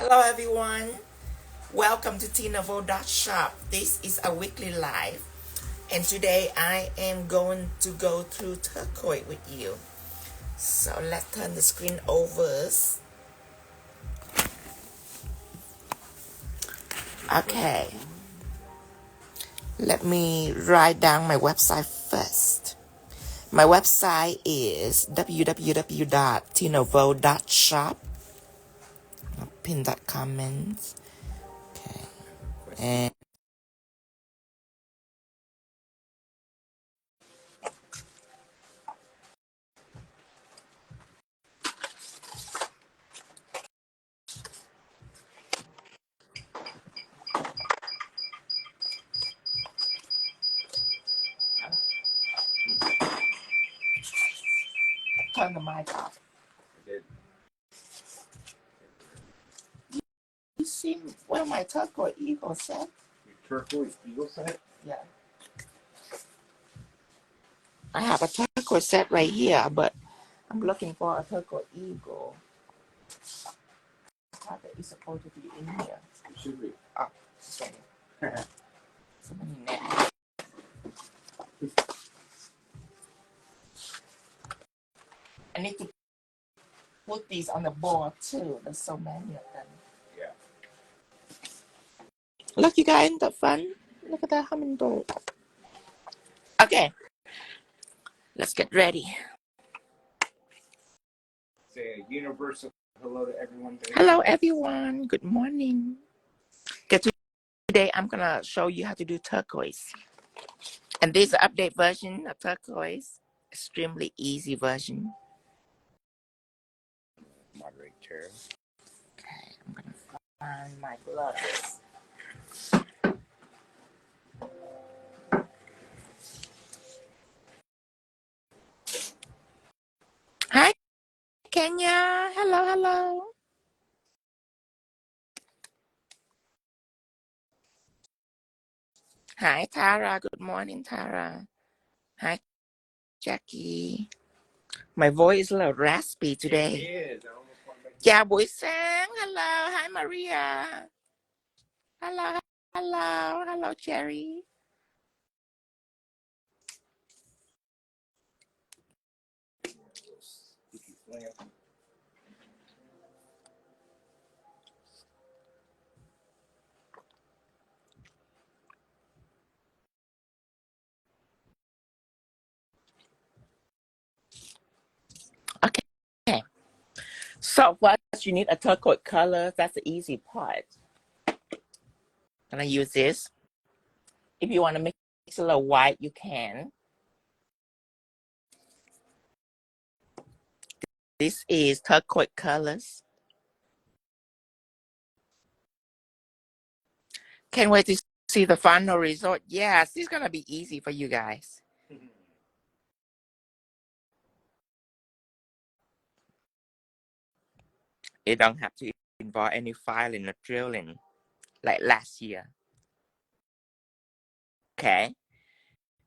Hello everyone, welcome to Shop. This is a weekly live and today I am going to go through turquoise with you. So let's turn the screen over. Okay, let me write down my website first. My website is www.tinovo.shop. I'll pin that comment. Okay, and turn the mic off. You see where my turquoise eagle set? Your turquoise eagle set? Yeah. I have a turquoise set right here, but I'm looking for a turquoise eagle. I thought that it's supposed to be in here. It should be. Oh, sorry. Somebody net. I need to put these on the board too. There's so many of them. Yeah. Look, you guys, the fun. Look at that hummingbird. Okay, let's get ready. Say a universal hello to everyone. Baby. Hello, everyone. Good morning. Today, I'm gonna show you how to do turquoise. And this is an update version of turquoise. Extremely easy version. Moderator. Okay, I'm gonna find my gloves. Hi, Kenya. Hello, hello. Hi, Tara. Good morning, Tara. Hi, Jackie. My voice is a little raspy today. It is. Yeah, boy sang. Hello. Hi, Maria. Hello, hello, hello, Cherry. Okay. So first, you need a turquoise color. That's the easy part. Gonna use this. If you want to mix a little white, you can. This is turquoise colors. Can't wait to see the final result. Yes, this is gonna be easy for you guys. You don't have to involve any filing or drilling like last year. Okay.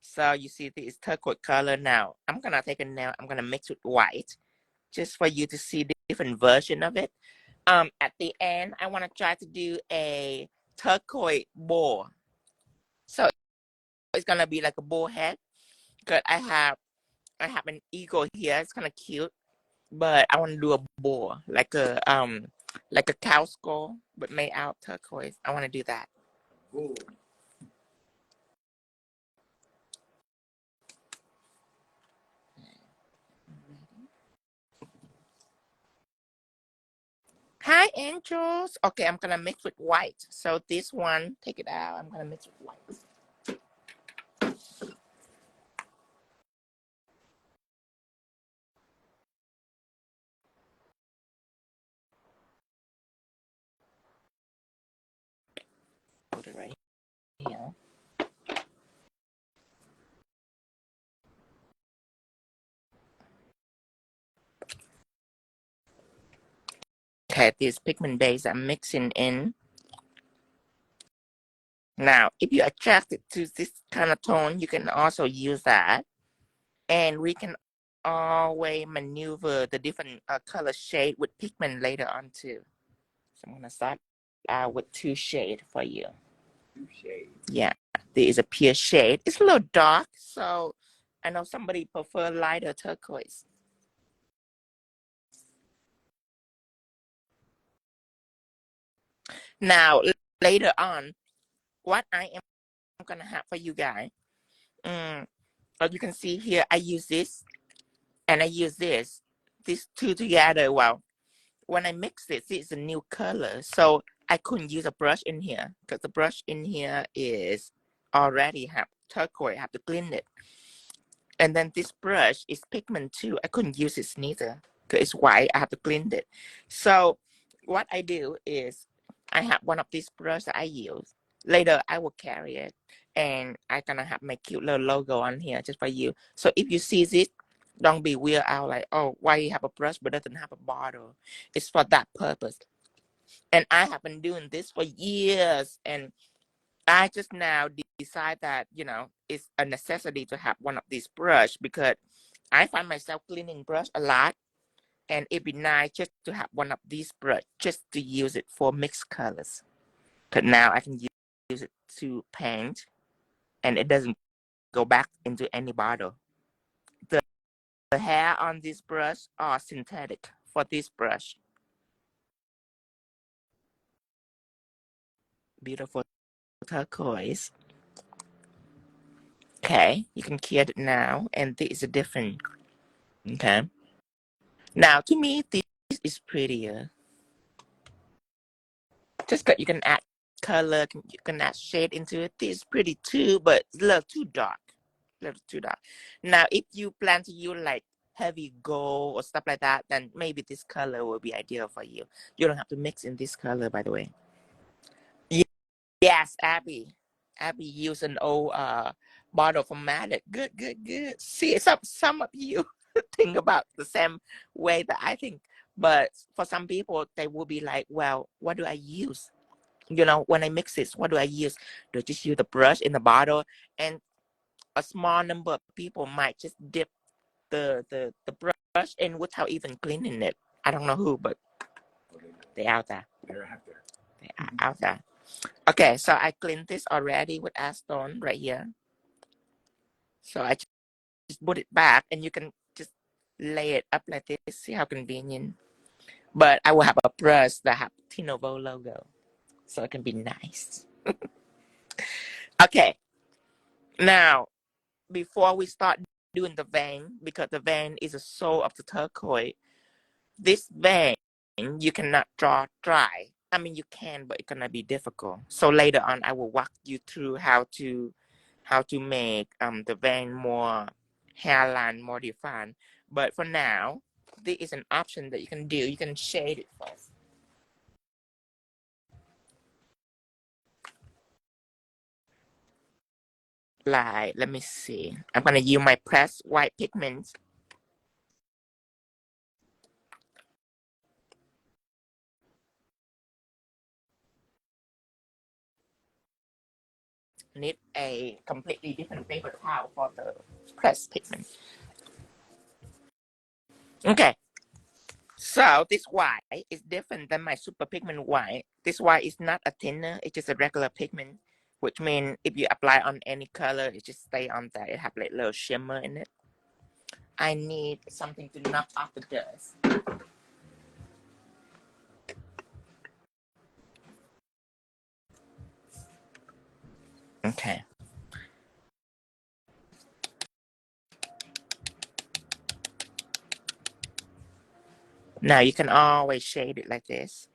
So you see this turquoise color now. I'm gonna take it now. I'm gonna mix with white just for you to see the different version of it. At the end, I want to try to do a turquoise bow. So it's gonna be like a bow head. Cause I have an eagle here. It's kind of cute, but I want to do a bow like a cow skull, but made out of turquoise. I want to do that. Cool. Hi, angels. Okay, I'm gonna mix with white. So this one, take it out. I'm gonna mix with white. Put it right here. Okay, this pigment base I'm mixing in. Now, if you're attracted to this kind of tone, you can also use that. And we can always maneuver the different color shade with pigment later on too. So I'm gonna start out with 2 shades for you. 2 shades. Yeah, there is a pure shade. It's a little dark, so I know somebody prefer lighter turquoise. Now, later on, what I am gonna have for you guys, as you can see here, I use this and I use this. These two together, well, when I mix it, it's a new color. So I couldn't use a brush in here because the brush in here is already have turquoise. I have to clean it. And then this brush is pigment too. I couldn't use it neither because it's white. I have to clean it. So what I do is I have one of these brushes that I use. Later I will carry it and I gonna have my cute little logo on here just for you. So if you see this, don't be weird out like, oh, why you have a brush but doesn't have a bottle? It's for that purpose. And I have been doing this for years, and I just now decide that, you know, it's a necessity to have one of these brush because I find myself cleaning brush a lot, and it'd be nice just to have one of these brush just to use it for mixed colors. But now I can use it to paint, and it doesn't go back into any bottle. The hair on this brush are synthetic for this brush. Beautiful turquoise. Okay, you can clear it now, and this is a different. Okay. Now, to me, this is prettier. Just that you can add color, you can add shade into it. This is pretty too, but it's a little too dark. A little too dark. Now, if you plan to use like heavy gold or stuff like that, then maybe this color will be ideal for you. You don't have to mix in this color, by the way. Yes, Abby. Abby used an old bottle from Matte. Good, good, good. See, some of you think about the same way that I think. But for some people, they will be like, well, what do I use? You know, when I mix this, what do I use? Do I just use the brush in the bottle? And a small number of people might just dip the brush in without even cleaning it. I don't know who, but they're out there. They're out there. They are out there. Okay, so I cleaned this already with acetone right here. So I just put it back, and you can just lay it up like this. See how convenient. But I will have a brush that have Tino logo, so it can be nice. Okay, now before we start doing the vein, because the vein is the soul of the turquoise, this vein you cannot draw dry. I mean, you can, but it's gonna be difficult. So later on, I will walk you through how to make the vein more hairline, more defined. But for now, this is an option that you can do. You can shade it first. Like, let me see. I'm gonna use my pressed white pigment. Need a completely different paper towel for the pressed pigment. Okay, so this white is different than my super pigment white. This white is not a thinner, it's just a regular pigment, which means if you apply on any color, it just stay on there. It have like little shimmer in it. I need something to knock off the dust. Okay. Now you can always shade it like this.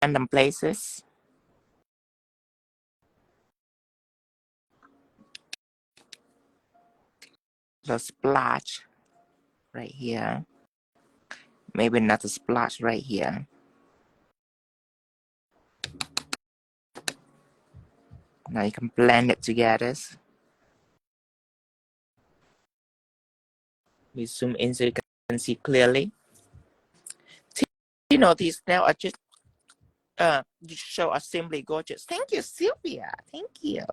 Random places. The splotch right here. Maybe not a splotch right here. Now you can blend it together. We zoom in so you can see clearly. You know, these now are just you show are simply gorgeous. Thank you, Sylvia. Thank you.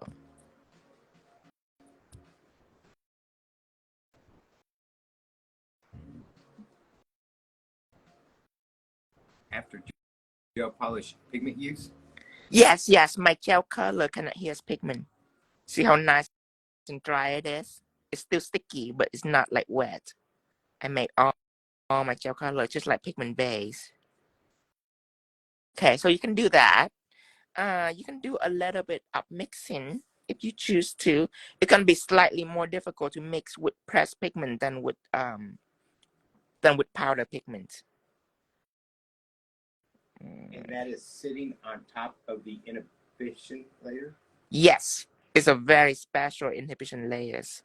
after gel polish pigment use? Yes, yes, my gel color cannot here's pigment. See how nice and dry it is? It's still sticky, but it's not like wet. I make all my gel color just like Pigment Base. Okay, so you can do that. You can do a little bit of mixing if you choose to. It can be slightly more difficult to mix with pressed pigment than with powder pigment. And that is sitting on top of the inhibition layer? Yes, it's a very special inhibition layers.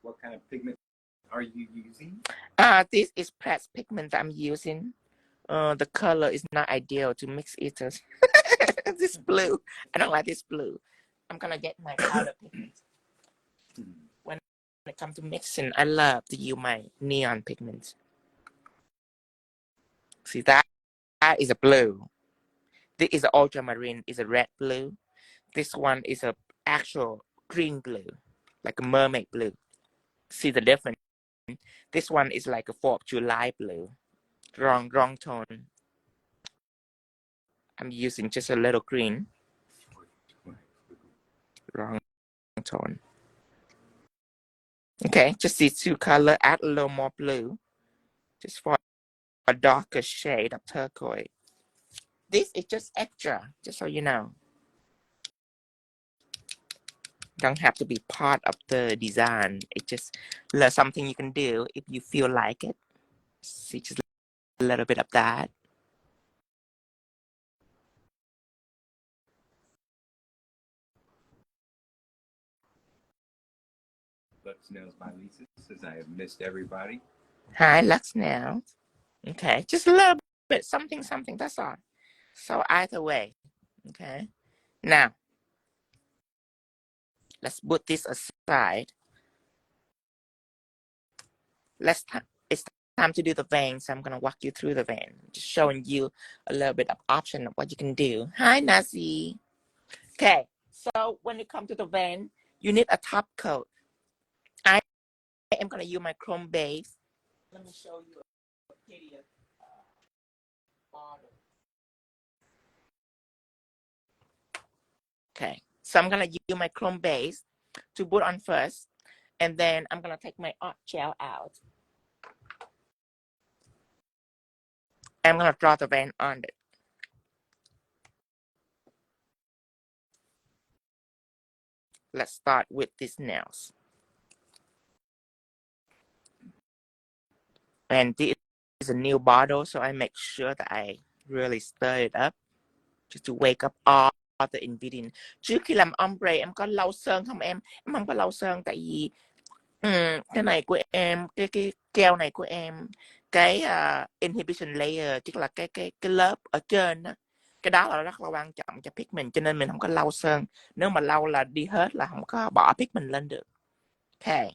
What kind of pigment are you using? This is pressed pigment that I'm using. The color is not ideal to mix eaters. This blue. I don't like this blue. I'm gonna get my powder pigment. When it comes to mixing, I love to use my neon pigment. See that? That is a blue. This is an ultramarine, is a red blue. This one is a actual green blue, like a mermaid blue. See the difference? This one is like a 4th of July blue. Wrong tone. I'm using just a little green. Wrong tone. Okay, just these two colors, add a little more blue. Just for a darker shade of turquoise. This is just extra, just so you know. Don't have to be part of the design. It's just something you can do if you feel like it. See, just a little bit of that. Lux Nails by Lisa says I have missed everybody. Hi, Lux Nails. Okay, just a little bit, something, that's all. So either way, okay. Now, let's put this aside. It's time to do the vein, so I'm gonna walk you through the vein, just showing you a little bit of option of what you can do. Hi, Nazi. Okay, so when you come to the vein, you need a top coat. I am gonna use my chrome base. Let me show you a hideous bottle. Okay, so I'm gonna use my chrome base to put on first, and then I'm gonna take my art gel out. I'm gonna draw the vein on it. Let's start with these nails. And this is a new bottle, so I make sure that I really stir it up just to wake up all the ingredient. Trước khi làm ombre, em có lau sơn không em? Em không có lau sơn tại vì cái này của em, cái keo này của em, cái inhibition layer, tức là cái lớp ở trên đó. Cái đó là rất là quan trọng cho pigment, cho nên mình không có lau sơn. Nếu mà lau là đi hết là không có bỏ pigment lên được. Okay.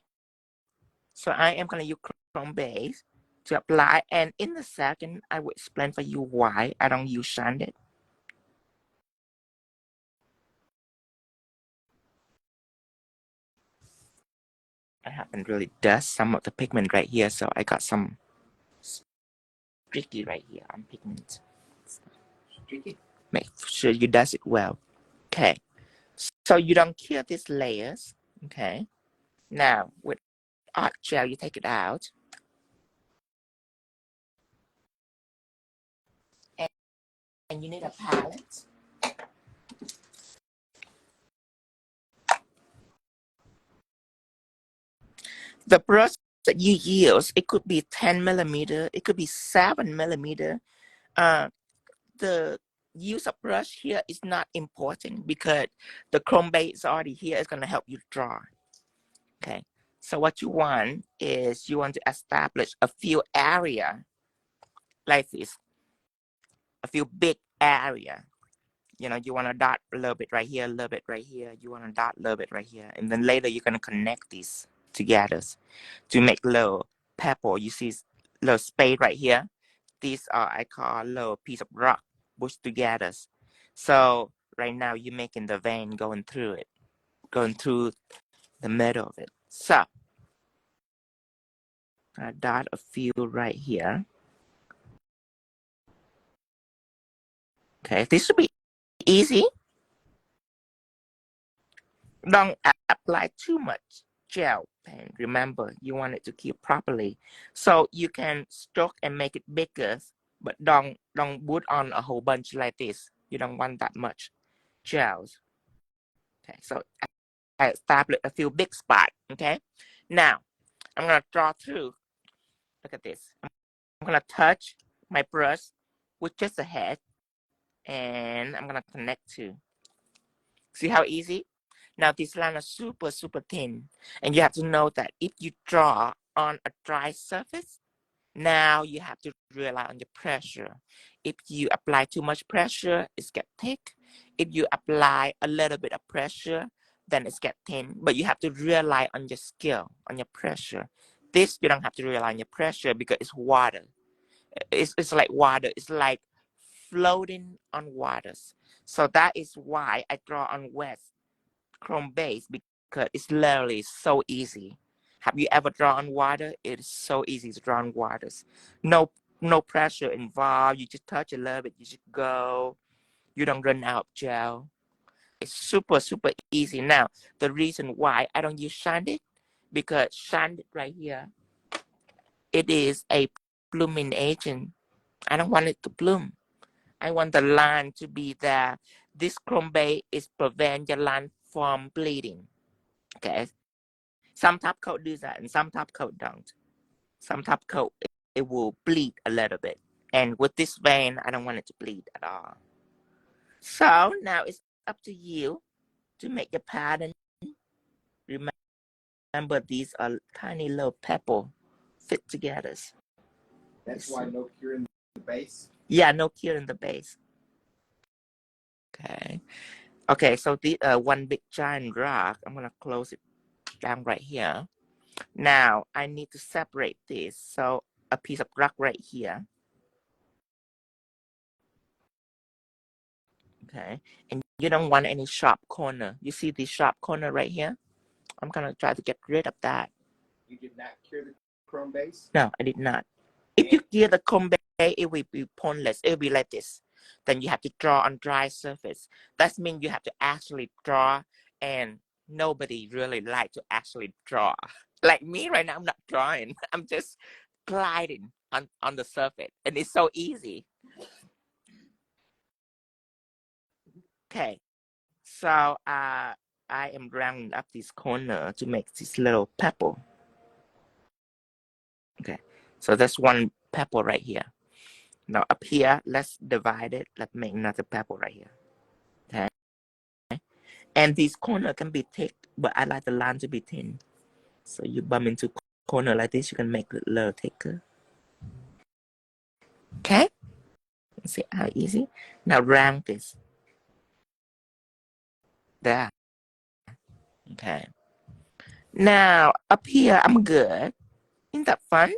So I am going to use chrome base to apply, and in a second I will explain for you why I don't use sanded. I haven't really dust some of the pigment right here, so I got some streaky right here on pigment. Streaky? Make sure you dust it well. Okay, so you don't kill these layers. Okay, now with art gel you take it out, and you need a palette. The brush that you use, it could be 10 millimeter, it could be 7 millimeter. The use of brush here is not important because the chrome base already here is going to help you draw. Okay, so what you want is you want to establish a few area like this, a few big area. You know, you want to dot a little bit right here, a little bit right here. You want to dot a little bit right here, and then later you're going to connect these together to make little pebble. You see little space right here. These are, I call, little piece of rock pushed together. So right now you're making the vein going through it, going through the middle of it. So I dot a few right here. Okay, this should be easy. Don't apply too much gel pen. Remember, you want it to keep properly. So you can stroke and make it bigger, but don't put on a whole bunch like this. You don't want that much gels. Okay, so I established a few big spots. Okay, now I'm gonna draw through. Look at this. I'm gonna touch my brush with just a head, and I'm gonna connect to. See how easy? Now this line is super thin, and you have to know that if you draw on a dry surface, now you have to rely on your pressure. If you apply too much pressure, it's get thick. If you apply a little bit of pressure, then it's get thin. But you have to rely on your skill, on your pressure. This you don't have to rely on your pressure because it's water. It's like water. It's like floating on waters. So that is why I draw on wet chrome base, because it's literally so easy. Have you ever drawn water? It is so easy to draw on waters. No pressure involved. You just touch a little bit, you just go. You don't run out of gel. It's super easy. Now, the reason why I don't use Sanded, because Sanded right here, it is a blooming agent. I don't want it to bloom. I want the line to be there. This chrome base is prevent your line from bleeding. Okay. Some top coat do that and some top coat don't. Some top coat, it will bleed a little bit. And with this vein, I don't want it to bleed at all. So now it's up to you to make your pattern. Remember, these are tiny little pebble fit together. That's why no cure in the base? Yeah, no cure in the base. Okay. Okay, so the one big giant rock, I'm gonna close it down right here. Now I need to separate this. So a piece of rock right here. Okay, and you don't want any sharp corner. You see this sharp corner right here? I'm gonna try to get rid of that. You did not cure the chrome base? No, I did not. If you cure the chrome base, it will be pointless. It will be like this. Then you have to draw on dry surface. That means you have to actually draw, and nobody really like to actually draw. Like me right now, I'm not drawing. I'm just gliding on the surface, and it's so easy. Okay, so I am rounding up this corner to make this little pebble. Okay, so that's one pebble right here. Now up here, let's divide it. Let's make another pebble right here. Okay, and this corner can be thick, but I like the line to be thin. So you bump into corner like this, you can make it a little thicker. Okay, see how easy? Now round this. There. Okay. Now up here, I'm good. Isn't that fun?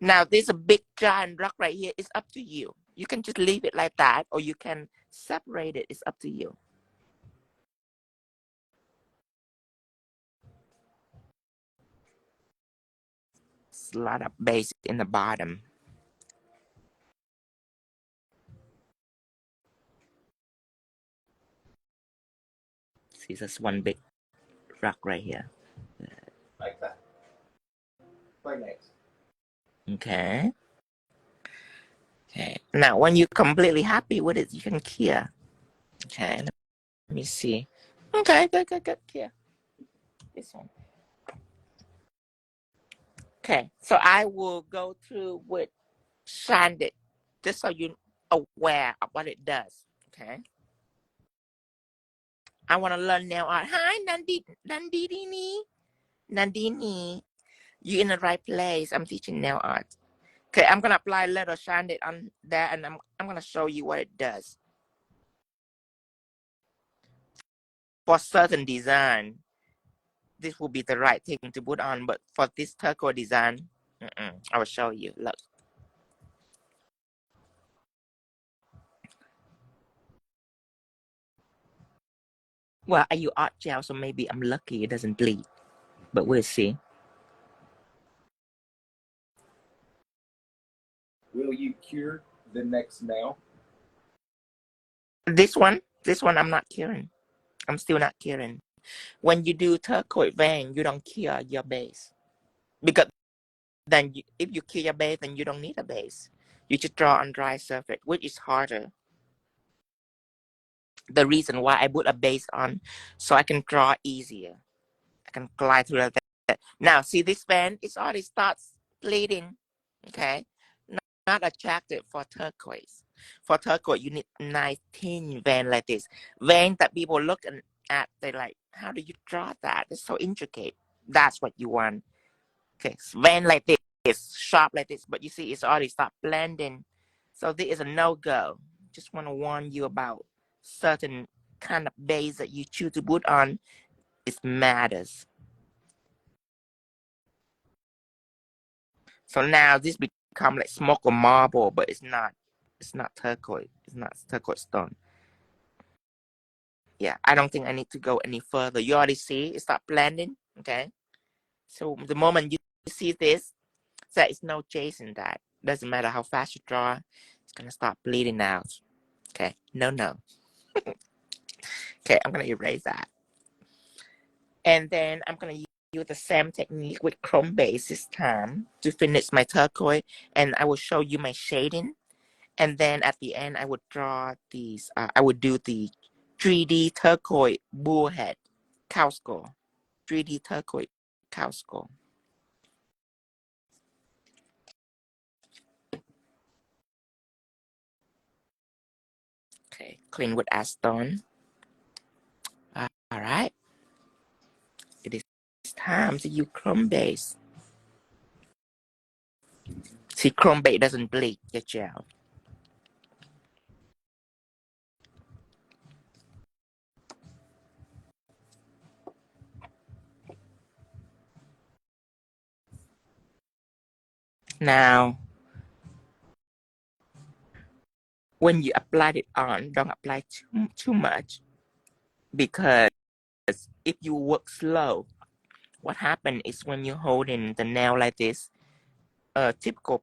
Now there's a big giant rock right here. It's up to you. You can just leave it like that, or you can separate it. It's up to you. It's a lot of base in the bottom. See, that's one big rock right here. Like that. Right next. Okay. Okay. Now, when you're completely happy with it, you can cure. Okay. Let me see. Okay, good. Cure. This one. Okay. So I will go through with sanded, just so you're aware of what it does. Okay. I want to learn nail art. Hi, Nandini. You're in the right place. I'm teaching nail art. Okay, I'm gonna apply a little sanded on there, and I'm gonna show you what it does. For certain design, this will be the right thing to put on, but for this turquoise design, I will show you. Look. Well, I use art gel, so maybe I'm lucky it doesn't bleed, but we'll see. Will you cure the next nail? This one, I'm not curing. I'm still not curing. When you do turquoise vein, you don't cure your base. Because then if you cure your base, then you don't need a base. You just draw on dry surface, which is harder. The reason why I put a base on, so I can draw easier. I can glide through that. Now, see this vein, it's already starts bleeding. Okay? Not attractive for turquoise. For turquoise, you need nice thin vein like this. Vein that people look at, they like, how do you draw that? It's so intricate. That's what you want. Okay, vein like this, sharp like this, but you see it's already start blending. So this is a no-go. Just want to warn you about certain kind of base that you choose to put on. It matters. So now this become like smoke or marble, but it's not. It's not turquoise. It's not turquoise stone. Yeah, I don't think I need to go any further. You already see it start blending. Okay. So the moment you see this, there is no chasing that. Doesn't matter how fast you draw, it's gonna start bleeding out. Okay. No. Okay, I'm gonna erase that. And then I'm gonna use the same technique with chrome base this time to finish my turquoise, and I will show you my shading. And then at the end, I would draw these. I would do the 3D turquoise bullhead cow skull. 3D turquoise cow skull. Okay, clean with acetone. All right. It is time to use chrome base. See, chrome base doesn't bleed your gel. Now, when you apply it on, don't apply too much, because if you work slow, what happens is when you're holding the nail like this, a typical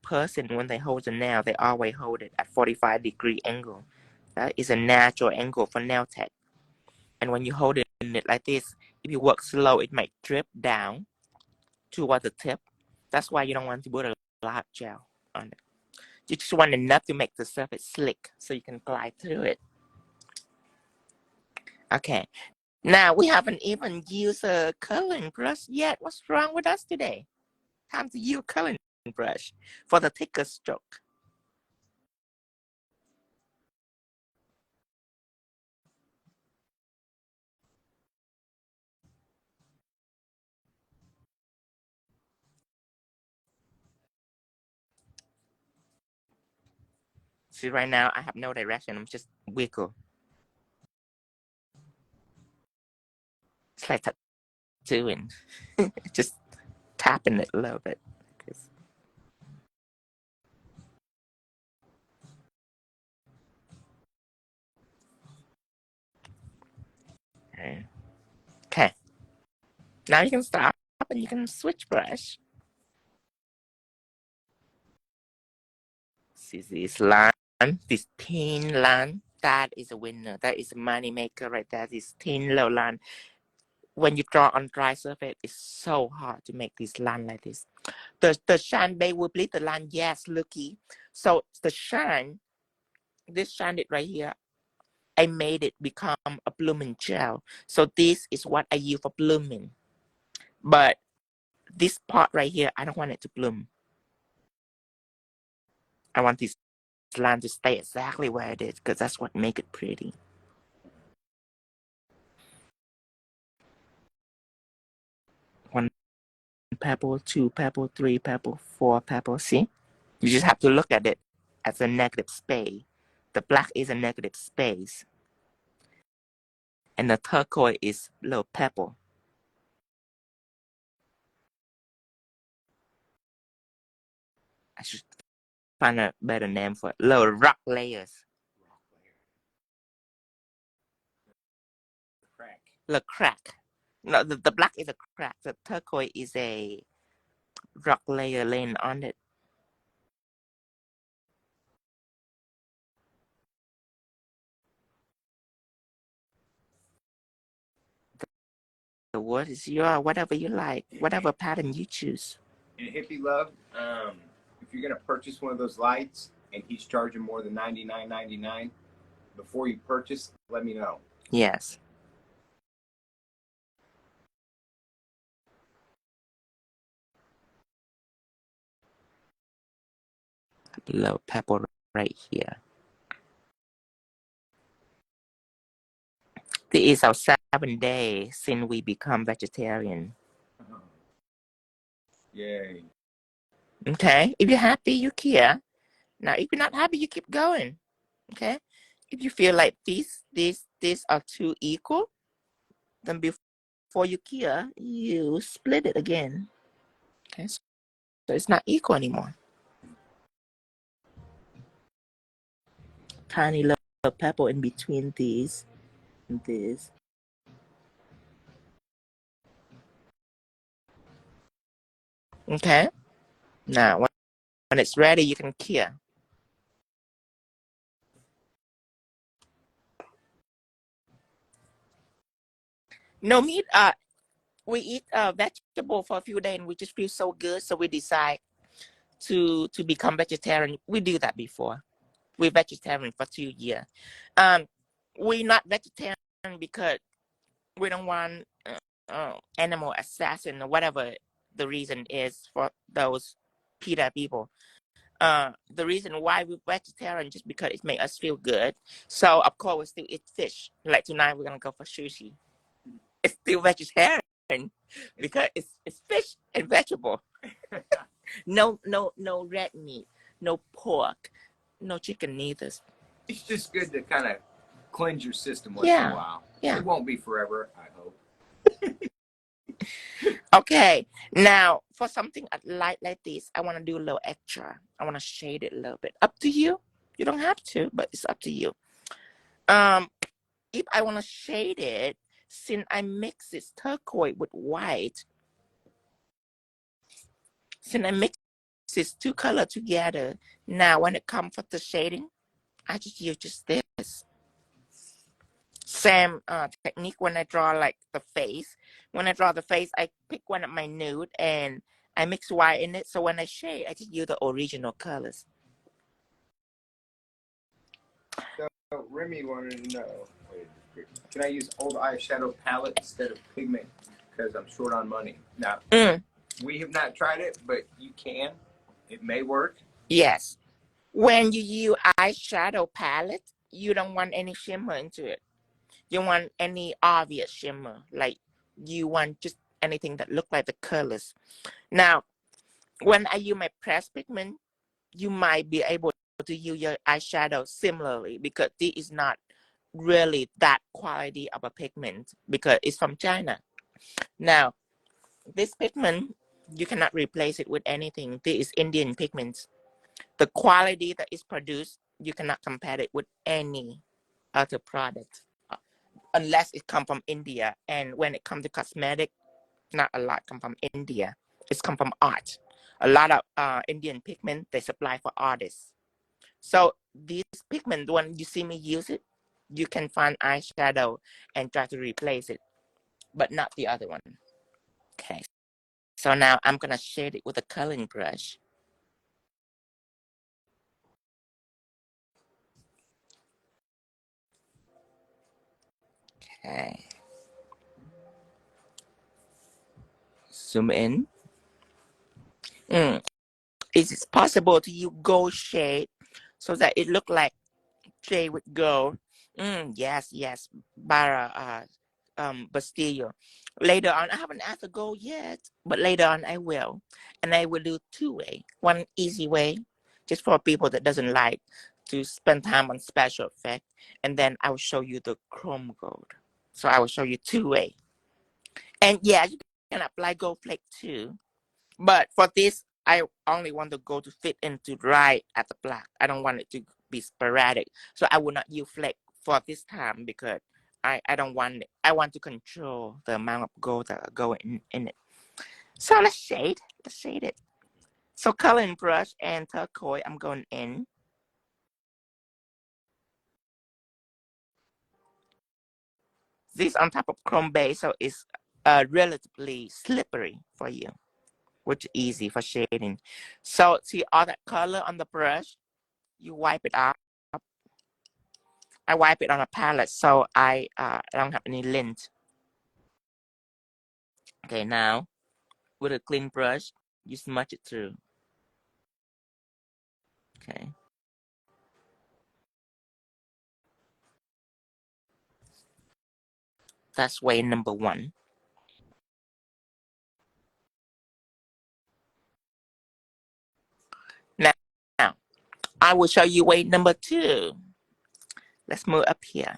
person, when they hold the nail, they always hold it at 45-degree angle. That is a natural angle for nail tech. And when you hold it like this, if you work slow, it might drip down toward the tip. That's why you don't want to put a lot of gel on it. You just want enough to make the surface slick so you can glide through it. Okay. Now, we haven't even used a coloring brush yet. What's wrong with us today? Time to use coloring brush for the thicker stroke. See, right now, I have no direction. I'm just wiggle. It's like tattooing. Just tapping it a little bit. Okay. Now you can stop and you can switch brush. See this line, this thin line. That is a winner. That is a money maker right there. This thin little line. When you draw on dry surface, it's so hard to make this line like this. The shine bay will bleed the line. Yes, looky. So the shine, this shine it right here, I made it become a blooming gel. So this is what I use for blooming. But this part right here, I don't want it to bloom. I want this line to stay exactly where it is, because that's what make it pretty. One pebble, two pebble, three pebble, four pebble. See? You just have to look at it as a negative space. The black is a negative space. And the turquoise is little pebble. I should find a better name for it. Little rock layers. Crack. Little crack. No, the black is a crack. The turquoise is a rock layer laying on it. wood is your whatever you like, whatever pattern you choose. And Hippie Love, if you're gonna purchase one of those lights and he's charging more than $99.99, before you purchase, let me know. Yes. A little pepper right here. This is our 7th day since we become vegetarian. Yay. Okay. If you're happy, you care. Now, if you're not happy, you keep going. Okay. If you feel like these are too equal, then before you care, you split it again. Okay. So it's not equal anymore. Tiny little pebble in between these and this. Okay. Now, when it's ready, you can cure. No meat. We eat vegetable for a few days and we just feel so good, so we decide to become vegetarian. We do that before. We're vegetarian for 2 years. We're not vegetarian because we don't want animal assassin or whatever the reason is for those PETA people. The reason why we're vegetarian just because it makes us feel good. So of course we still eat fish. Like tonight we're gonna go for sushi. It's still vegetarian because it's fish and vegetable. No red meat, no pork, no chicken neither. It's just good to kind of cleanse your system once in a while. Yeah. It won't be forever, I hope. Okay, now for something light like this, I want to do a little extra. I want to shade it a little bit. Up to you. You don't have to, but it's up to you. If I want to shade it, since I mix this turquoise with white, since I mix these two colors together, now when it comes for the shading, I just use just this. Same technique when I draw like the face. When I draw the face, I pick one of my nude and I mix white in it. So when I shade, I just use the original colors. So Remy wanted to know, can I use old eyeshadow palette instead of pigment because I'm short on money? Now, we have not tried it, but you can. It may work. Yes. When you use eyeshadow palette, you don't want any shimmer into it. You want any obvious shimmer. Like you want just anything that look like the colors. Now, when I use my pressed pigment, you might be able to use your eyeshadow similarly because this is not really that quality of a pigment because it's from China. Now, this pigment, you cannot replace it with anything. This is Indian pigment. The quality that is produced, you cannot compare it with any other product unless it come from India. And when it comes to cosmetic, not a lot come from India. It's come from art. A lot of Indian pigment they supply for artists. So this pigment, when you see me use it, you can find eyeshadow and try to replace it, but not the other one. Okay. So now I'm gonna shade it with a coloring brush. Okay. Zoom in. Is it possible to use gold shade so that it look like shade with gold? Yes. Bara Bastille. Later on, I haven't asked the gold yet, but later on I will. And I will do 2-way. One easy way, just for people that doesn't like to spend time on special effect. And then I will show you the chrome gold. So I will show you 2-way. And yeah, you can apply gold flake too. But for this, I only want the gold to fit into right at the black. I don't want it to be sporadic. So I will not use flake for this time because I don't want it. I want to control the amount of gold that go in it. So let's shade. Let's shade it. So coloring brush and turquoise, I'm going in. This on top of chrome base, so it's relatively slippery for you, which is easy for shading. So see all that color on the brush, you wipe it up. I wipe it on a palette so I don't have any lint. Okay, now with a clean brush, you smudge it through. Okay. That's way number 1. Now, I will show you way number 2. Let's move up here.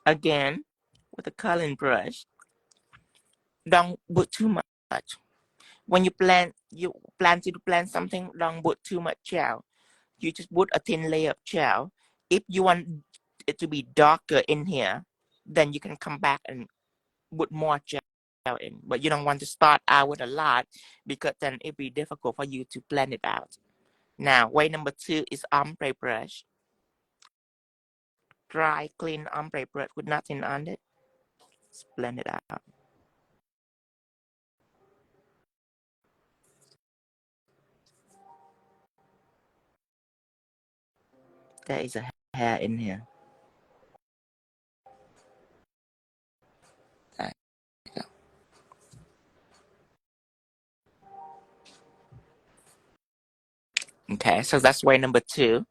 Again, with a coloring brush, don't put too much. When you plan to blend something, don't put too much gel. You just put a thin layer of gel. If you want it to be darker in here, then you can come back and put more gel in. But you don't want to start out with a lot because then it'll be difficult for you to blend it out. Now, way number 2 is ombre brush. Dry, clean ombre brush with nothing on it. Let's blend it out. There is a hair in here. There you go. Okay, so that's way number 2.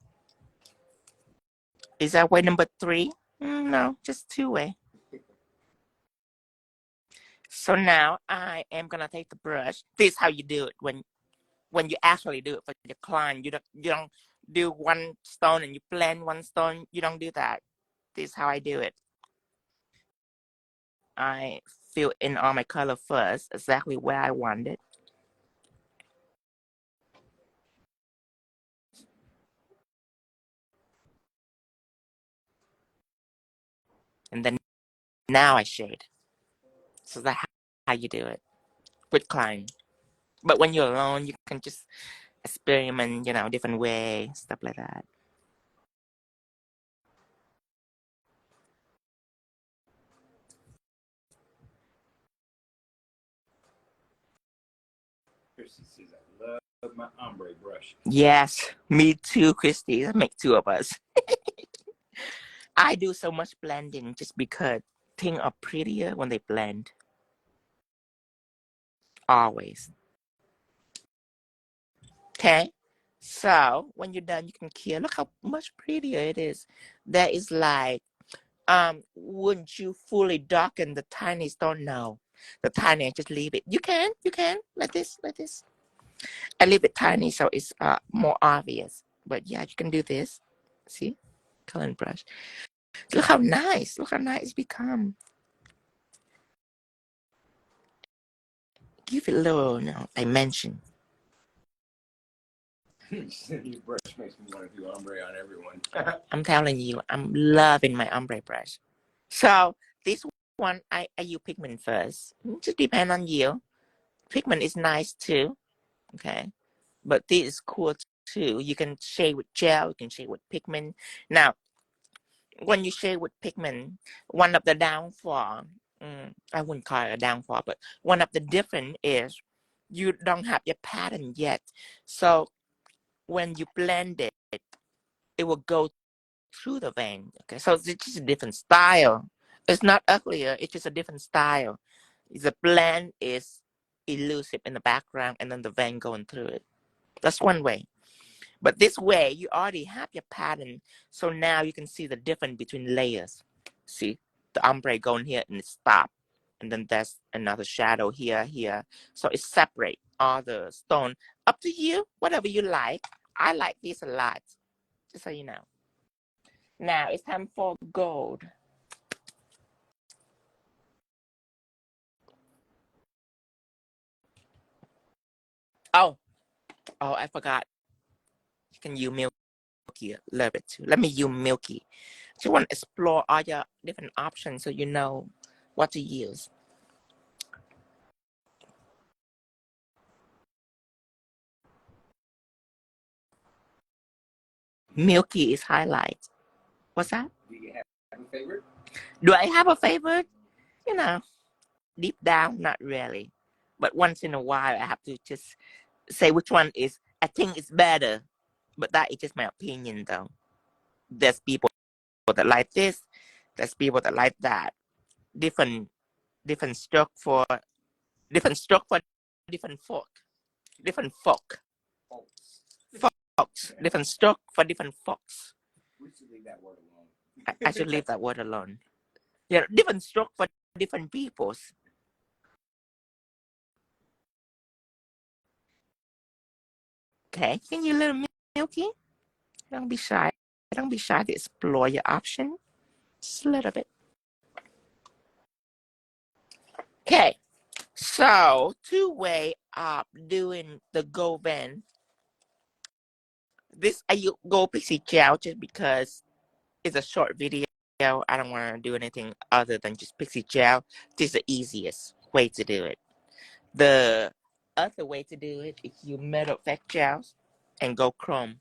Is that way number 3? No, just 2 way. So now I am gonna take the brush. This is how you do it when you actually do it for your client. You don't do one stone and you blend one stone. You don't do that. This is how I do it. I fill in all my color first, exactly where I want it. And then now I shade. So that's how you do it with client. But when you're alone, you can just experiment, different way, stuff like that. Christy says, I love my ombre brush. Yes, me too, Christy. That makes 2 of us. I do so much blending just because things are prettier when they blend. Always. Okay? So when you're done, you can kill. Look how much prettier it is. That is like, wouldn't you fully darken the tiny stone? No. The tiny, just leave it. You can, like this. I leave it tiny so it's more obvious. But yeah, you can do this. See? Coloring brush. Look how nice. Look how nice it's become. Give it a little, dimension. Your brush makes me want to do ombre on everyone. I'm telling you, I'm loving my ombre brush. So this one, I use pigment first. Just depend on you. Pigment is nice too, okay? But this is cool too. You can shade with gel, you can shade with pigment. Now, when you shade with pigment, one of the downfall, I wouldn't call it a downfall, but one of the difference is you don't have your pattern yet. So when you blend it, it will go through the vein. Okay, so it's just a different style. It's not uglier, it's just a different style. The blend is elusive in the background and then the vein going through it. That's one way. But this way, you already have your pattern. So now you can see the difference between layers. See, the ombre going here and it stop. And then there's another shadow here. So it's separate all the stone. Up to you, whatever you like. I like this a lot, just so you know. Now it's time for gold. Oh, I forgot. You can use Milky a little bit too. Let me use Milky. So you want to explore all your different options so you know what to use. Milky is highlight. What's that? Do you have a favorite? Do I have a favorite? You know, deep down, not really. But once in a while, I have to just say which one is, I think it's better. But that is just my opinion, though. There's people that like this. There's people that like that. Different, different stroke for different stroke for different fork. Different fork. Folks. Different stroke for different folks. We should leave that word alone. I should leave that word alone. Yeah, different stroke for different peoples. Okay, can you little Milky? Don't be shy. Don't be shy to explore your option. Just a little bit. Okay, so two-way of doing the gold band. This I go Pixie Gel just because it's a short video. I don't want to do anything other than just Pixie Gel. This is the easiest way to do it. The other way to do it is you metal effect gels and go chrome.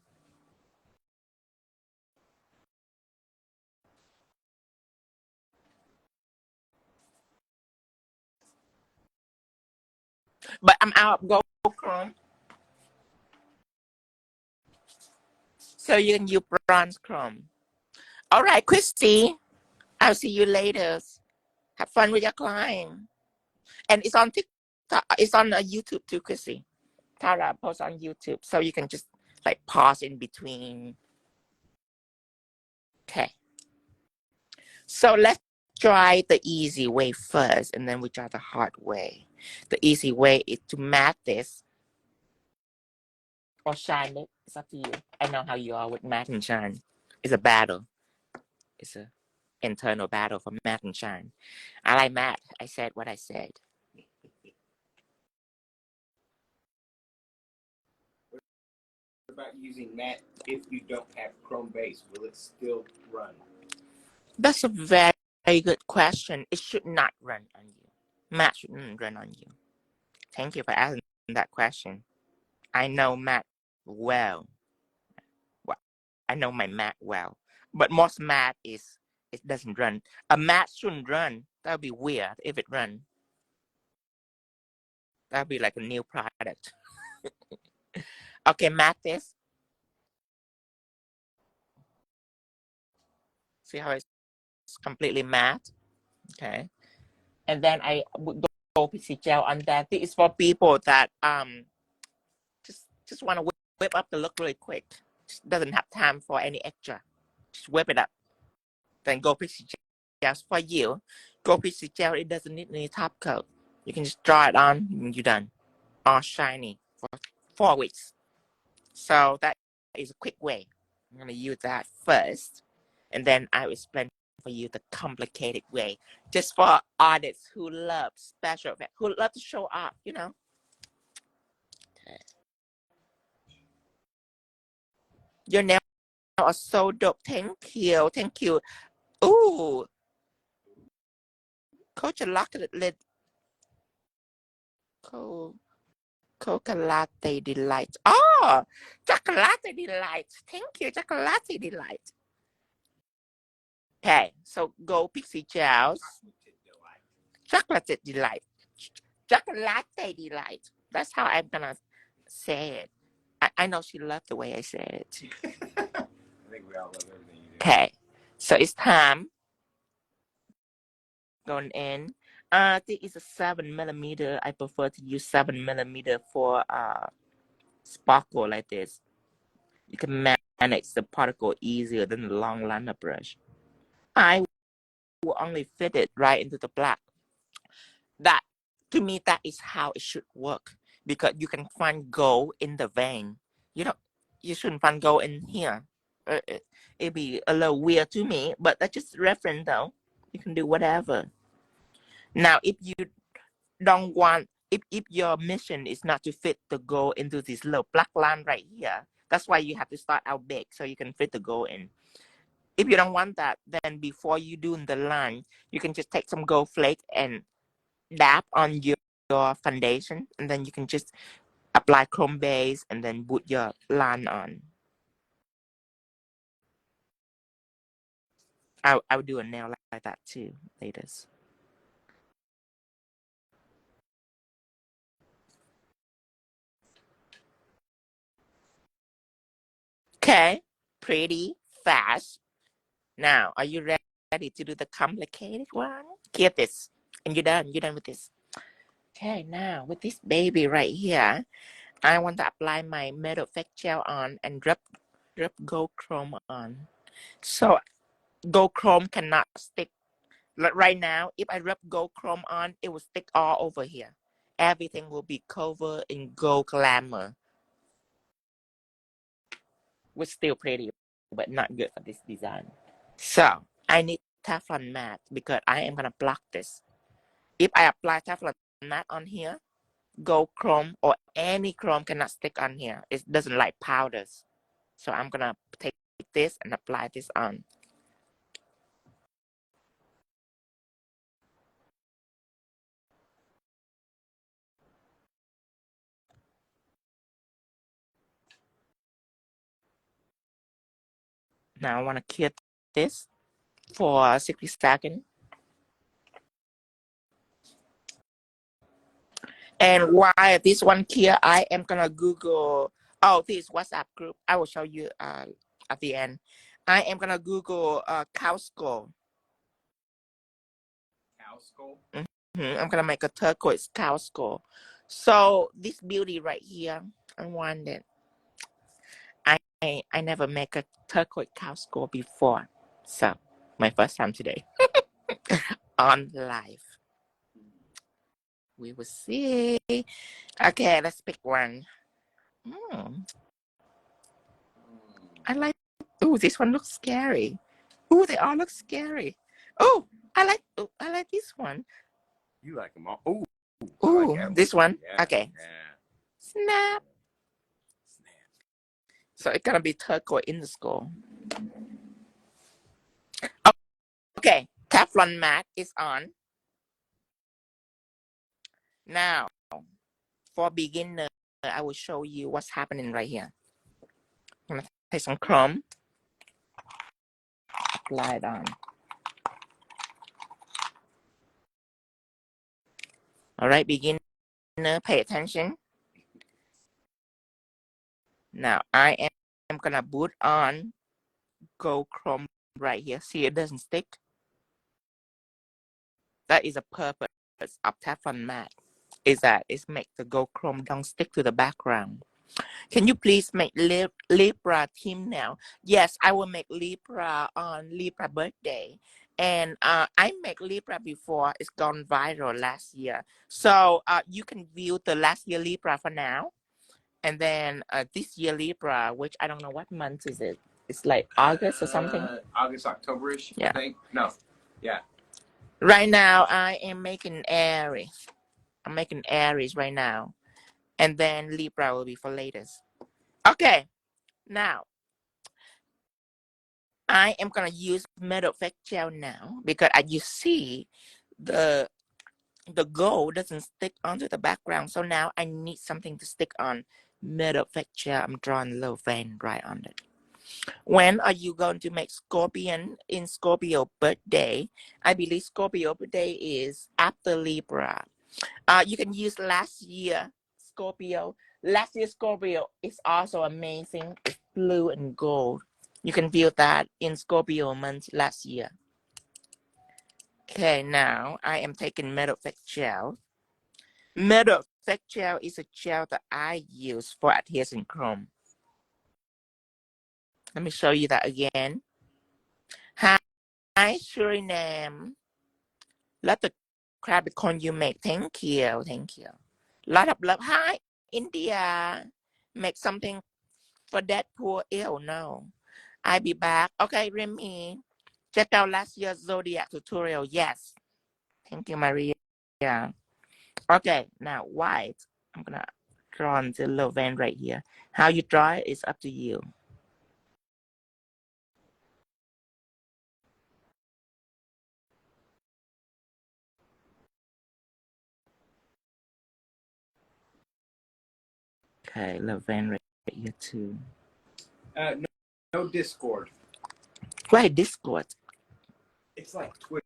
But I'm out of gold chrome. So you can use bronze chrome. All right, Christy. I'll see you later. Have fun with your client. And it's on TikTok. It's on YouTube too, Chrissy. Tara posts on YouTube. So you can just like pause in between. Okay. So let's try the easy way first, and then we try the hard way. The easy way is to matte this or shine it. It's up to you. I know how you are with matte and shine. It's a battle. It's a internal battle for matte and shine. I like matte. I said what I said. What about using matte if you don't have chrome base? Will it still run? That's a very, very good question. It should not run on you. Matte shouldn't run on you. Thank you for asking that question. I know matte well. I know my matte well. But most matte is, it doesn't run. A matte shouldn't run. That would be weird if it run. That would be like a new product. Okay, matte this. See how it's completely matte? Okay. And then I would go Pixie Gel on that. This is for people that just want to whip up the look really quick. Just doesn't have time for any extra. Just whip it up. Then go Pixie Gel for you. Go Pixie Gel. It doesn't need any top coat. You can just draw it on and you're done. All shiny for 4 weeks. So that is a quick way. I'm gonna use that first, and then I will explain for you the complicated way, just for artists who love special effects, who love to show off, you know. Your nails are so dope. Thank you. Thank you. Ooh. Coach chocolate Coca Latte Delight. Oh, Chocolate Delight. Thank you, Chocolate Delight. Okay, so go Pixie Gels. Chocolate Delight. Chocolate Delight. That's how I'm gonna say it. I know she loved the way I said it. I think we all love everything you do. Okay, so it's time. Going in. This is a 7mm. I prefer to use 7mm for sparkle like this. You can manage the particle easier than the long liner brush. I will only fit it right into the black. That, to me, that is how it should work, because you can find gold in the vein. You shouldn't find gold in here. It'd be a little weird to me, but that's just reference though. You can do whatever. Now, if you don't want, if your mission is not to fit the gold into this little black line right here, that's why you have to start out big so you can fit the gold in. If you don't want that, then before you do the line, you can just take some gold flake and dab on your foundation, and then you can just apply chrome base and then put your line on. I'll do a nail like that too later. Okay, pretty fast. Now, are you ready to do the complicated one? Get this, and you're done. You're done with this. Okay, now with this baby right here, I want to apply my metal effect gel on and drop gold chrome on. So gold chrome cannot stick. Like right now, if I rub gold chrome on, it will stick all over here. Everything will be covered in gold glamour. Which still pretty, but not good for this design. So I need Teflon Matte because I am gonna block this. If I apply Teflon Matte on here, gold chrome or any chrome cannot stick on here. It doesn't like powders. So I'm gonna take this and apply this on. Now I wanna cure this for 60 seconds. And while this one cure, I am gonna Google, oh, this WhatsApp group. I will show you at the end. I am gonna Google cow skull. Cow skull? I'm gonna make a turquoise cow skull. So this beauty right here, I want it. I never make a turquoise cow skull before. So my first time today. On live. We will see. Okay, let's pick one. I like, oh, this one looks scary. Oh, they all look scary. Oh, I like this one. You like them all? Oh, oh, like this one. Yeah. Okay. Yeah. Snap. So it's gonna be turquoise in the skull. Okay, Teflon Matte is on. Now, for beginner, I will show you what's happening right here. I'm gonna take some chrome, apply it on. All right, beginner, pay attention. Now, I am gonna put on gold chrome right here. See, it doesn't stick. That is a purpose of Teflon Matte. Is that it's make the gold chrome don't stick to the background. Can you please make Libra team now? Yes, I will make Libra on Libra birthday. And I make Libra before. It's gone viral last year. So you can view the last year Libra for now. And then this year Libra, which I don't know what month is it. It's like August or something. August, October-ish, yeah. I think. No. Yeah. Right now, I am making Aries. I'm making Aries right now. And then Libra will be for latest. Okay. Now, I am going to use metal effect gel now because as you see, the gold doesn't stick onto the background. So now I need something to stick on metal effect gel. I'm drawing a little vein right on it. When are you going to make Scorpion in Scorpio birthday? I believe Scorpio birthday is after Libra. You can use last year Scorpio. Last year Scorpio is also amazing. It's blue and gold. You can view that in Scorpio month last year. Okay, now I am taking metal effect gel. Metal effect gel is a gel that I use for adhesive chrome. Let me show you that again. Hi, Suriname. Let the crab corn you make. Thank you. Thank you. Lot of love. Hi, India. Make something for Deadpool. Ew, no. I be back. Okay, Remy. Check out last year's Zodiac tutorial. Yes. Thank you, Maria. Okay, now white. I'm gonna draw on the little vein right here. How you draw it is up to you. Okay, little vein right here too. No Discord. Why Discord? It's like Twitter,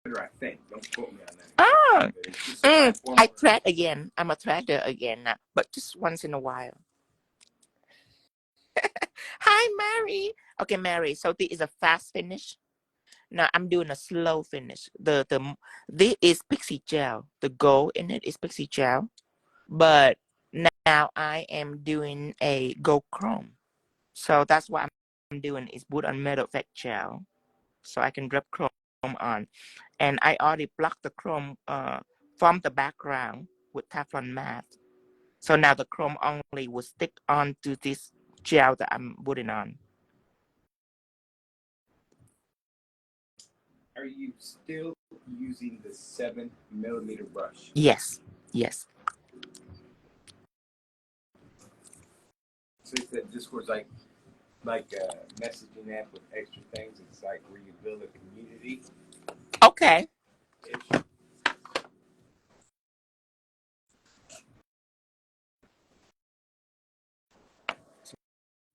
I think. Don't quote me on that. Oh, It's just a platform I where- thread again. I'm a threader again now, but just once in a while. Hi, Mary. Okay, Mary. So this is a fast finish. Now I'm doing a slow finish. This is Pixie Gel. The gold in it is Pixie Gel, but now I am doing a gold chrome. So that's what I'm doing is put on metal effect gel, so I can drop chrome on, and I already blocked the chrome from the background with Teflon Matte. So now the chrome only will stick onto this gel that I'm putting on. Are you still using the 7mm brush? Yes, yes. So it's that Discord's like a messaging app with extra things. It's like where you build a community. Okay. Ish.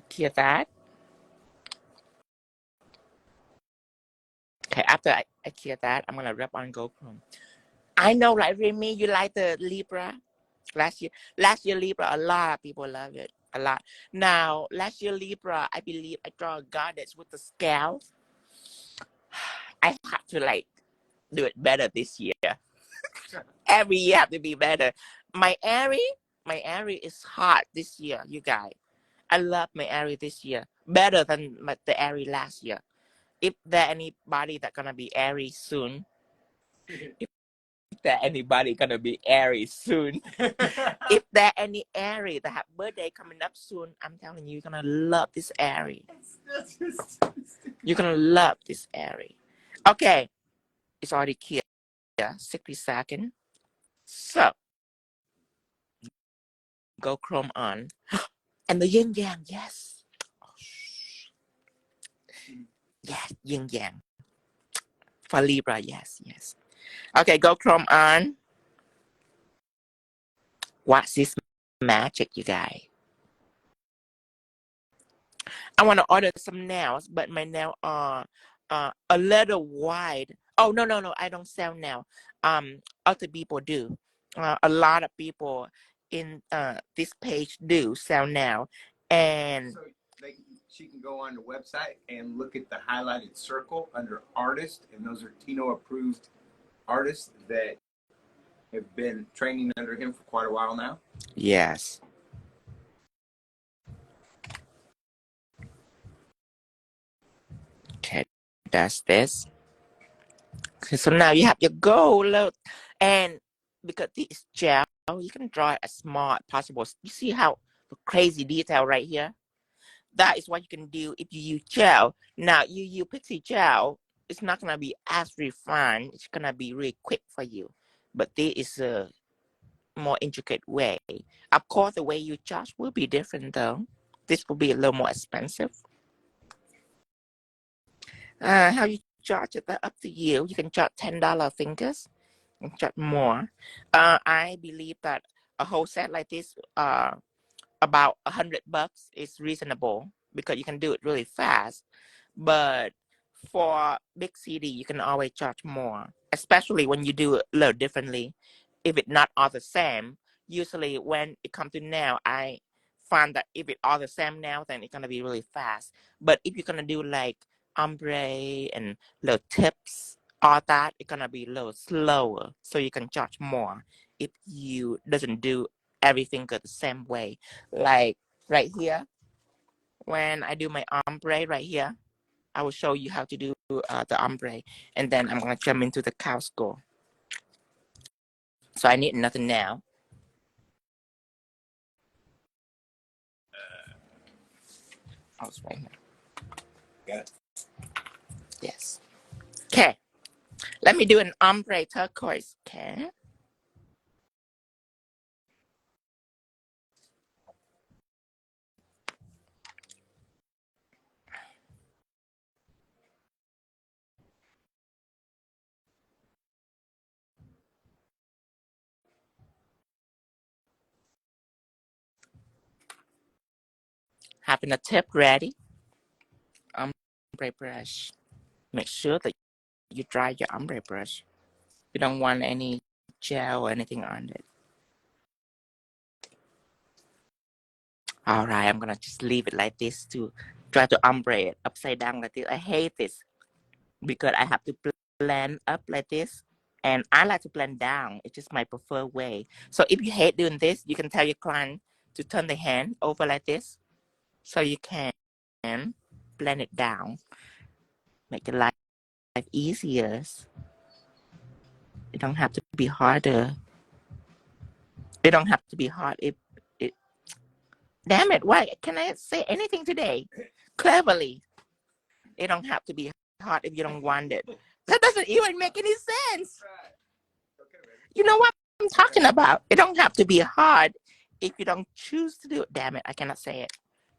Hear that? Okay, after I clear that, I'm gonna rub on gold chrome. I know, right, Remy? You like the Libra? Last year Libra, a lot of people love it. A lot. Now, last year Libra, I believe I draw a goddess with the scale. I have to like do it better this year. Every year have to be better. My Airy is hot this year, you guys. I love my Airy this year. Better than the Airy last year. If there anybody that gonna be airy soon, if there anybody gonna be airy soon, if there any airy that have birthday coming up soon, I'm telling you, you're gonna love this airy. You're gonna love this airy. Okay, it's already clear. 60 seconds. So go chrome on, and the yin yang. Yes, yes, yin yang for Libra. Yes, yes. Okay, go chrome on. What's this magic, you guys? I want to order some nails, but my nails are a little wide. Oh, no, no, no. I don't sell now. Other people do. A lot of people in this page do sell now. And so she can go on the website and look at the highlighted circle under artist, and those are Tino approved artists that have been training under him for quite a while now. yes. Okay, that's this. Okay, so now you have your gold, look, and because this is gel, you can draw it as small as possible. You see how crazy detail right here? That is what you can do if you use gel. Now you use Pixie Gel, it's not gonna be as refined. It's gonna be really quick for you. But this is a more intricate way. Of course, the way you charge will be different though. This will be a little more expensive. How you charge it, that's up to you. You can charge $10 fingers and charge more. I believe that a whole set like this, about $100 is reasonable because you can do it really fast. But for big CD, you can always charge more, especially when you do it a little differently. If it's not all the same, usually when it comes to nail, I find that if it's all the same nail, then it's gonna be really fast. But if you're gonna do like ombre and little tips, all that, it's gonna be a little slower, so you can charge more if you doesn't do everything the same way. Like right here, when I do my ombre right here, I will show you how to do the ombre, and then I'm gonna jump into the cow skull. So I need nothing now. Oh, it's right here. Got it. Yes. Okay. Let me do an ombre turquoise. Okay. Having a tip ready. Ombre brush. Make sure that you dry your ombre brush. You don't want any gel or anything on it. All right, I'm gonna just leave it like this to try to ombre it upside down like this. I hate this because I have to blend up like this, and I like to blend down. It's just my preferred way. So if you hate doing this, you can tell your client to turn the hand over like this, so you can blend it down, make your life easier. It don't have to be harder. It don't have to be hard. It damn it, why can I say anything today? Cleverly. It don't have to be hard if you don't want it. That doesn't even make any sense. You know what I'm talking about? It don't have to be hard if you don't choose to do it. Damn it, I cannot say it.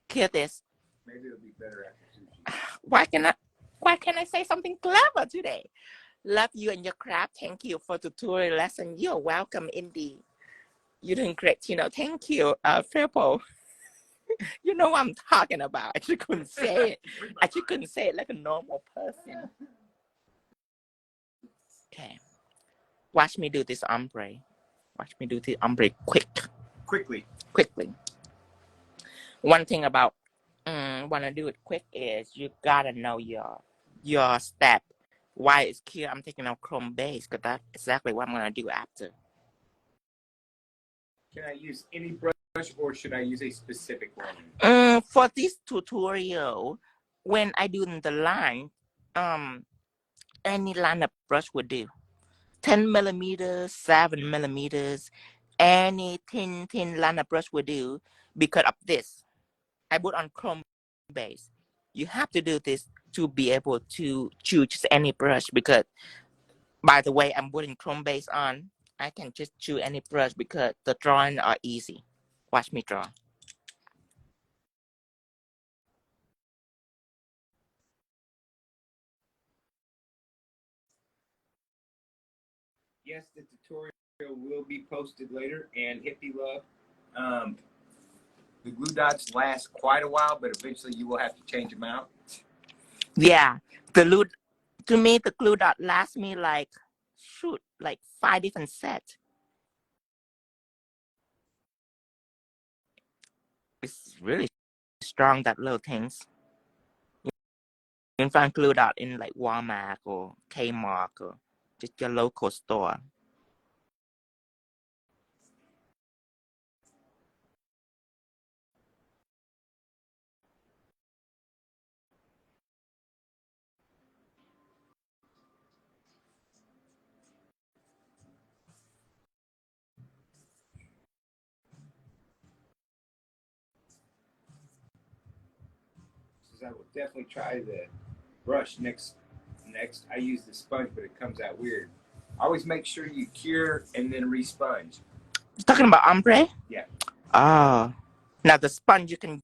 Kill this. Maybe it'll be better after sushi. Why can't I say something clever today? Love you and your craft. Thank you for tutorial lesson. You're welcome, Indy. You're doing great, Tino. Thank you, Purple. You know what I'm talking about. I just couldn't say it. I just couldn't say it like a normal person. Okay. Watch me do this ombre. Watch me do this ombre quickly. One thing about when I do it quick is you gotta know your step. Why it's clear I'm taking out chrome base, because that's exactly what I'm gonna do after. Can I use any brush or should I use a specific one? For this tutorial, when I do the line, any line of brush would do. 10 millimeters, 7 millimeters, any thin line of brush would do because of this. I put on chrome base. You have to do this to be able to choose any brush because, by the way, I'm putting chrome base on. I can just choose any brush because the drawing are easy. Watch me draw. Yes, the tutorial will be posted later, and Hippie Love. The glue dots last quite a while, but eventually you will have to change them out. Yeah, to me, the glue dot lasts me like 5 different sets. It's really strong, that little things. You can find glue dot in like Walmart or Kmart or just your local store. I will definitely try the brush next. I use the sponge, but it comes out weird. Always make sure you cure and then responge. You're talking about ombre? Yeah. Oh. Now the sponge you can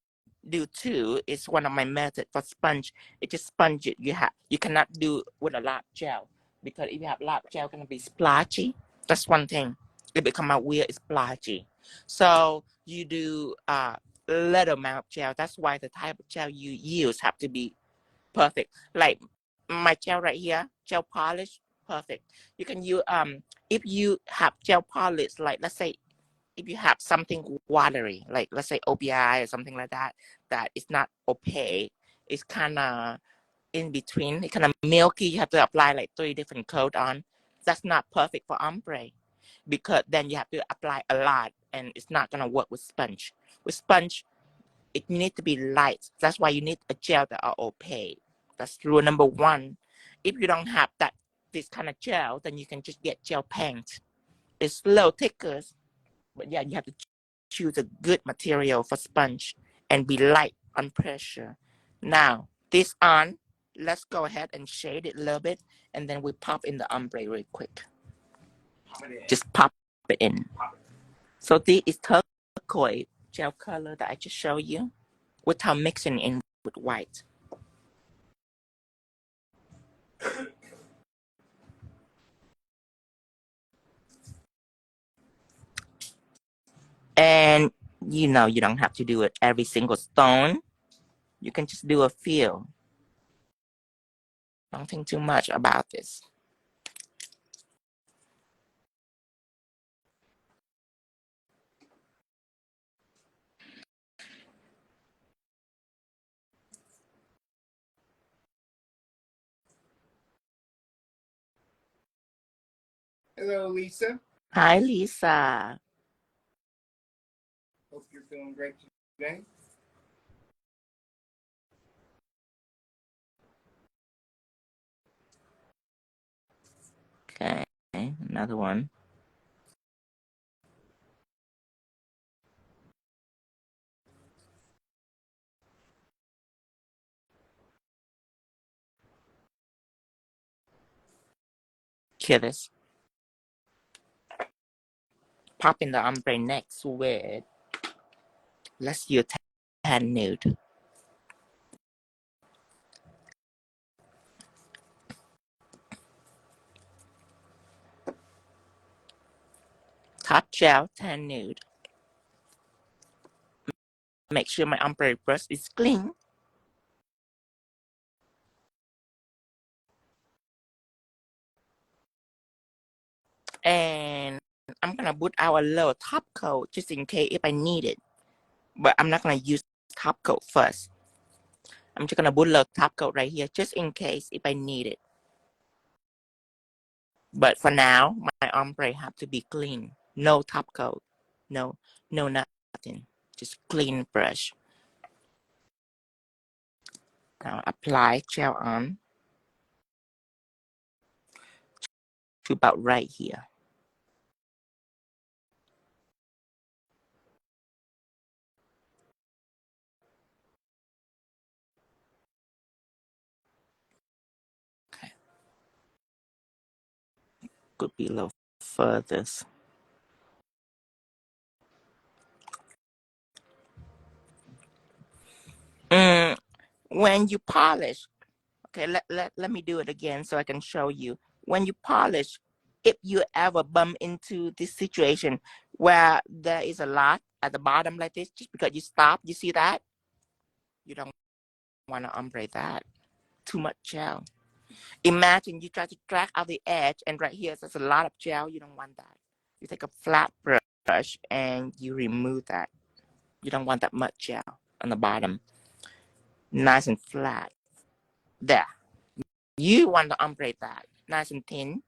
do too. It's one of my methods for sponge. It just sponge it. You cannot do with a lot gel because if you have a lot gel, it's gonna be splotchy. That's one thing. It become out weird. It's splotchy. So you do little amount of gel. That's why the type of gel you use have to be perfect. Like my gel right here, gel polish, perfect. You can use if you have gel polish, like let's say if you have something watery, like let's say OBI or something like that, that is not opaque, it's kind of in between, it's kind of milky. You have to apply like 3 different coats on. That's not perfect for ombre because then you have to apply a lot and it's not gonna work with sponge. With sponge, it needs to be light. That's why you need a gel that are opaque. That's rule number 1. If you don't have this kind of gel, then you can just get gel paint. It's low thicker, but yeah, you have to choose a good material for sponge and be light on pressure. Now, this on, let's go ahead and shade it a little bit, and then we pop in the ombre real quick. Just pop it in. So this is turquoise gel color that I just showed you without mixing in with white. And you know, you don't have to do it every single stone. You can just do a few. Don't think too much about this. Hello, Lisa. Hi, Lisa. Hope you're feeling great today. Okay, another one. Kill this. Pop in the ombre next with, let's use Tan Nude. Top gel Tan Nude. Make sure my ombre brush is clean. And I'm gonna put our little top coat just in case if I need it. But I'm not gonna use top coat first. I'm just gonna put a little top coat right here just in case if I need it. But for now, my ombre have to be clean. No top coat. No nothing. Just clean brush. Now apply gel on to about right here. Okay. Could be a little further. When you polish, okay, let me do it again so I can show you. When you polish, if you ever bump into this situation where there is a lot at the bottom like this, just because you stop, you see that? You don't want to ombre that. Too much gel. Imagine you try to drag out the edge and right here there's a lot of gel. You don't want that. You take a flat brush and you remove that. You don't want that much gel on the bottom. Nice and flat. There. You want to ombre that. Nice and thin.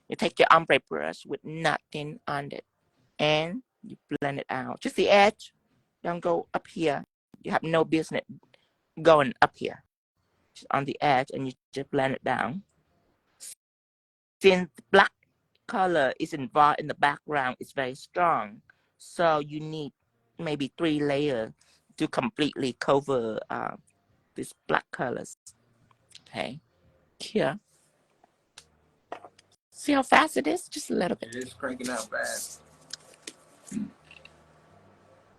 You take your ombre brush with nothing on it and you blend it out. Just the edge. Don't go up here. You have no business going up here. Just on the edge and you just blend it down. Since black color is involved in the background, it's very strong. So you need maybe 3 layers to completely cover these black colors. Okay. Here. See how fast it is? Just a little bit. It is cranking out fast.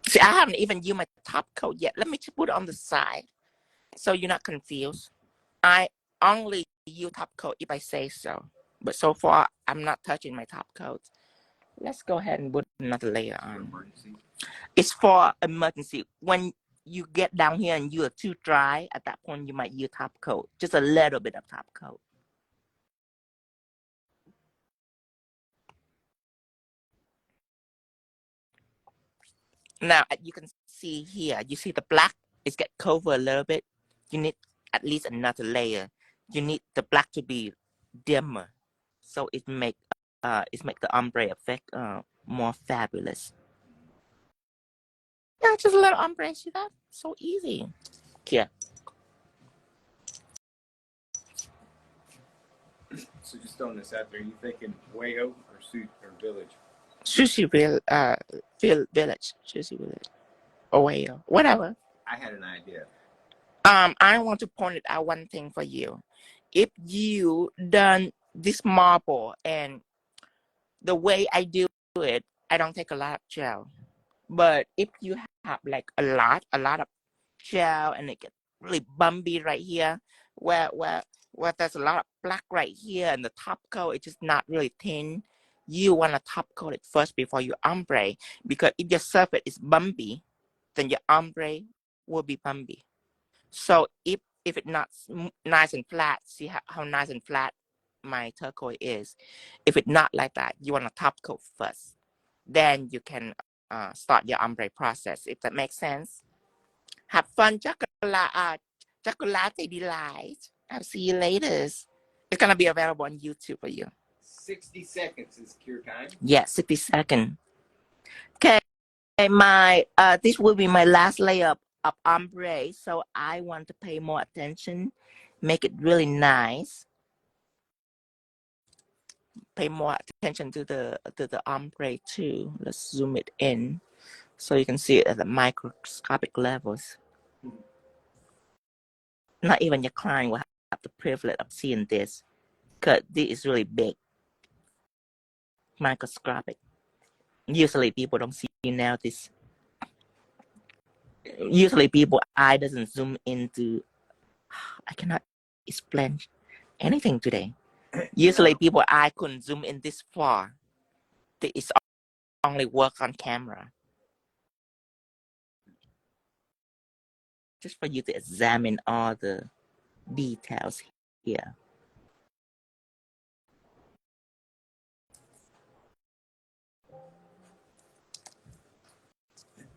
See, I haven't even used my top coat yet. Let me just put it on the side so you're not confused. I only use top coat if I say so. But so far, I'm not touching my top coat. Let's go ahead and put another layer on. It's for emergency. When you get down here and you are too dry, at that point, you might use top coat. Just a little bit of top coat. Now, you can see here, you see the black is get covered a little bit. You need at least another layer. You need the black to be dimmer, so it make the ombre effect more fabulous. Yeah, just a little ombre. See that? So easy. Yeah. So just throwing this out there, you thinking Wayo or Suit or Village? Sushi village. Sushi village. Or whatever. I had an idea. I want to point out one thing for you. If you done this marble and the way I do it, I don't take a lot of gel. But if you have like a lot of gel and it gets really bumpy right here, where there's a lot of black right here and the top coat is just not really thin, you want to top coat it first before you ombre, because if your surface is bumpy, then your ombre will be bumpy. So if if it's not nice and flat, see how nice and flat my turquoise is. If it's not like that, you want to top coat first. Then you can start your ombre process, if that makes sense. Have fun, chocolate delight. I'll see you later. It's gonna be available on YouTube for you. 60 seconds is cure time. Yeah, 60 seconds. Okay, my this will be my last layer of ombre, so I want to pay more attention, make it really nice. Pay more attention to the ombre too. Let's zoom it in so you can see it at the microscopic levels. Not even your client will have the privilege of seeing this, because this is really big, microscopic. Usually people don't see now this. Usually people eye doesn't zoom into. I cannot explain anything today. Usually people eye couldn't zoom in this far. It's only work on camera. Just for you to examine all the details here.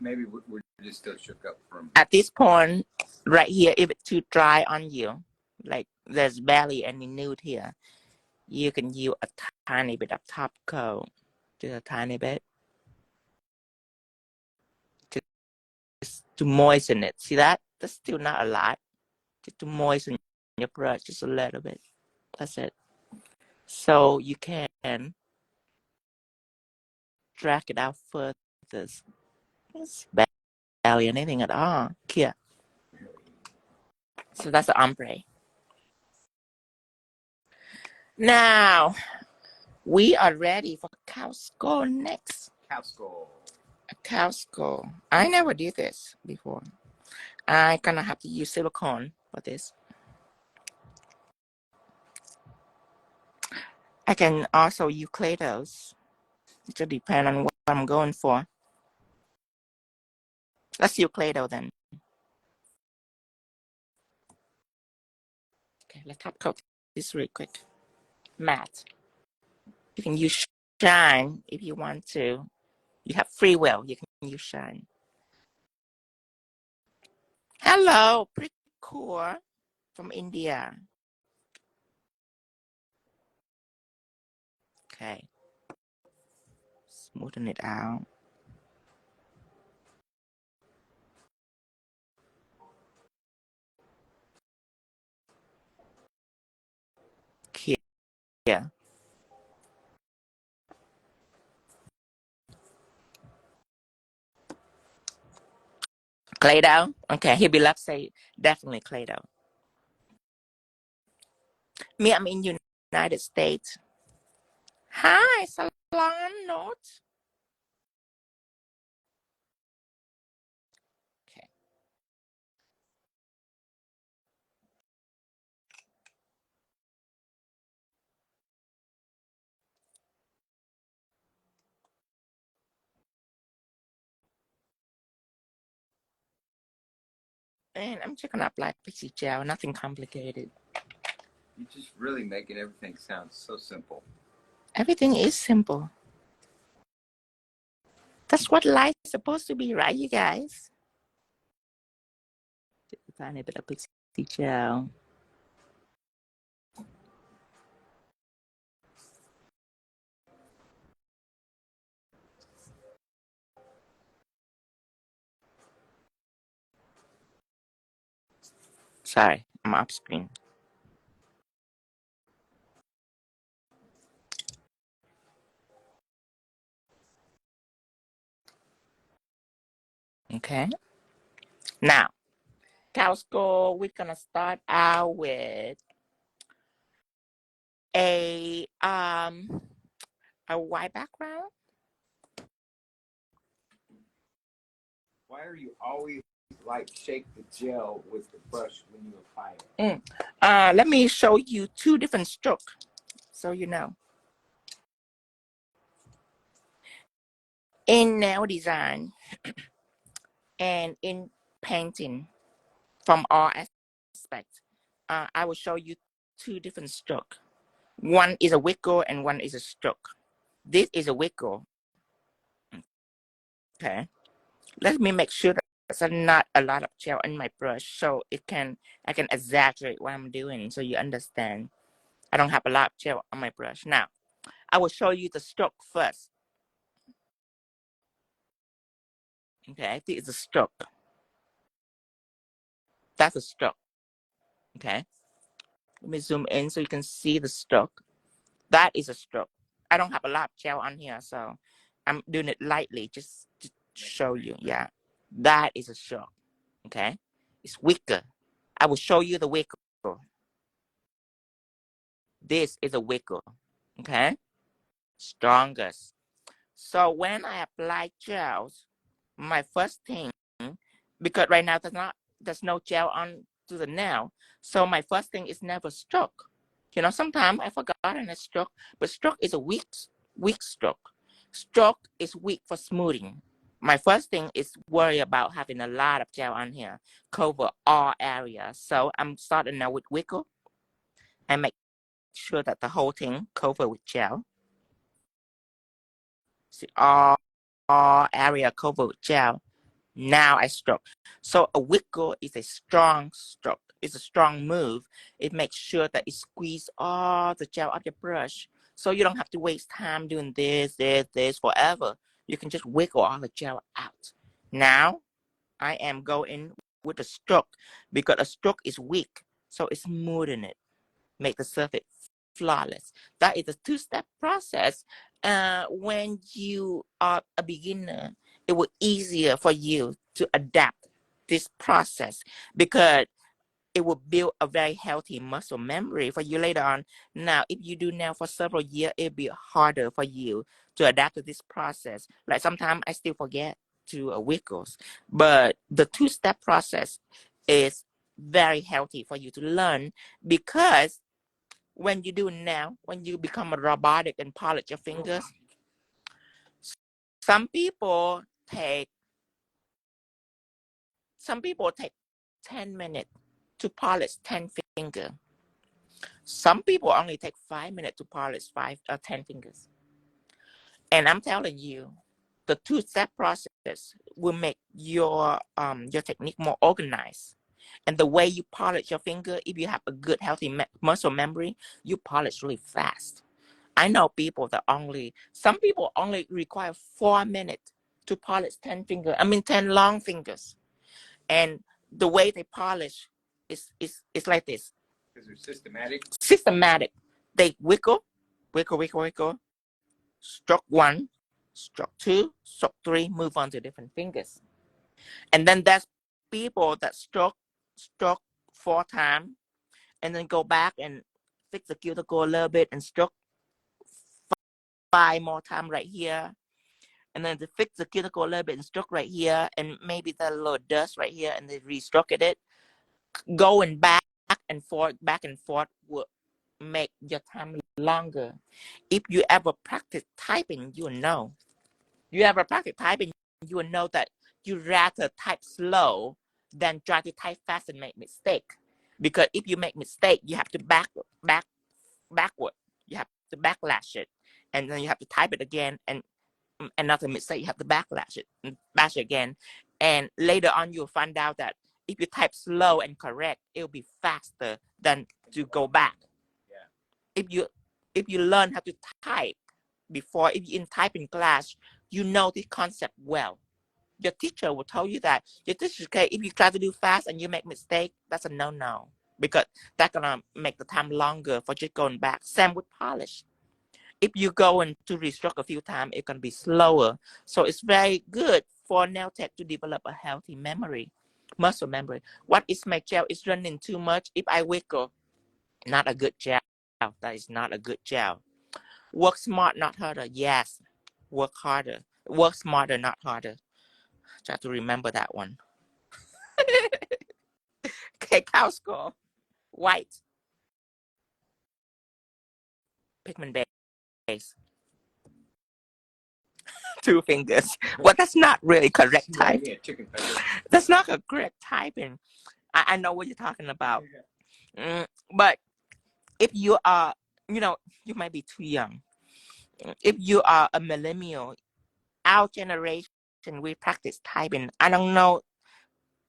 Maybe we're just still shook up from. At this point, right here, if it's too dry on you, like there's barely any nude here, you can use a tiny bit of top coat, just a tiny bit, to moisten it. See that? That's still not a lot. Just to moisten your brush just a little bit. That's it. So you can drag it out further. It's barely anything at all here. So that's the ombre. Now we are ready for cow skull next. Cow skull. A cow skull. I never did this before. I'm gonna have to use silicone for this. I can also use Clay Dohs. It just depends on what I'm going for. Let's use Clay Doh then. Okay, let's top coat this real quick. Matte. You can use shine if you want to. You have free will. You can use shine. Hello, pretty cool from India. Okay. Smoothen it out. Here. Clay Doh? Okay, he be left say definitely Clay Doh. Me, I'm in United States. Hi, Salon Note. Okay. And I'm just gonna apply Pixie Gel, nothing complicated. You're just really making everything sound so simple. Everything is simple. That's what life is supposed to be, right, you guys? Just a tiny bit of Pixie Gel. Sorry, I'm off screen. Okay. Now, cow skull, we're gonna start out with a white background. Why are you always like shake the gel with the brush when you apply it? Let me show you two different strokes so you know. In nail design and in painting from all aspect. I will show you two different strokes. One is a wiggle and one is a stroke. This is a wiggle. Okay. Let me make sure that there's not a lot of gel in my brush, so I can exaggerate what I'm doing so you understand. I don't have a lot of gel on my brush. Now, I will show you the stroke first. Okay, this is a stroke. That's a stroke. Okay. Let me zoom in so you can see the stroke. That is a stroke. I don't have a lot of gel on here, so I'm doing it lightly just to show you. Yeah, that is a stroke. Okay, it's weaker. I will show you the wiggle. This is a wiggle. Okay, strongest. So when I apply gels, my first thing, because right now there's no gel on to the nail, so my first thing is never stroke. You know, sometimes I forgot and I stroke, but stroke is a weak stroke. Stroke is weak for smoothing. My first thing is worry about having a lot of gel on here, cover all areas. So I'm starting now with wiggle and make sure that the whole thing covered with gel. See, all area covered with gel. Now I stroke. So a wiggle is a strong stroke. It's a strong move. It makes sure that it squeezes all the gel off your brush. So you don't have to waste time doing this forever. You can just wiggle all the gel out. Now I am going with a stroke because a stroke is weak. So it's smoothing it. Make the surface flawless. That is a two-step process. When you are a beginner, it will easier for you to adapt this process because it will build a very healthy muscle memory for you later on. Now, if you do now for several years, it'll be harder for you to adapt to this process. Like sometimes I still forget to wiggles, but the two-step process is very healthy for you to learn because when you do now, when you become a robotic and polish your fingers, some people take 10 minutes to polish 10 fingers. Some people only take 5 minutes to polish 5 or 10 fingers. And I'm telling you, the two-step process will make your technique more organized. And the way you polish your finger, if you have a good, healthy muscle memory, you polish really fast. I know people that some people only require 4 minutes to polish 10 long fingers. And the way they polish is like this. Because they're systematic. Systematic. They wiggle, stroke 1, stroke 2, stroke 3, move on to different fingers. And then there's people that stroke 4 times and then go back and fix the cuticle a little bit and stroke 5 more times right here. And then to fix the cuticle a little bit and stroke right here, and maybe that little dust right here, and they re-stroke it. Going back and forth will make your time longer. If you ever practice typing, you will know. You will know that you rather type slow than try to type fast and make mistake. Because if you make mistake, you have to backward. You have to backlash it, and then you have to type it again, and another mistake, you have to bash it again. And later on, you'll find out that if you type slow and correct, it'll be faster than to go back. Yeah. If you learn how to type before, if you type in class, you know the concept well. Your teacher will tell you that. Your teacher, okay, if you try to do fast and you make mistake, that's a no-no. Because that's gonna make the time longer for just going back. Same with polish. If you go and to restroke a few times, it can be slower. So it's very good for nail tech to develop a healthy muscle memory. What is my gel is running too much? If I wiggle, not a good gel. That is not a good gel. Work smart, not harder. Yes, work harder. Work smarter, not harder. Try to remember that one. Okay, cow skull. White. Pigment base. 2 fingers. Well, that's not really correct typing. That's not a correct typing. I know what you're talking about. But if you are, you know, you might be too young. If you are a millennial, our generation, we practice typing. I don't know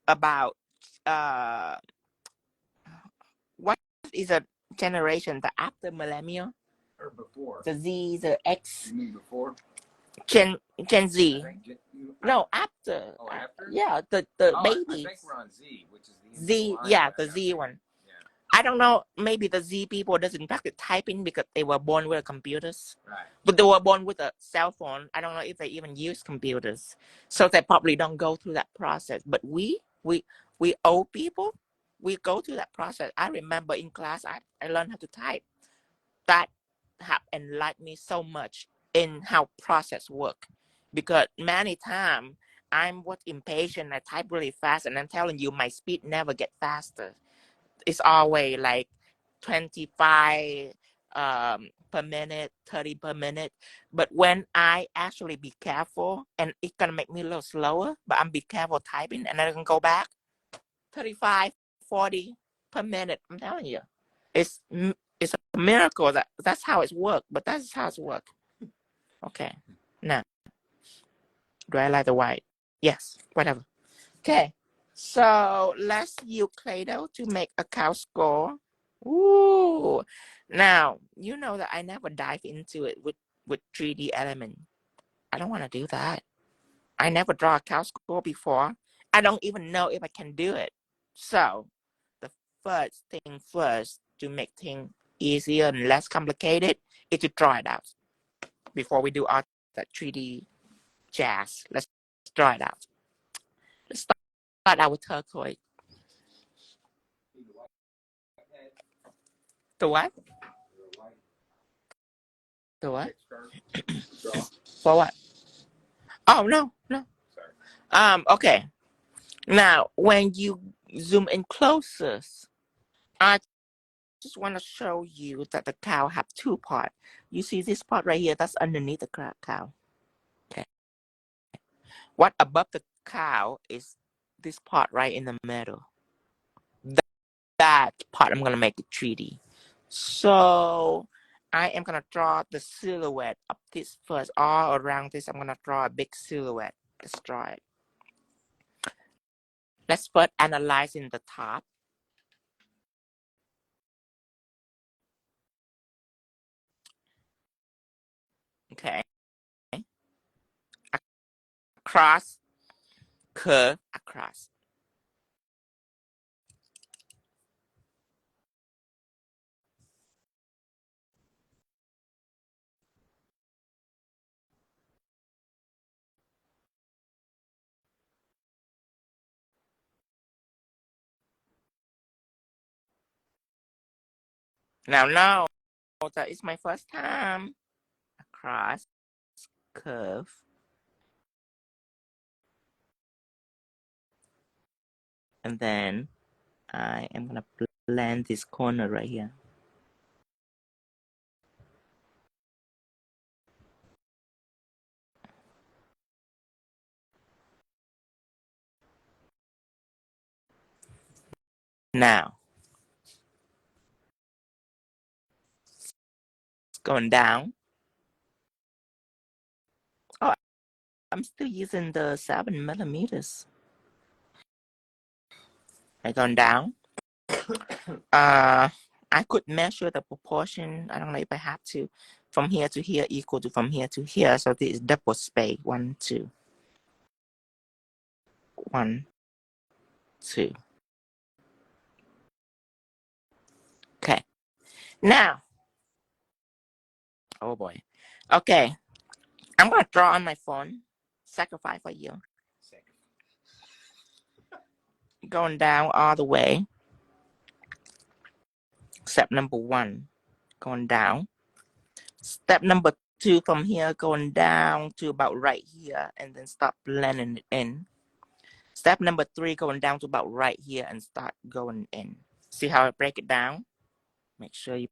about what is a generation the after millennial or before the Z, the X. You mean before? Gen Z. No, after. Oh, after? Yeah, the babies. I think we're on Z, which is the Z, yeah, the Z one. Yeah. I don't know. Maybe the Z people doesn't practice typing because they were born with computers. Right. But they were born with a cell phone. I don't know if they even use computers, so they probably don't go through that process. But we old people, we go through that process. I remember in class, I learned how to type. That have enlightened me so much in how process work, because many times I'm what impatient. I type really fast, and I'm telling you, my speed never get faster. It's always like 25 per minute, 30 per minute. But when I actually be careful, and it's gonna make me a little slower, but I'm be careful typing, and I can go back 35, 40 per minute. I'm telling you, it's a miracle that's how it's worked, but that's how it's worked. Okay, now, do I like the white? Yes, whatever. Okay, so let's use Clay Doh to make a cow score. Ooh, now, you know that I never dive into it with 3D element. I don't want to do that. I never draw a cow score before. I don't even know if I can do it. So, the first thing first to make things easier and less complicated is to draw it out before we do all that 3D jazz. Let's draw it out. Let's start out with turquoise. The what? The what? For what? Oh, no. Okay. Now, when you zoom in closer, I just want to show you that the cow have two parts. You see this part right here? That's underneath the cow. Okay. What above the cow is this part right in the middle. That part I'm going to make it 3D. So I am going to draw the silhouette of this first. All around this, I'm going to draw a big silhouette. Let's draw it. Let's first analyze in the top. Okay. Across, curve, across. Now, no, that is my first time. Across, curve. And then I am going to blend this corner right here. Now, it's going down. Oh, I'm still using the 7mm. I gone down. I could measure the proportion. I don't know if I have to. From here to here equal to from here to here. So this is double space. 1, 2. 1, 2. Okay. Now, oh boy. Okay. I'm gonna draw on my phone. Sacrifice for you. Going down all the way. Step number 1, going down. Step number 2, from here going down to about right here, and then start blending it in. Step number 3, going down to about right here and start going in. See how I break it down? Make sure you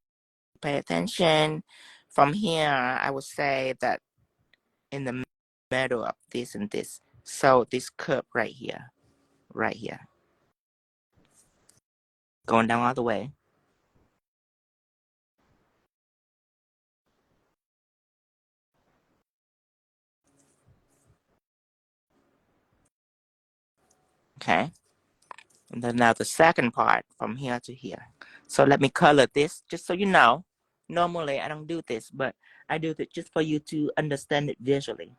pay attention. From here, I would say that in the middle of this and this. So this curve right here, right here. Going down all the way. Okay. And then now the second part from here to here. So let me color this just so you know. Normally I don't do this, but I do it just for you to understand it visually.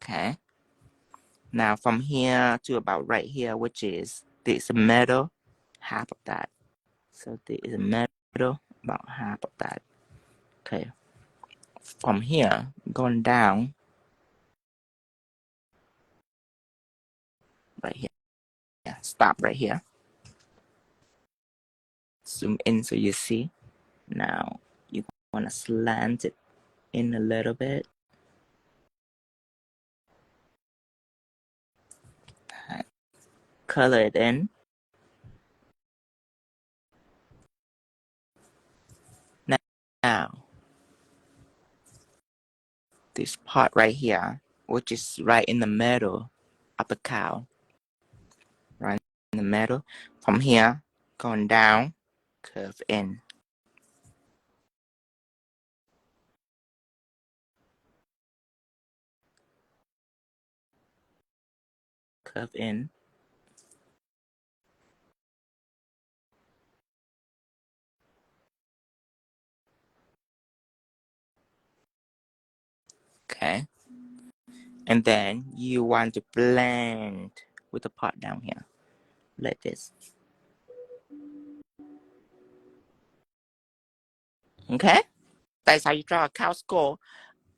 Okay. Now from here to about right here, which is this middle, half of that. So this is middle, about half of that. Okay. From here, going down, right here. Yeah, stop right here. Zoom in so you see. Now you want to slant it in a little bit. Color it in. Now, this part right here, which is right in the middle of the cow, right in the middle. From here, going down, curve in. Curve in. Okay. And then you want to blend with the part down here, like this. Okay? That's how you draw a cow skull.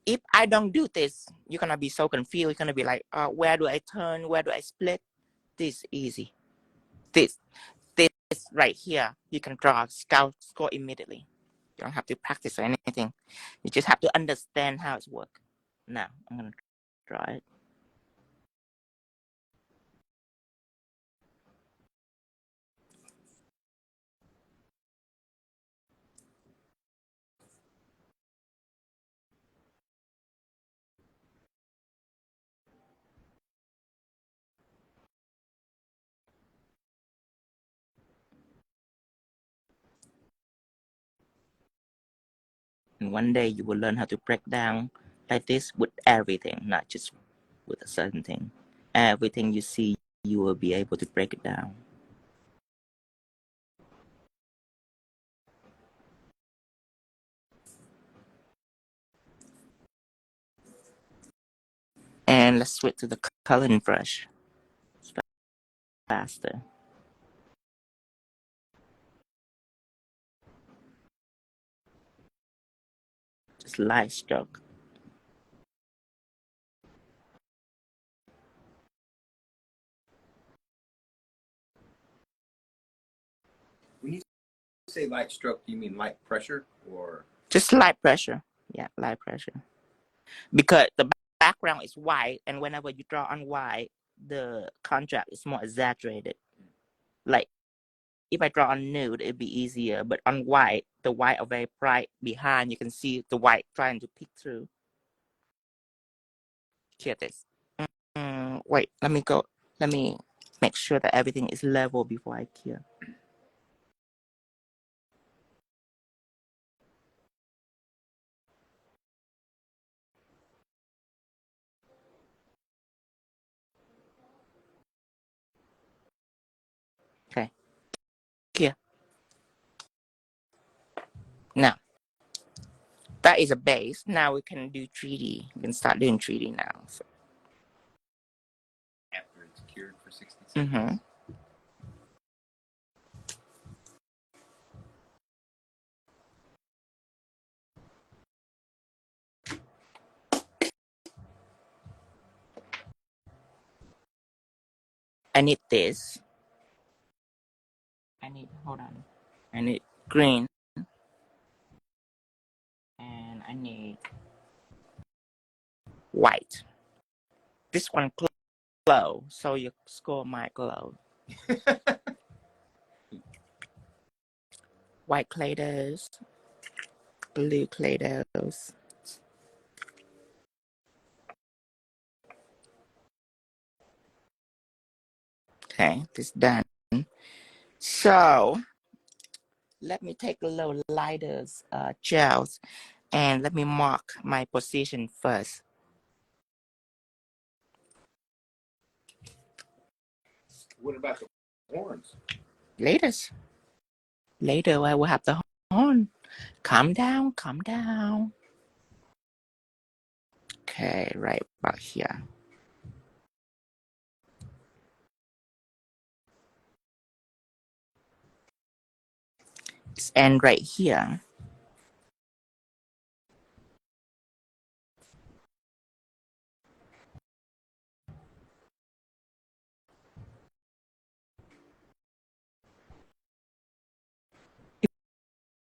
If I don't do this, you're gonna be so confused. You're gonna be like, where do I turn? Where do I split? This is easy. This right here, you can draw a cow skull immediately. You don't have to practice or anything. You just have to understand how it works. Now, I'm gonna draw it. And one day you will learn how to break down like this with everything, not just with a certain thing. Everything you see, you will be able to break it down. And let's switch to the coloring brush. It's faster. Just light stroke. When you say light stroke, do you mean light pressure or? Just light pressure. Yeah, light pressure. Because the background is white, and whenever you draw on white, the contrast is more exaggerated. Like if I draw on nude, it'd be easier, but on white, the white are very bright behind. You can see the white trying to peek through. Here this. Wait, let me go. Let me make sure that everything is level before I cure. Okay, here. Now, that is a base. Now we can do 3D. We can start doing 3D now. So. After it's cured for 60 seconds. I need this. Hold on. I need green. And I need white. This one glow, so your score might glow. White Clay Dohs. glue Clay Doughs. Okay, this done. So let me take a little lighter gels and let me mark my position first. What about the horns? Later I will have the horn. Calm down, calm down. Okay, right about here. And right here.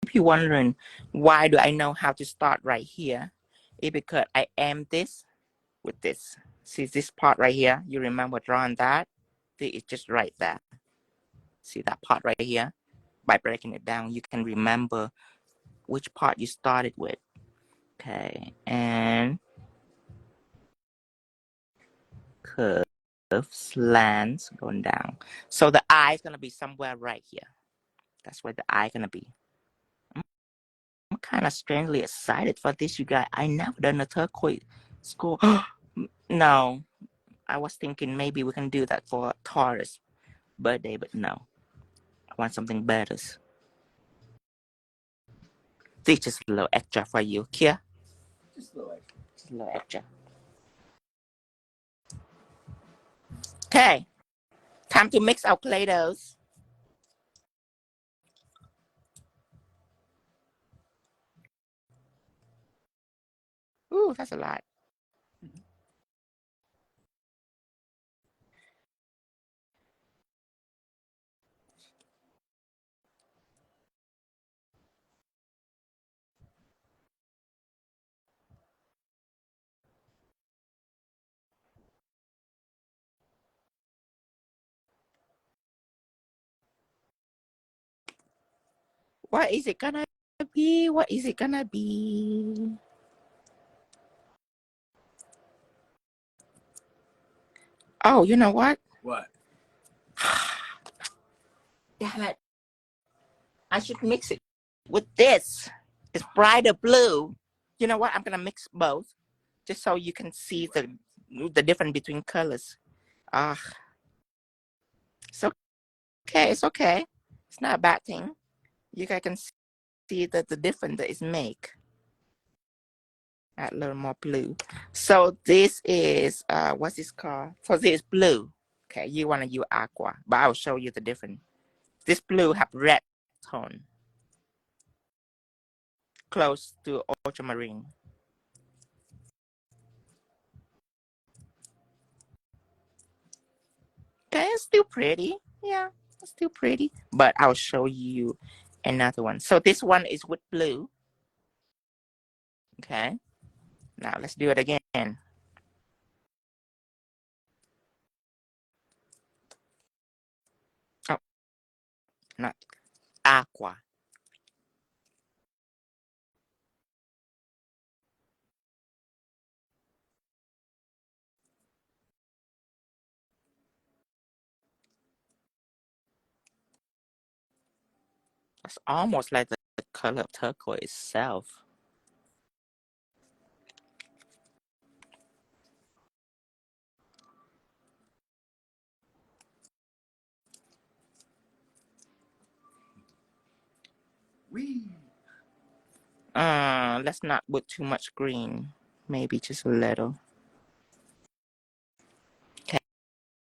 If you're wondering why do I know how to start right here, it's because I am this with this. See this part right here? You remember drawing that? This is just right there. See that part right here? By breaking it down, you can remember which part you started with. Okay, and curve, slants going down. So the eye is gonna be somewhere right here. That's where the eye gonna be. I'm kind of strangely excited for this, you guys. I never done a turquoise score. No, I was thinking maybe we can do that for Taurus birthday, but no. I want something better. This is just a little extra for you, Kia. Just a little extra. Just a little extra. Okay, time to mix our Play-Dohs. Ooh, that's a lot. What is it gonna be? What is it gonna be? Oh, you know what? What? Damn it. I should mix it with this. It's brighter blue. You know what? I'm gonna mix both just so you can see the difference between colors. Ah, it's okay. It's okay. It's not a bad thing. You guys can see the difference that is make. Add a little more blue. So this is what's this called? So this is blue. Okay, you want to use aqua, but I'll show you the difference. This blue have red tone, close to ultramarine. Okay, it's still pretty. Yeah, it's still pretty. But I'll show you another one. So this one is with blue. Okay. Now let's do it again. Oh, not aqua. It's almost like the color of turquoise itself. Let's not put too much green. Maybe just a little. Okay,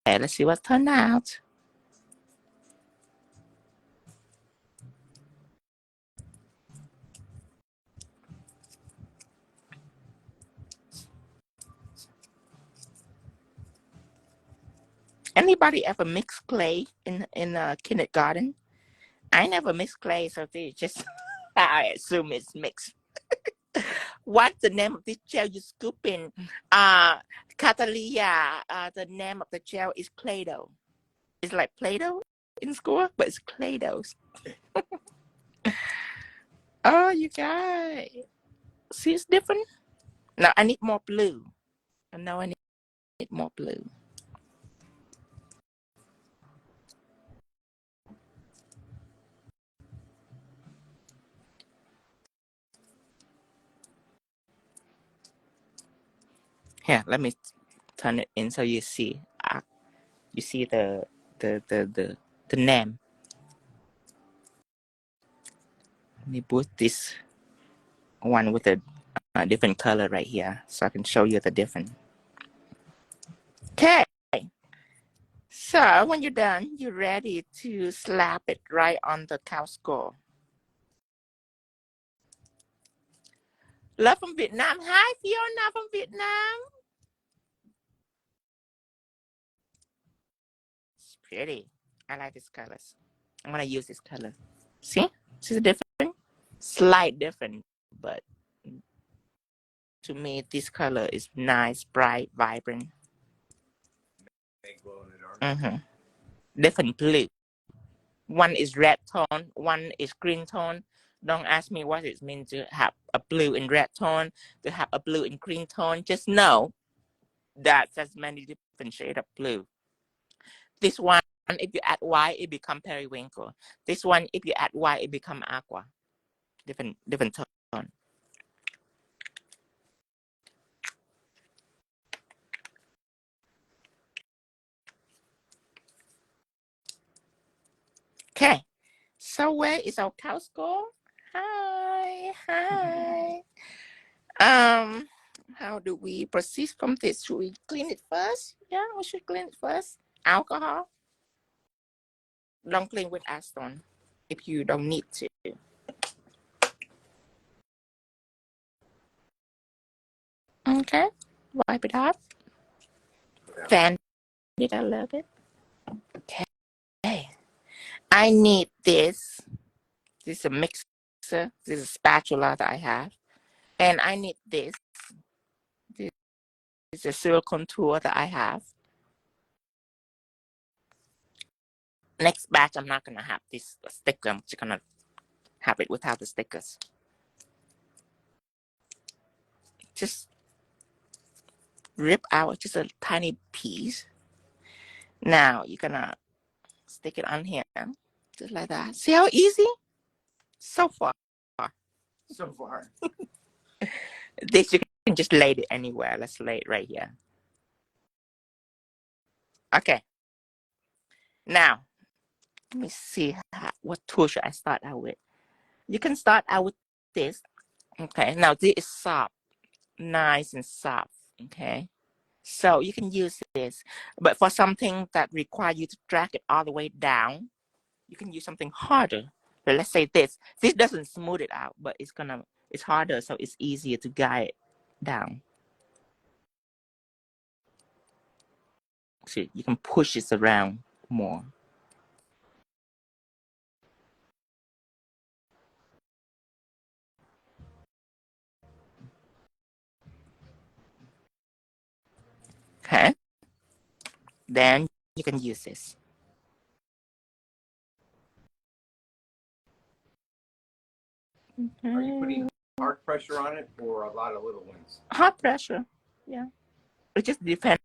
let's see what turned out. Anybody ever mix clay in kindergarten? I never mix clay, so they just I assume it's mixed. What's the name of this gel you scoop in? Catalia, the name of the gel is Clay Doh. It's like Play-Doh in school, but it's Clay Doh. Oh, you guys. See, it's different. Now I need more blue. And now I need more blue. Here, let me turn it in so you see. You see the name. Let me put this one with a different color right here so I can show you the difference. Okay. So when you're done, you're ready to slap it right on the cow skull. Love from Vietnam. Hi, Fiona from Vietnam. It's pretty. I like these colors. I'm gonna use this color. See? See the difference? Slight difference, but to me, this color is nice, bright, vibrant. Different blue. One is red tone, one is green tone. Don't ask me what it means to have a blue in red tone, to have a blue in green tone. Just know that there's many different shades of blue. This one, if you add white, it become periwinkle. This one, if you add white, it become aqua. Different tone. Okay. So where is our cow skull? Hi. How do we proceed from this? Should we clean it first? Yeah, we should clean it first. Alcohol. Don't clean with acetone if you don't need to. Okay. Wipe it off. Fan it a little bit. Okay. I need this. This is a mixer. This is a spatula that I have. And I need this. This is a silicone tool that I have. Next batch, I'm not going to have this sticker. I'm just going to have it without the stickers. Just rip out just a tiny piece. Now, you're going to stick it on here. Just like that. See how easy? So far. So far. This, you can just lay it anywhere. Let's lay it right here. Okay. Now, let me see what tool should I start out with. You can start out with this. Okay. Now, this is soft. Nice and soft. Okay. So you can use this. But for something that requires you to drag it all the way down, you can use something harder. But let's say this. This doesn't smooth it out, but it's harder, so it's easier to guide it down. So you can push it around more. Okay. Then you can use this. Are you putting hard pressure on it or a lot of little ones? Hard pressure. Yeah. It just depends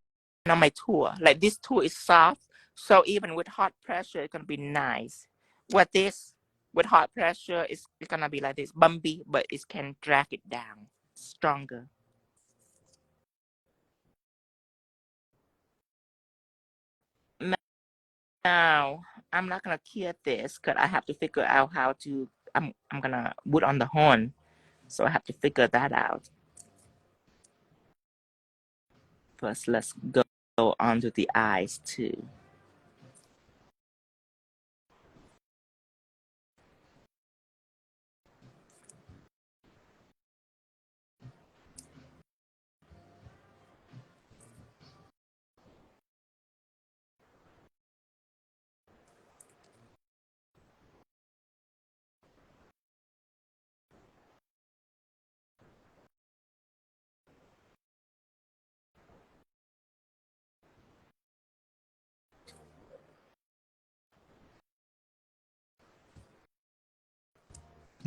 on my tool. Like this tool is soft, so even with hard pressure, it's gonna be nice. What this with hard pressure is gonna be like this, bumpy, but it can drag it down stronger. Now I'm not gonna cure this because I have to figure out how to. I'm gonna put on the horn, so I have to figure that out. First, let's go on to the eyes too.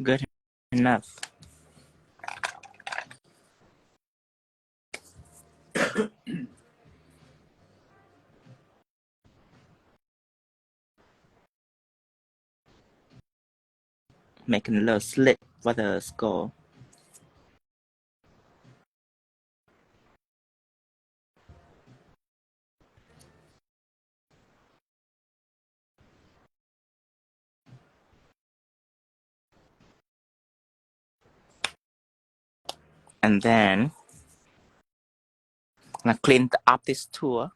Good enough. Making a little slit for the skull. And then I'm gonna clean up this tool.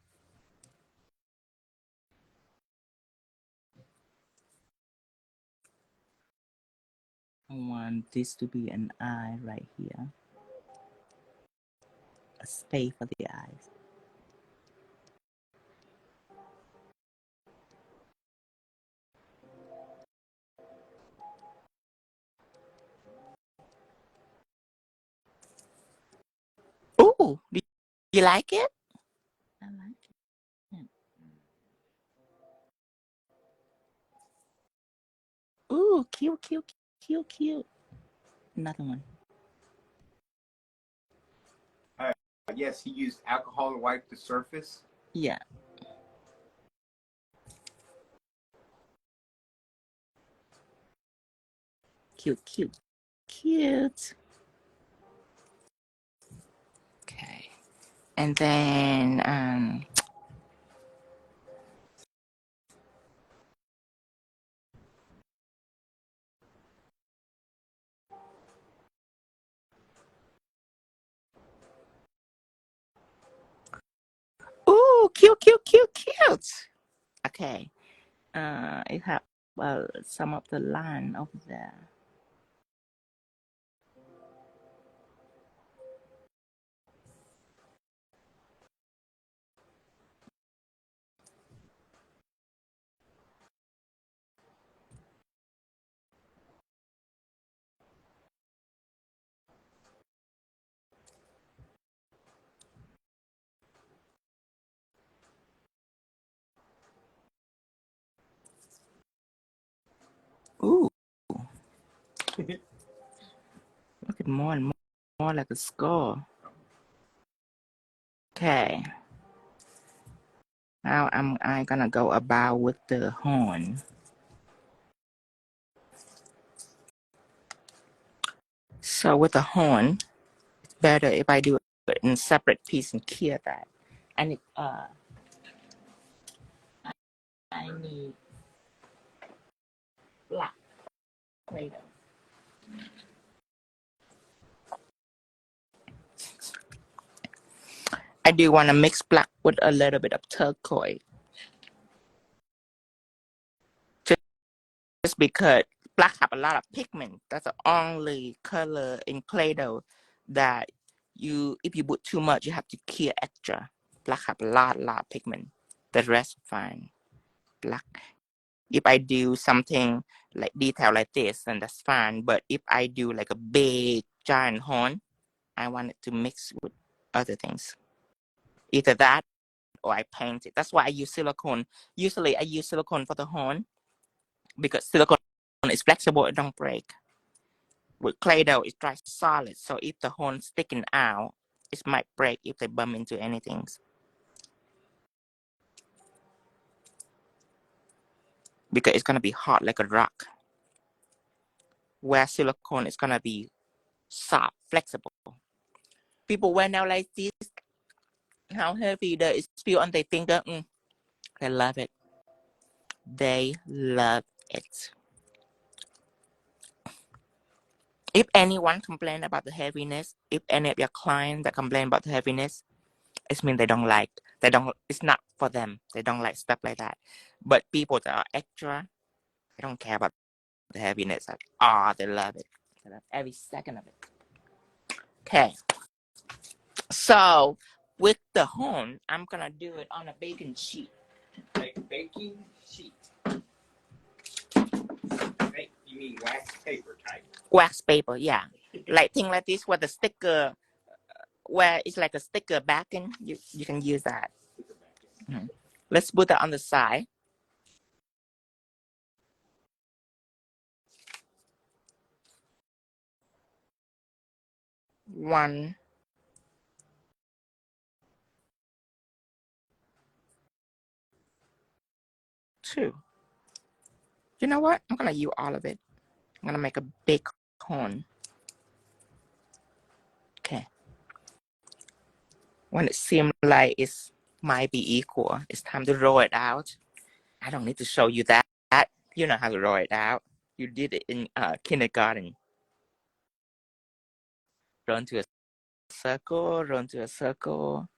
I want this to be an eye right here. A space for the eyes. Ooh, do you like it? I like it. Ooh, cute, cute, cute, cute. Another one. Yes, he used alcohol to wipe the surface. Yeah. Cute, cute, cute. Okay. And then, ooh, cute, cute, cute, cute. Okay. It have some of the line over there. Ooh, look at more and more like a skull. Okay. Now I'm gonna go about with the horn. So with the horn, it's better if I do it in separate piece and clear that. And I need black Clay Doh. I do want to mix black with a little bit of turquoise, just because black have a lot of pigment. That's the only color in Clay Doh that if you put too much, you have to clear extra. Black have a lot of pigment. The rest fine. Black. If I do something like detail like this, then that's fine. But if I do like a big giant horn, I want it to mix with other things. Either that or I paint it. That's why I use silicone. Usually I use silicone for the horn because silicone is flexible, it don't break. With Clay Doh, it dries solid. So if the horn sticking out, it might break if they bump into anything. Because it's gonna be hard like a rock. Where silicone is gonna be soft, flexible. People wear now like this, how heavy the is feel on their finger. They love it. They love it. If anyone complain about the heaviness, if any of your clients that complain about the heaviness, it means it's not for them. They don't like stuff like that. But people that are extra, they don't care about the heaviness. Like, they love it. They love every second of it. Okay. So with the horn, I'm gonna do it on a baking sheet. Like baking sheet. You mean wax paper type? Wax paper, yeah. Like thing like this where the sticker, where it's like a sticker backing, you can use that. Mm-hmm. Let's put that on the side. 1, 2. You know what? I'm gonna use all of it. I'm gonna make a big cone. Okay. When it seems like it might be equal, it's time to roll it out. I don't need to show you that. You know how to roll it out. You did it in kindergarten. Run to a circle, run to a circle.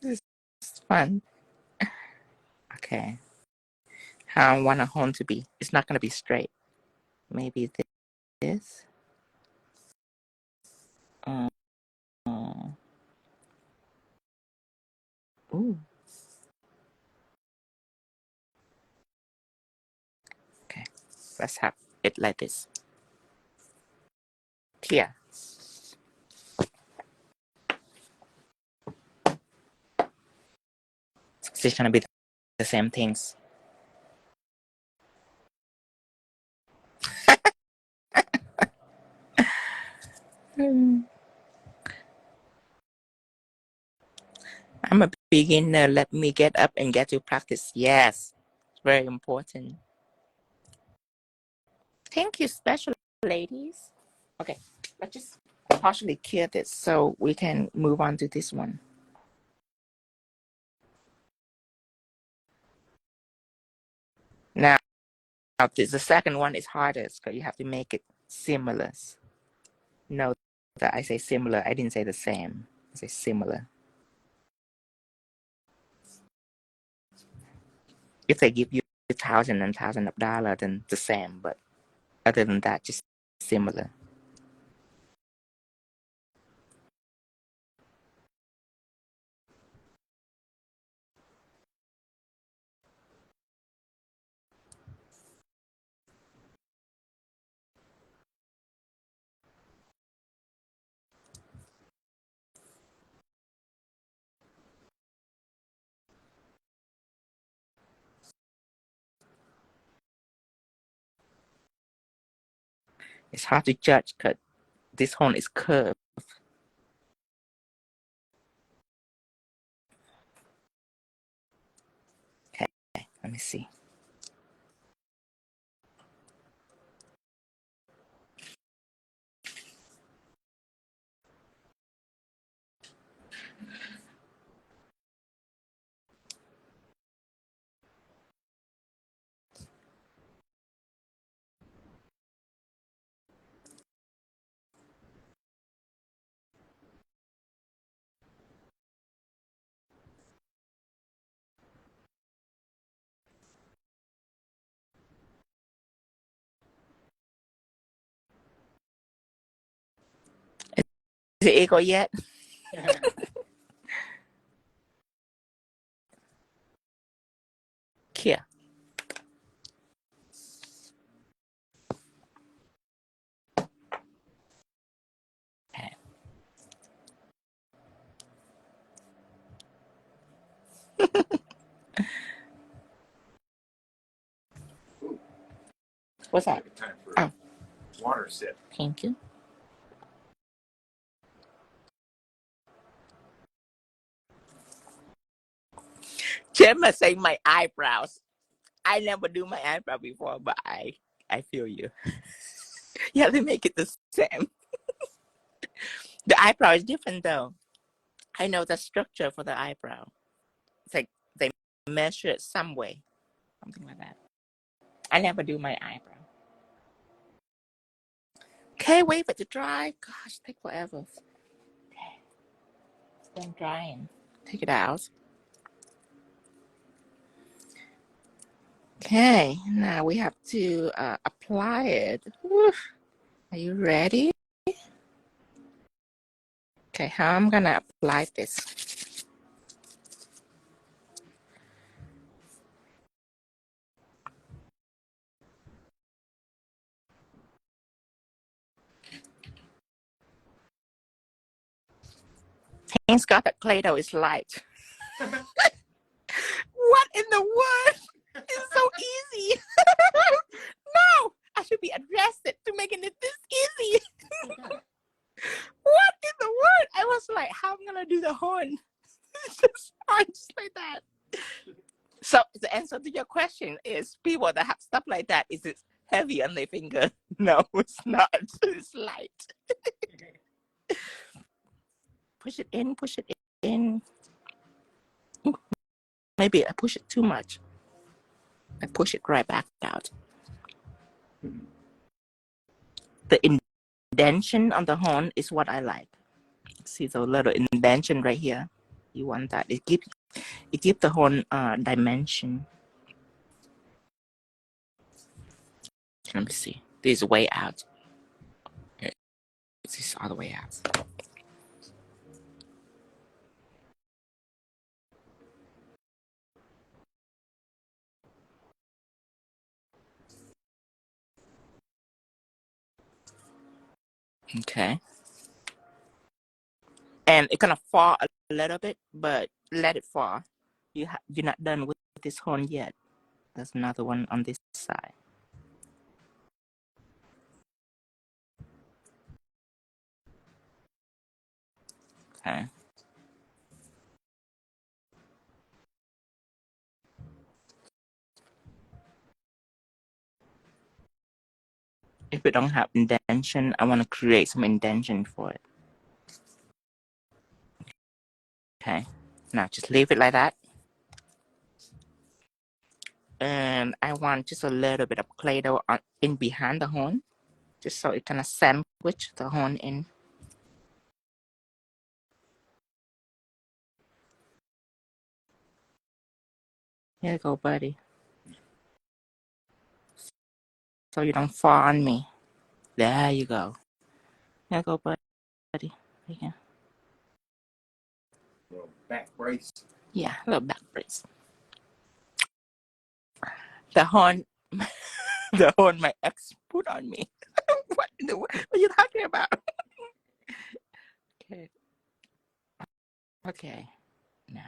This is fun. Okay. How I want a home to be. It's not gonna be straight. Maybe this. Uh, ooh. Okay. Let's have it like this. Here. It's gonna be the same things. I'm a beginner. Let me get up and get to practice. Yes. It's very important. Thank you, special ladies. Okay. Let's just partially clear this so we can move on to this one. Now, the second one is hardest because you have to make it similar. Note that I say similar. I didn't say the same. I say similar. If they give you thousands and thousands of dollars, then the same. But other than that, just similar. It's hard to judge because this one is curved. Okay, let me see. Is it equal yet? Here. Okay. What's that? Time for Oh, water sip. thank you. Gemma say my eyebrows. I never do my eyebrow before, but I feel you. You have to make it the same. The eyebrow is different though. I know the structure for the eyebrow. It's like they measure it some way. Something like that. I never do my eyebrow. Okay, wait for it to dry. Gosh, take forever. Okay. It's done drying. Take it out. Okay, now we have to apply it. Woo. Are you ready? Okay, how I'm gonna apply this. Thank God that Clay Doh is light. What in the world? It's so easy. No, I should be arrested to making it this easy. What in the world? I was like, how am I gonna do the horn? Just like that. So the answer to your question is people that have stuff like that, is it heavy on their finger? No, it's not. It's light. Push it in, push it in. Maybe I push it too much. I push it right back out. The indentation on the horn is what I like. See the little indentation right here? You want that. It gives the horn dimension. Let me see. This is way out. This is all the way out. Okay. And it's gonna fall a little bit, but let it fall. You're not done with this horn yet. There's another one on this side. Okay. If we don't have indentation, I want to create some indentation for it. Okay. Now just leave it like that. And I want just a little bit of Clay Doh in behind the horn, just so it kind of sandwich the horn in. Here you go, buddy. So you don't fall on me. There you go. Here you go, buddy. Yeah. Little back brace. Yeah, a little back brace. The horn, the horn my ex put on me. What are you talking about? Okay. Okay. Now.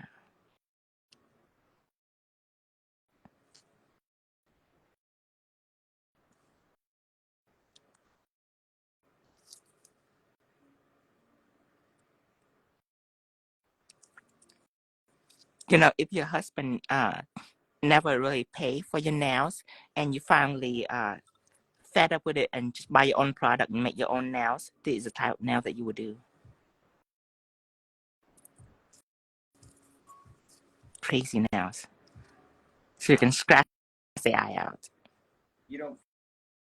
You know, if your husband never really pay for your nails and you finally fed up with it and just buy your own product and make your own nails, this is the type of nail that you would do. Crazy nails. So you can scratch the eye out. You don't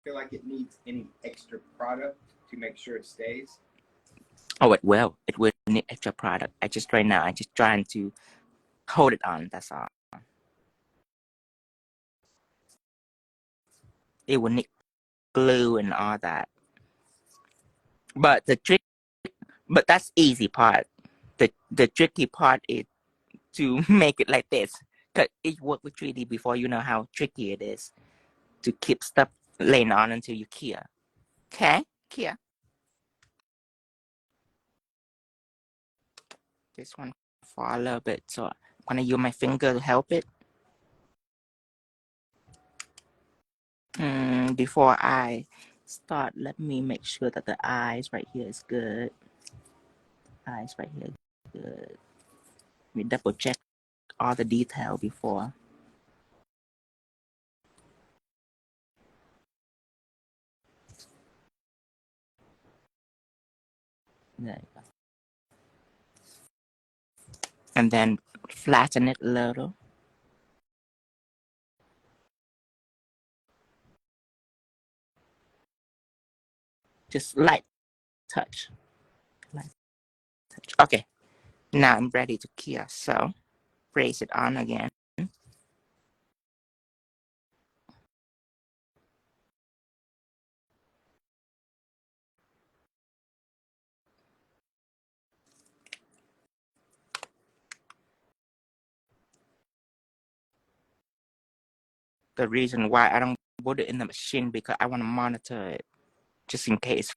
feel like it needs any extra product to make sure it stays? Oh, it will. It will need extra product. I just right now, I just trying to hold it on. That's all. It will need glue and all that. But the trick, but that's easy part. The tricky part is to make it like this. Cause it worked with 3D before. You know how tricky it is to keep stuff laying on until you cure. Okay, cure. This one fall a little bit, so I'm gonna use my finger to help it. Before I start, let me make sure that the eyes right here is good. Eyes right here, good. Let me double check all the detail before. There you go. And then flatten it a little. Just light touch. Light touch. Okay. Now I'm ready to cure, so brace it on again. The reason why I don't put it in the machine because I want to monitor it just in case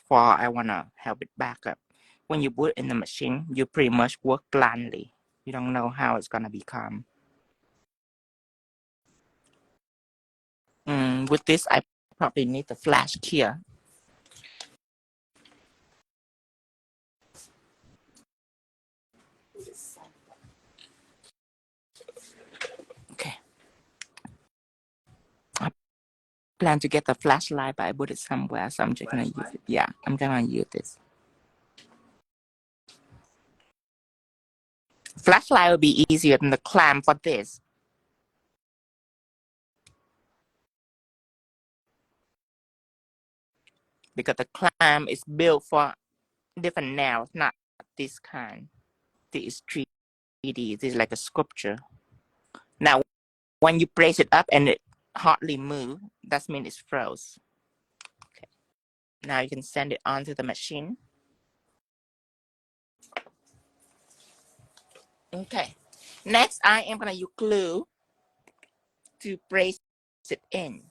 fall. I want to help it back up. When you put it in the machine, you pretty much work blindly. You don't know how it's going to become. With this, I probably need the flash cure. Okay. I plan to get the flashlight, but I put it somewhere, so I'm just going to use it. Yeah, I'm going to use this. Flashlight will be easier than the clamp for this. Because the clamp is built for different nails, not this kind. This is 3D. This is like a sculpture. Now, when you brace it up and it hardly move, that means it's froze. Okay. Now you can send it onto the machine. Okay. Next, I am going to use glue to brace it in.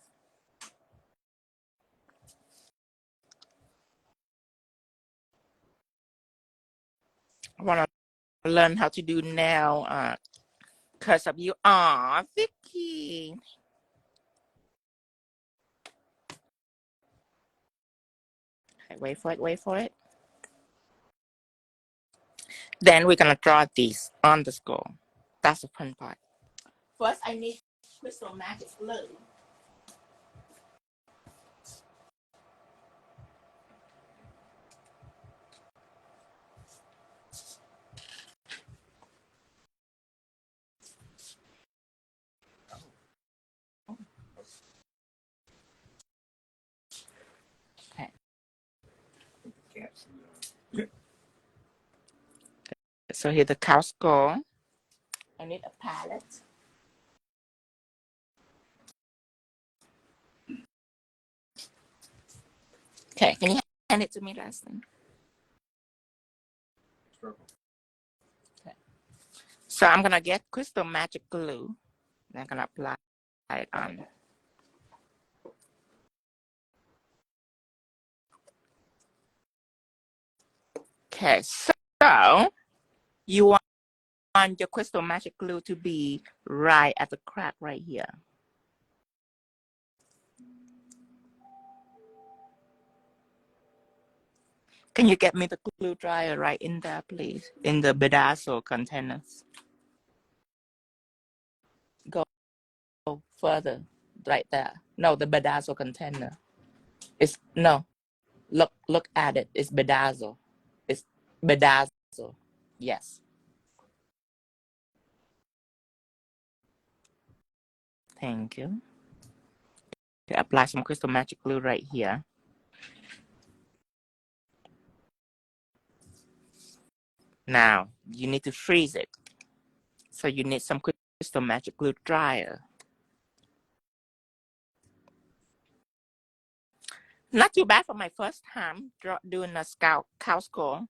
I want to learn how to do nail because of you. Aw, Vicky. Okay, wait for it, wait for it. Then we're going to draw these on the skull. That's the fun part. First, I need Crystal Magic glue. Okay. So here's the cow skull. I need a palette. Okay, can you hand it to me, Dustin? Okay. So I'm gonna get Crystal Magic glue. And I'm gonna apply it on. Okay, so you want your Crystal Magic glue to be right at the crack right here. Can you get me the glue dryer right in there, please? In the bedazzle containers. Go further, right there. No, the bedazzle container. It's no. Look at it. It's bedazzle. It's bedazzle. Yes. Thank you. Okay, apply some Crystal Magic glue right here. Now you need to freeze it. So you need some Crystal Magic glue dryer. Not too bad for my first time doing a cow skull.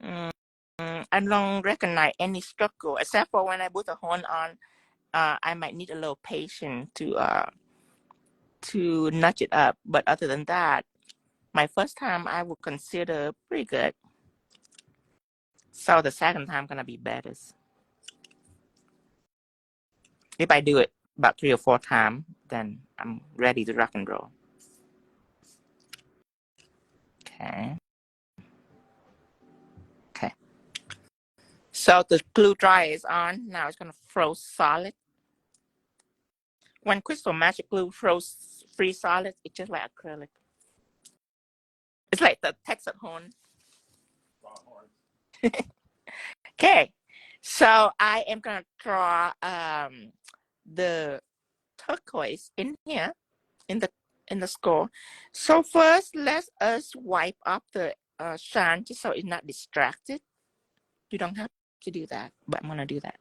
I don't recognize any struggle except for when I put the horn on. I might need a little patience to nudge it up. But other than that, my first time I would consider pretty good. So the second time gonna be better. If I do it about 3 or 4 times, then I'm ready to rock and roll. Okay. Okay. So the glue dryer is on. Now it's gonna froze solid. When Crystal Magic glue froze free solid, it's just like acrylic. It's like the Texas horn. Okay. So I am gonna draw the turquoise in here in the skull. So first, let us wipe up the shine just so it's not distracted. You don't have to do that, but I'm gonna do that.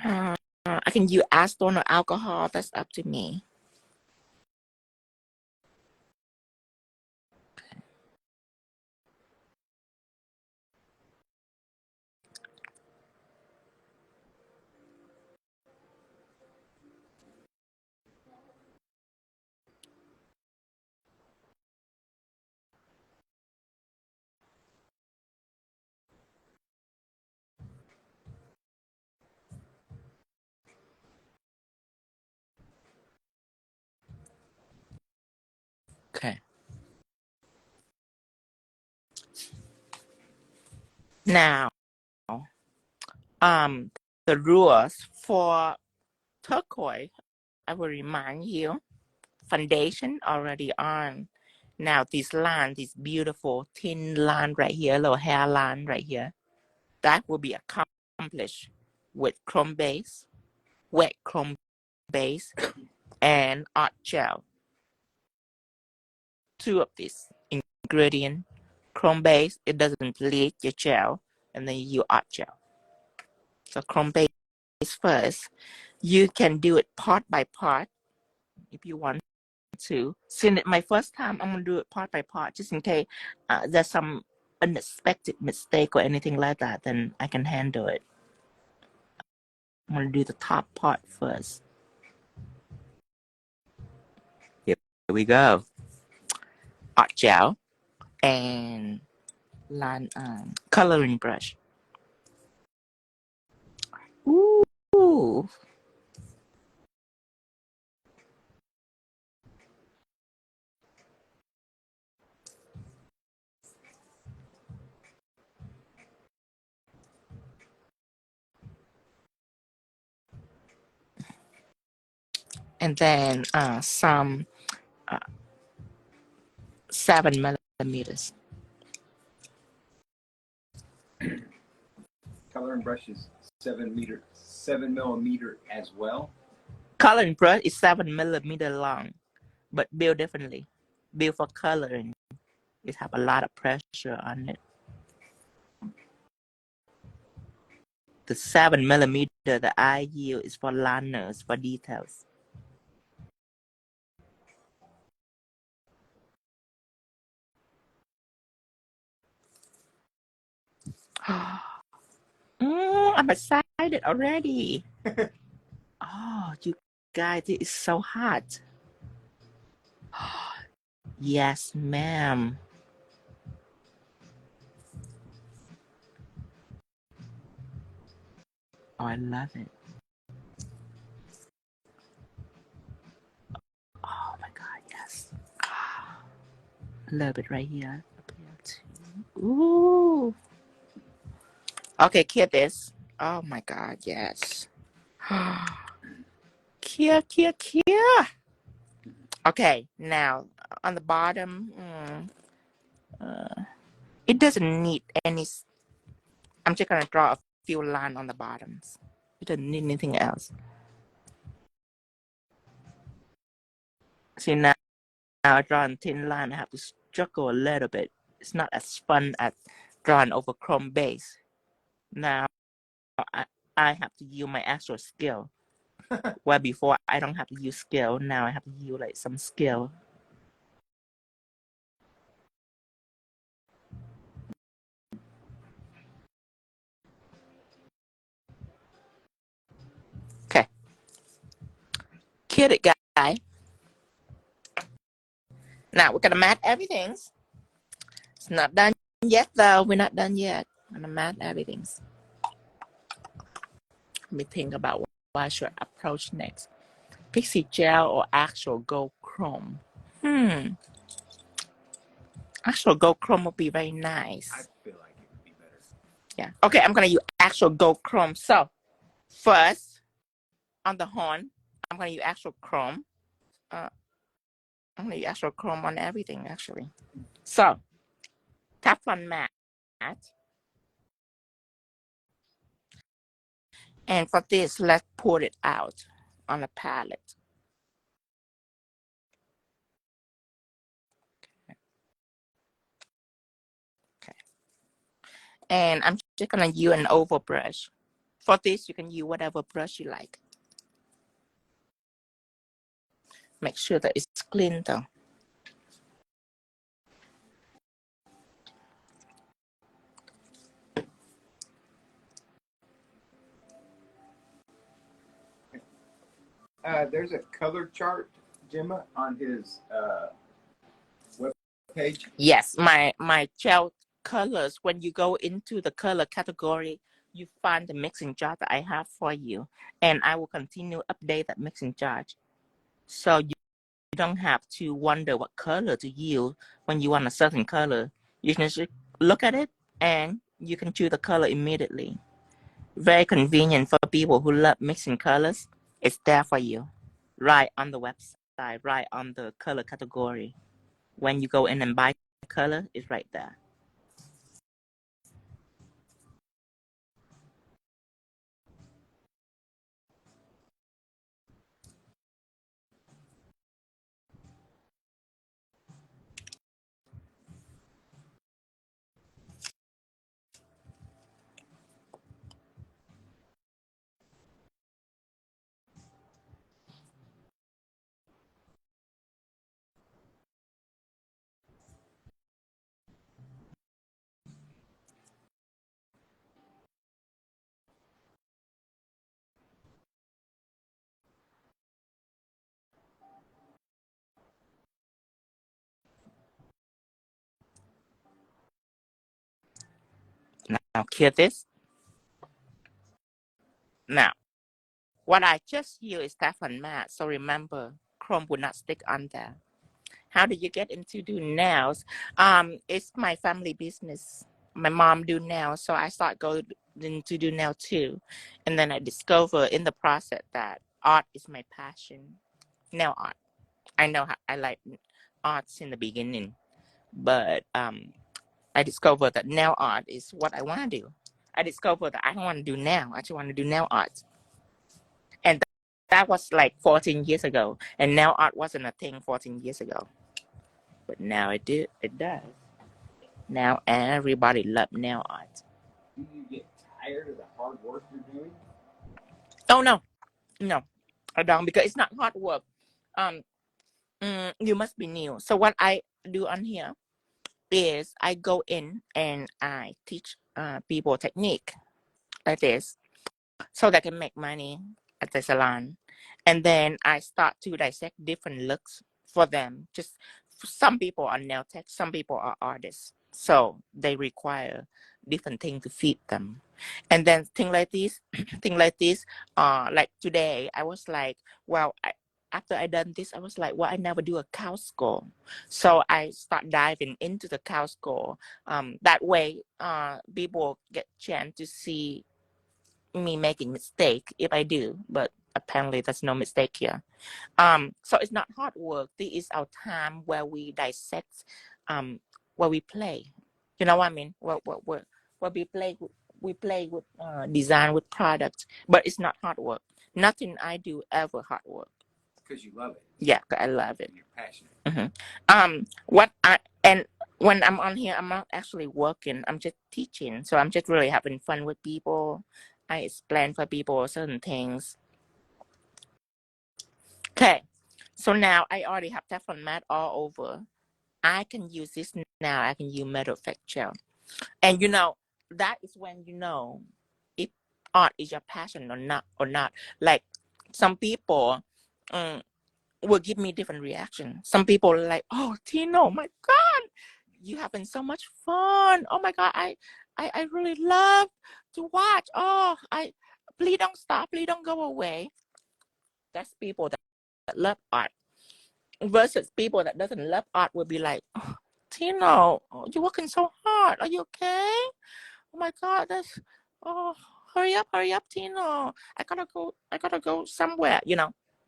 I can use acetone or alcohol. That's up to me. Okay. Now, the rules for turquoise, I will remind you, foundation already on. Now, this line, this beautiful thin line right here, little hairline right here, that will be accomplished with chrome base, wet chrome base, and art gel. Two of these ingredients, chrome base, it doesn't leak your gel, and then you use art gel. So chrome base first. You can do it part by part if you want to. Since my first time, I'm gonna do it part by part, just in case there's some unexpected mistake or anything like that, then I can handle it. I'm gonna do the top part first. Here we go. Art gel and line coloring brush. Ooh. And then some 7mm. Coloring brush is 7mm as well. Coloring brush is 7mm long, but built differently. Built for coloring. It have a lot of pressure on it. The 7mm that I use is for liners, for details. I'm excited already. Oh, you guys, it is so hot. Yes, ma'am. Oh, I love it. Oh my God, yes. A little bit right here. Up here too. Ooh. Okay, cure this. Oh my God, yes. Cure. Okay, now on the bottom, it doesn't need any. I'm just gonna draw a few lines on the bottoms. It doesn't need anything else. See now I draw a thin line. I have to struggle a little bit. It's not as fun as drawing over chrome base. Now I have to use my actual skill. Where before I don't have to use skill. Now I have to use like some skill. Okay. Kid it, guy. Now we're gonna matte everything. It's not done yet though. We're not done yet. I'm gonna matte everything. Let me think about what I should approach next. Pixie Gel or actual gold chrome? Actual gold chrome would be very nice. I feel like it would be better. Yeah. Okay, I'm gonna use actual gold chrome. So first, on the horn, I'm gonna use actual chrome. I'm gonna use actual chrome on everything actually. So Teflon Matte. And for this, let's pour it out on a palette. And I'm just gonna use an oval brush. For this, you can use whatever brush you like. Make sure that it's clean though. There's a color chart, Gemma, on his web page. Yes, my gel colors, when you go into the color category, you find the mixing jar that I have for you, and I will continue update that mixing jar, so you don't have to wonder what color to use when you want a certain color. You can just look at it and you can choose the color immediately. Very convenient for people who love mixing colors. It's there for you, right on the website, right on the color category. When you go in and buy color, it's right there. Now clear this. Now, what I just used is Teflon Matte, so remember, chrome would not stick on there. How did you get into do nails? It's my family business. My mom do nails, so I start going to do nail too. And then I discover in the process that art is my passion. Nail art. I know how I like arts in the beginning, but I discovered that nail art is what I want to do. I discovered that I don't want to do nail. I just want to do nail art. And that was like 14 years ago. And nail art wasn't a thing 14 years ago. But now it does. Now everybody loves nail art. Do you get tired of the hard work you're doing? Oh no, I don't, because it's not hard work. You must be new. So what I do on here is I go in and I teach people technique like this, so they can make money at the salon. And then I start to dissect different looks for them. Just some people are nail tech, some people are artists. So they require different things to feed them. And then thing like this, like today, I was like, well, after I done this, I was like, well, I never do a cow skull. So I start diving into the cow skull. That way, people get chance to see me making mistake if I do, but apparently there's no mistake here. So it's not hard work. This is our time where we dissect, where we play. You know what I mean? Where we play with design with products, but it's not hard work. Nothing I do ever hard work. Because you love it. Yeah, I love it. You're passionate. And when I'm on here, I'm not actually working. I'm just teaching. So I'm just really having fun with people. I explain for people certain things. Okay, so now I already have Teflon Matte all over. I can use this now. I can use metal effect gel. And that is when you know if art is your passion or not. Like some people will give me different reaction. Some people are like, oh, Tino, my God, you having so much fun. Oh my God, I really love to watch. Oh, please don't stop. Please don't go away. That's people that love art. Versus people that doesn't love art will be like, oh, Tino, you're working so hard. Are you okay? Oh my God, hurry up, Tino. I gotta go somewhere.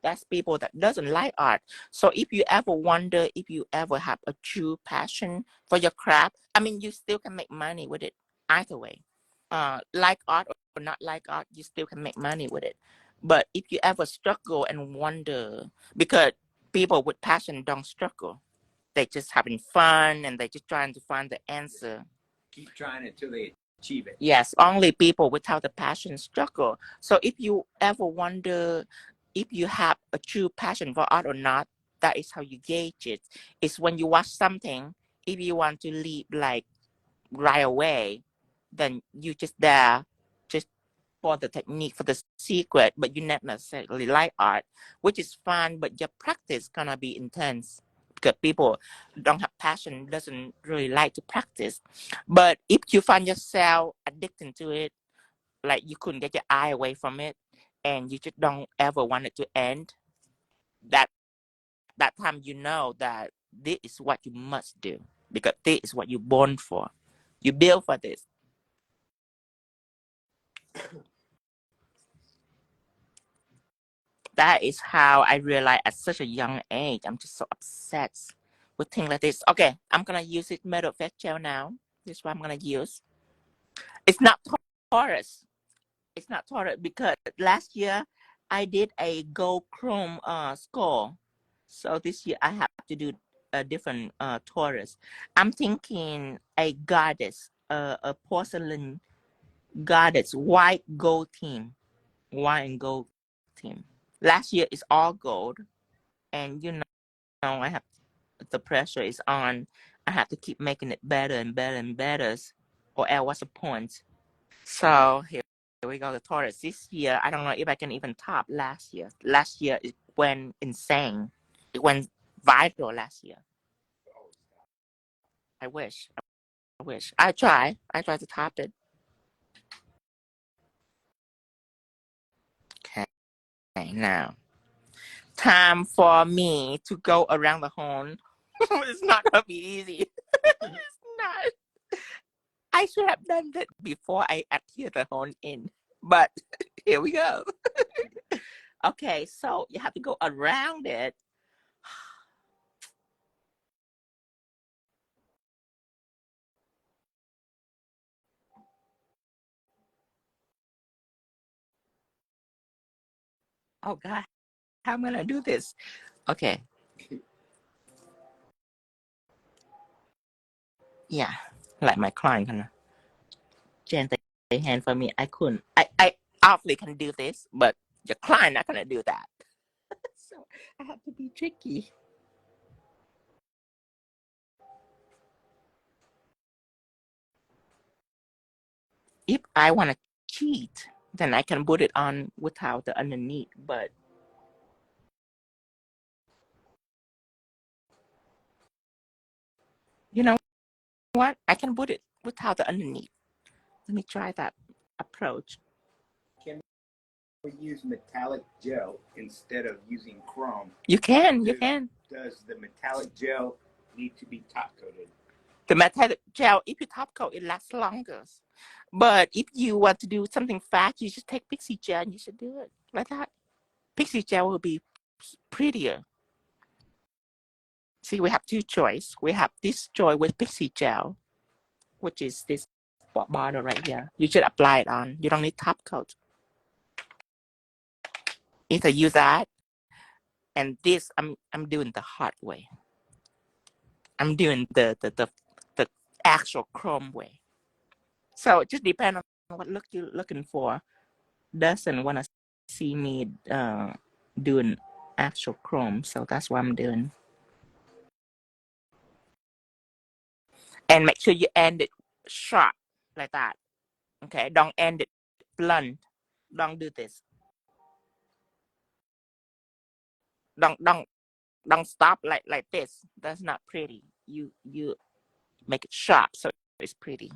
That's people that doesn't like art. So if you ever wonder if you ever have a true passion for your craft, I mean, you still can make money with it either way. Like art or not like art, you still can make money with it. But if you ever struggle and wonder, because people with passion don't struggle, they just having fun and they just trying to find the answer. Keep trying until they achieve it. Yes, only people without the passion struggle. So if you ever wonder if you have a true passion for art or not, that is how you gauge it. It's when you watch something, if you want to leave like right away, then you just there just for the technique, for the secret, but you not necessarily like art, which is fun, but your practice gonna be intense because people don't have passion, doesn't really like to practice. But if you find yourself addicted to it, like you couldn't get your eye away from it, and you just don't ever want it to end, that time you know that this is what you must do because this is what you're born for. You build for this. That is how I realized at such a young age. I'm just so obsessed with things like this. Okay, I'm gonna use it metal fat gel now. This is what I'm gonna use. It's not Taurus. It's not Taurus because last year I did a gold chrome score. So this year I have to do a different Taurus. I'm thinking a goddess, a porcelain goddess, white gold theme. White and gold theme. Last year is all gold, and you know I have the pressure is on. I have to keep making it better and better and better, or else what's the point? So here we go. The Taurus this year. I don't know if I can even top last year. Last year it went insane. It went viral last year. I wish. I wish. I try. I try to top it. Okay, now time for me to go around the horn. It's not gonna be easy. It's not. I should have done that before I adhere the horn in, but here we go. Okay, so you have to go around it. Oh God, how am I gonna do this? Okay. Yeah, like my client kind of change the hand for me. I couldn't. I obviously can do this, but your client not gonna do that. So I have to be tricky. If I want to cheat, then I can put it on without the underneath. But you know what? I can put it without the underneath. Let me try that approach. Can we use metallic gel instead of using chrome? You can. You can. Does the metallic gel need to be top coated? The metallic gel, if you top coat, it lasts longer. But if you want to do something fast, you should take Pixie Gel and you should do it like that. Pixie Gel will be prettier. See, we have two choices. We have this choice with Pixie Gel, which is this bottle right here. You should apply it on. You don't need top coat. Either use that, and this I'm doing the hard way. I'm doing the actual chrome way. So it just depends on what look you're looking for. Doesn't want to see me doing actual chrome, so that's what I'm doing. And make sure you end it sharp like that. Okay, don't end it blunt. Don't do this. Don't stop like this. That's not pretty. You make it sharp so it's pretty.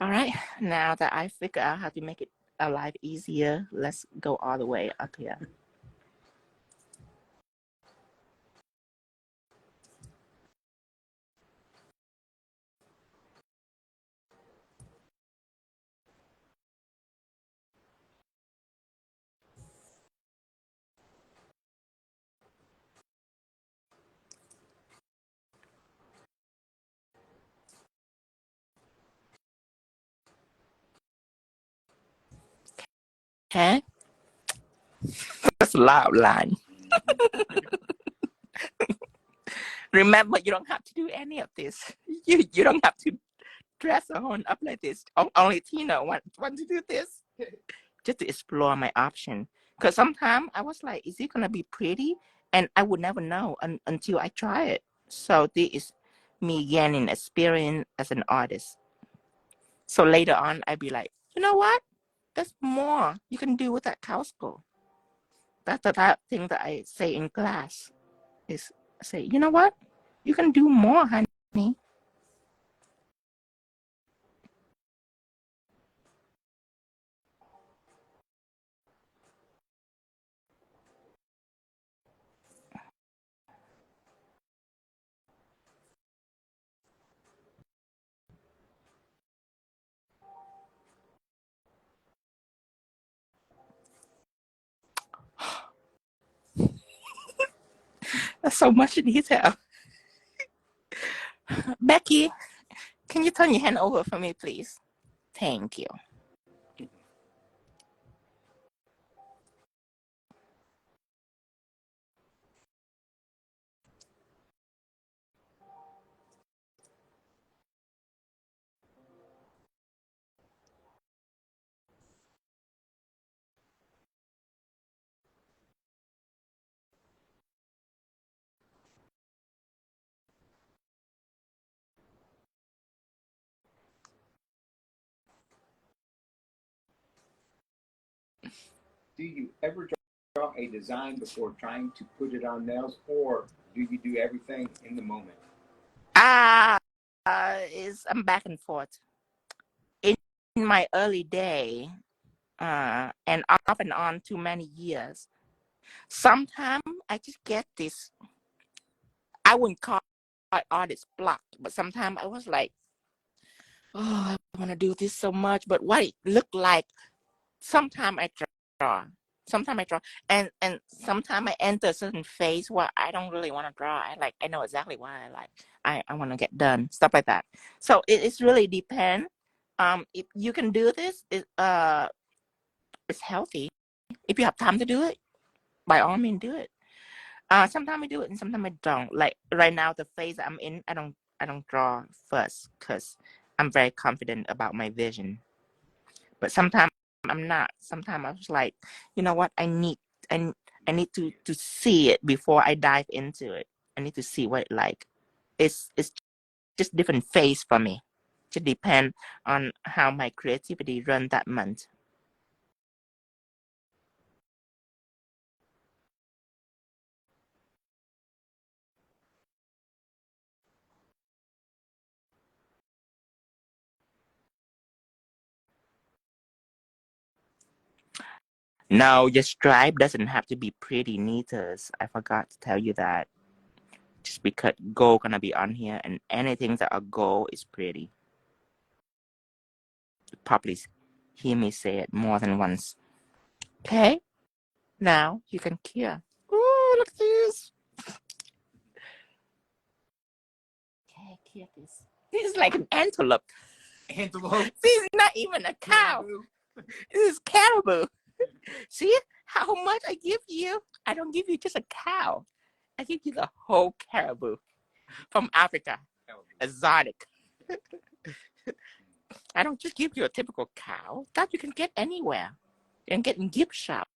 All right, now that I figure out how to make it our life easier, let's go all the way up here. Okay, that's a loud line. Remember, you don't have to do any of this. You don't have to dress on up like this. Only Tino want to do this. Just to explore my option. Because sometimes I was like, is it going to be pretty? And I would never know until I try it. So this is me gaining experience as an artist. So later on, I'd be like, you know what? There's more you can do with that cowskull. That's the type of thing that I say in class. Is say, you know what? You can do more, honey. That's so much detail. Becky, can you turn your hand over for me, please? Thank you. Do you ever draw a design before trying to put it on nails, or do you do everything in the moment? I'm back and forth. In my early day, and off and on too many years, sometimes I just get this, I wouldn't call it artist block, but sometimes I was like, oh, I want to do this so much, but what it looked like, sometimes I draw. Sometimes I draw, and sometimes I enter a certain phase where I don't really want to draw. I know exactly why I want to get done, stuff like that. So it's really depend. If you can do this, it's healthy. If you have time to do it, by all means do it. Sometimes I do it and sometimes I don't. Like right now, the phase I'm in, I don't draw first because I'm very confident about my vision. But sometimes I'm not. Sometimes I was like, you know what? I need to see it before I dive into it. I need to see what it like. It's just different phase for me. Just depend on how my creativity run that month. No, your stripe doesn't have to be pretty neither. I forgot to tell you that. Just because gold gonna be on here and anything that are gold is pretty. You probably hear me say it more than once. Okay, now you can cure. Ooh, look at this. Okay, cure this. This is like an antelope. Antelope. This is not even a cow. Caribou. This is caribou. See how much I give you? I don't give you just a cow. I give you the whole caribou from Africa. Exotic. I don't just give you a typical cow that you can get anywhere. You can get in gift shop.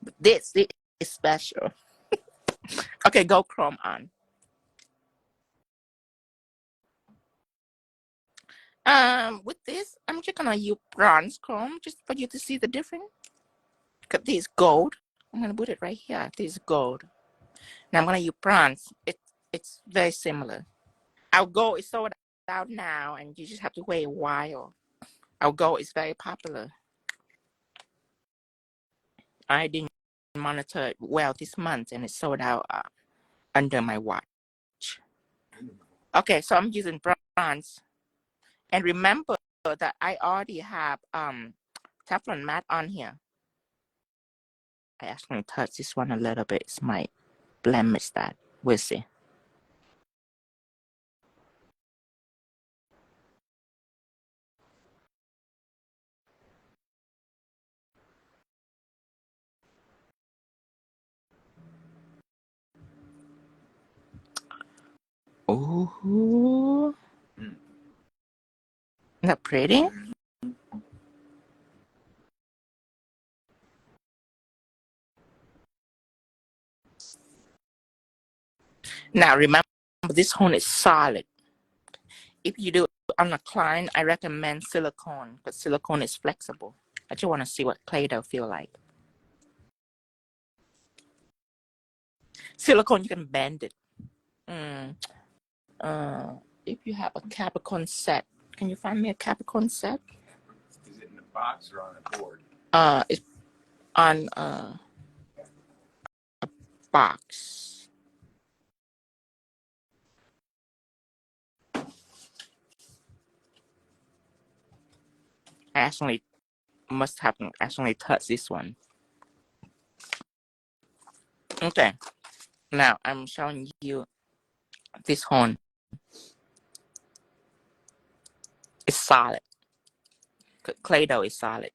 But this is special. Okay, go chrome on. With this, I'm just gonna use bronze chrome just for you to see the difference. Cause this is gold. I'm gonna put it right here. This is gold. Now I'm gonna use bronze. It's very similar. Our gold is sold out now, and you just have to wait a while. Our gold is very popular. I didn't monitor it well this month, and it sold out under my watch. Okay, so I'm using bronze, and remember that I already have Teflon Matte on here. I actually touch this one a little bit. It might blemish that. We'll see. Oh, Isn't that pretty? Now remember, this one is solid. If you do it on a client, I recommend silicone, because silicone is flexible. I just want to see what Clay Doh feel like. Silicone, you can bend it. If you have a Capricorn set, can you find me a Capricorn set? Is it in a box or on a board? It's on a box. I actually must have actually touched this one. Okay, now I'm showing you this horn. It's solid. Clay Doh is solid.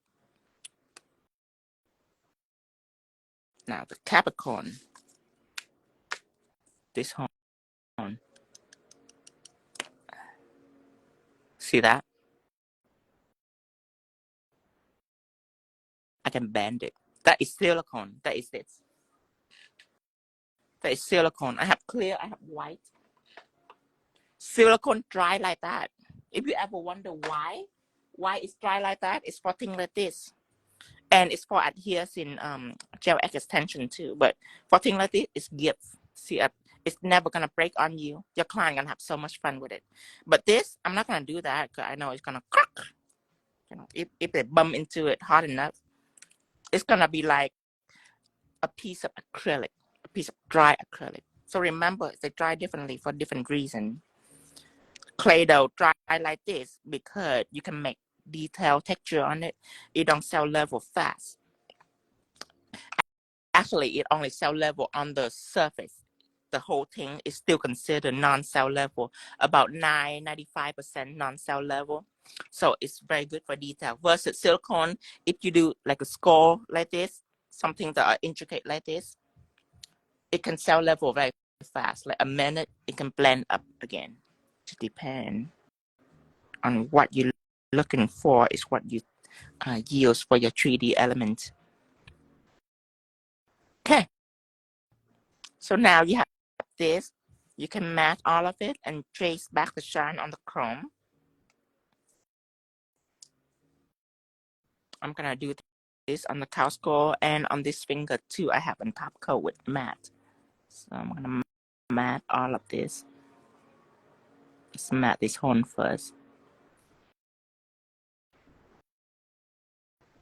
Now the Capricorn, this horn. See that? I can bend it. That is silicone. That is this. That is silicone. I have clear, I have white. Silicone dry like that. If you ever wonder why it's dry like that, it's for things like this. And it's for adhering gel extension too. But for things like this, it's gift. See, it's never gonna break on you. Your client gonna have so much fun with it. But this, I'm not gonna do that because I know it's gonna crack. You know, if they bump into it hard enough, it's gonna be like a piece of acrylic, a piece of dry acrylic. So remember, they dry differently for different reasons. Clay Doh dry like this because you can make detail texture on it. It don't cell level fast. Actually, it only cell level on the surface. The whole thing is still considered non-cell level, about 95% non-cell level. So it's very good for detail. Versus silicone, if you do like a skull like this, something that are intricate like this, it can cell level very fast. Like a minute, it can blend up again. It depends on what you're looking for is what you use for your 3D element. Okay, so now you have this. You can matte all of it and trace back the shine on the chrome. I'm gonna do this on the cow skull and on this finger too. I have a top coat with matte. So I'm gonna matte all of this. Let's matte this horn first.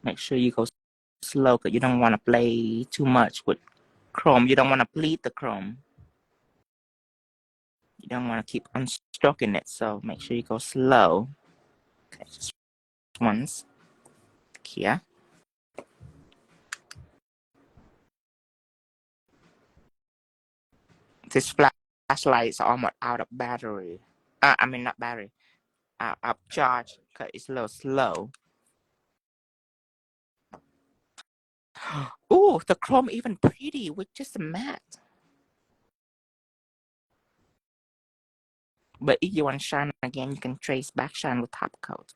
Make sure you go slow because you don't want to play too much with chrome. You don't want to bleed the chrome. You don't want to keep on stroking it, so make sure you go slow. Okay, just once here. This flashlight is almost out of battery. I mean, not battery, out of charge because it's a little slow. Oh, the chrome even pretty with just a matte. But if you want shine again, you can trace back shine with top coat.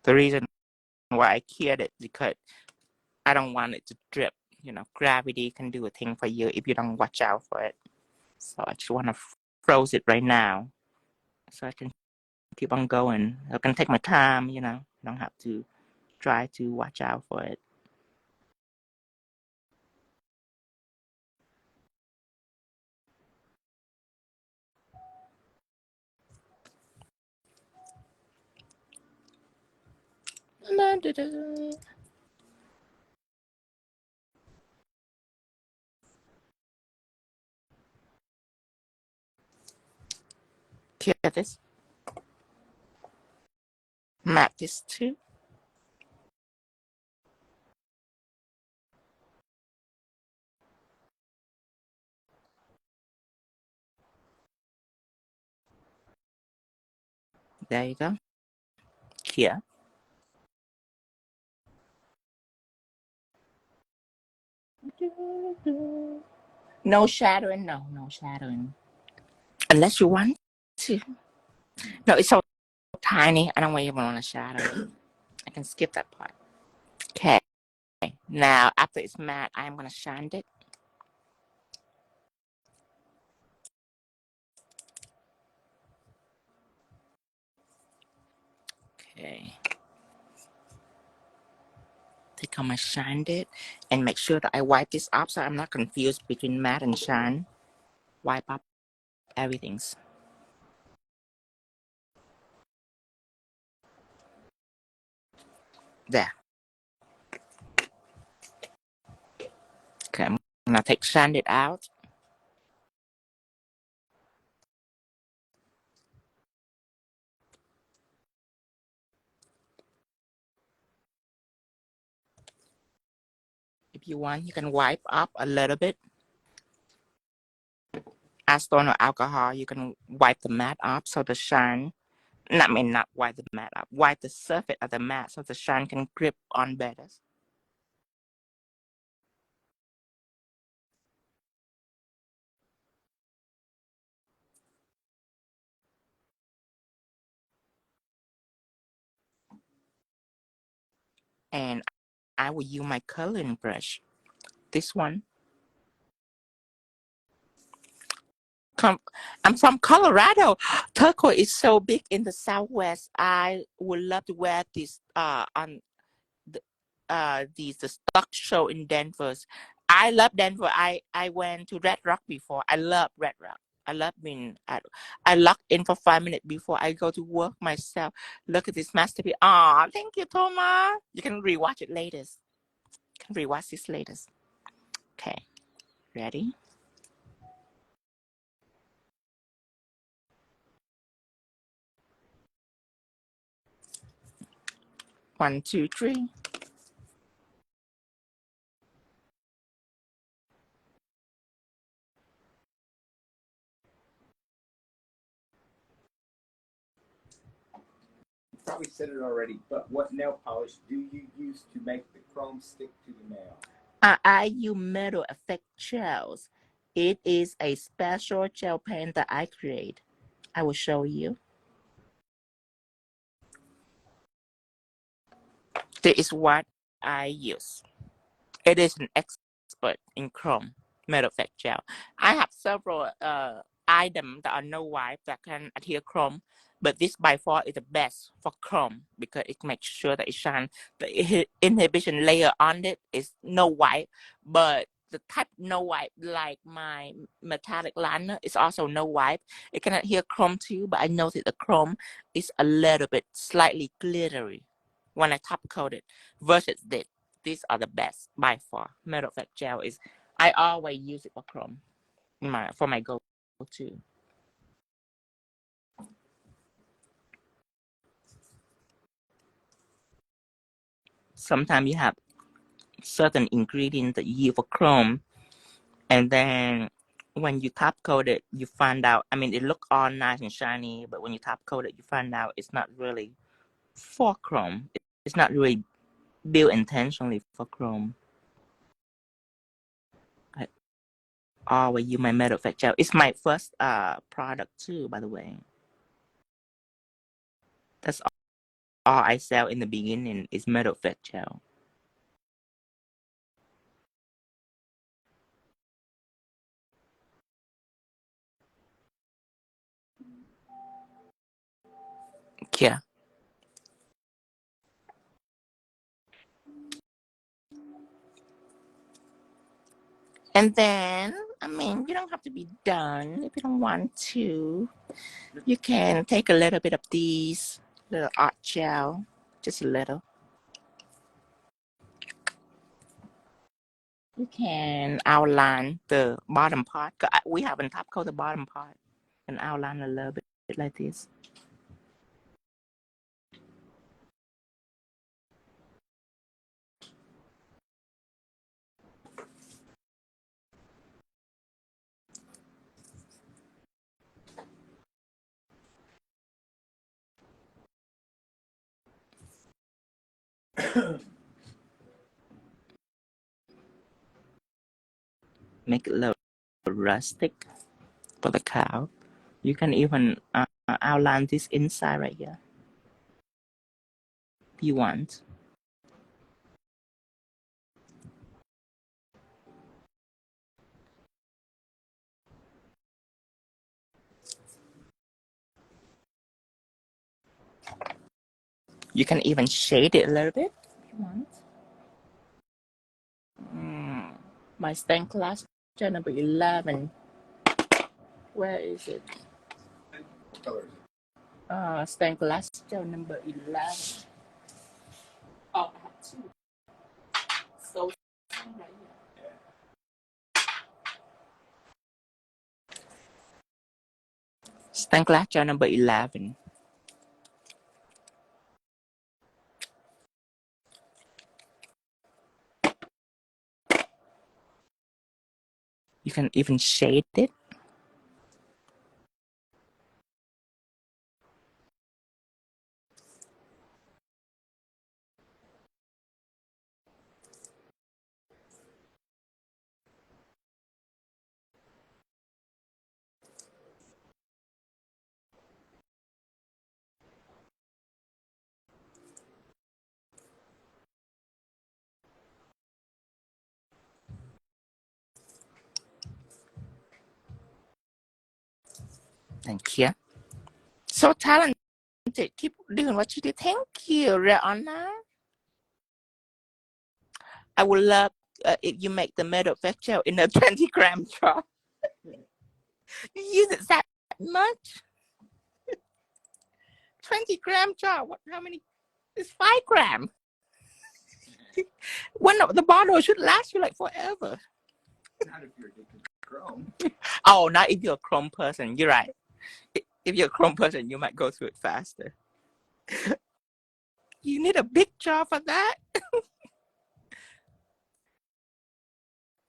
The reason why I cured it because I don't want it to drip. You know, gravity can do a thing for you if you don't watch out for it. So I just want to froze it right now so I can keep on going. I can take my time, you know. I don't have to try to watch out for it. Cure this. Matte this too. There you go. Here. No shadowing. No shadowing. Unless you want to. No, it's so tiny. I don't even want to shadow it. I can skip that part. Okay. Now, after it's matte, I'm going to shine it. Okay. Take out my shine it and make sure that I wipe this up so I'm not confused between matte and shine. Wipe up everything's. There. Okay, I'm gonna take shine it out. If you want, you can wipe up a little bit. Acetone or alcohol, you can wipe the matte up so the shine, not wipe the matte up, wipe the surface of the matte so the shine can grip on better. And I will use my coloring brush. This one. I'm from Colorado. Turquoise is so big in the Southwest. I would love to wear this on the stock show in Denver. I love Denver. I went to Red Rock before. I love Red Rock. I love being I locked in for 5 minutes before I go to work myself. Look at this masterpiece. Ah, thank you, Thomas. You can rewatch it later. You can rewatch this later. Okay, ready? One, two, three. Probably said it already, but what nail polish do you use to make the chrome stick to the nail? I use metal effect gels. It is a special gel pen that I create. I will show you. This is what I use. It is an expert in chrome metal effect gel. I have several items that are no wipe that can adhere chrome, but this by far is the best for chrome because it makes sure that it shines. The inhibition layer on it is no wipe, but the type no wipe like my metallic liner is also no wipe. It can adhere chrome too, but I noticed the chrome is a little bit slightly glittery when I top coat it versus this. These are the best by far. Metal effect gel is, I always use it for chrome for my go-to. Sometimes you have certain ingredients that you use for chrome, and then when you top coat it, you find out, I mean, it look all nice and shiny, but when you top coat it, you find out it's not really for chrome. It's not really built intentionally for chrome. I always use my metal effect gel. It's my first product too, by the way. That's all I sell in the beginning is metal effect gel. Yeah. And then, I mean, you don't have to be done if you don't want to. You can take a little bit of these little art gel, just a little. You can outline the bottom part. We haven't top coat the bottom part, and outline a little bit like this. Make it a little rustic for the cow. You can even outline this inside right here if you want. You can even shade it a little bit if you want. My stained glass gel number 11. Where is it? What color is it? Stained glass gel number 11. Oh, I have two. So right here. Stained glass gel number 11. You can even shade it. Thank you. So talented. Keep doing what you do. Thank you, Rihanna. I would love if you make the metal effect gel in a 20-gram jar. You use it that much? 20-gram jar. What? How many? It's 5 grams. One of the bottle should last you like forever. Not if you're addicted to chrome. Oh, not if you're a chrome person. You're right. If you're a chrome person, you might go through it faster. You need a big jar for that.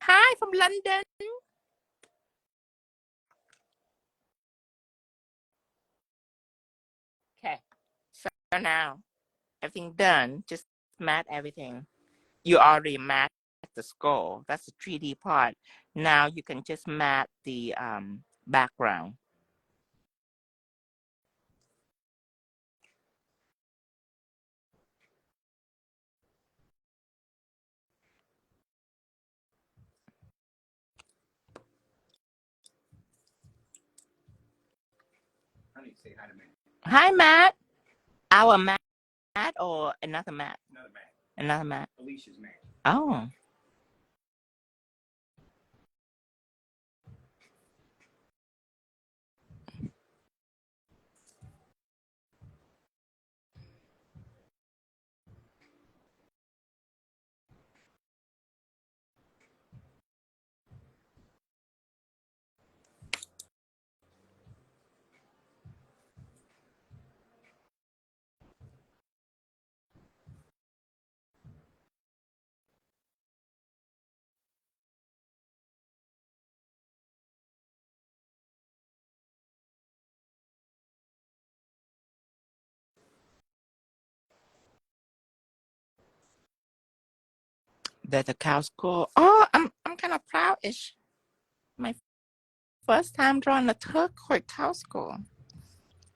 Hi from London. Okay. So now, everything done. Just matte everything. You already matte the skull. That's the 3D part. Now you can just matte the background. Honey, say hi to me. Hi, Matt. Our Matt or another Matt? Another Matt. Another Matt. Alicia's Matt. Oh. There's a cow skull. Oh, I'm kind of proud-ish. My first time drawing a turquoise cow skull.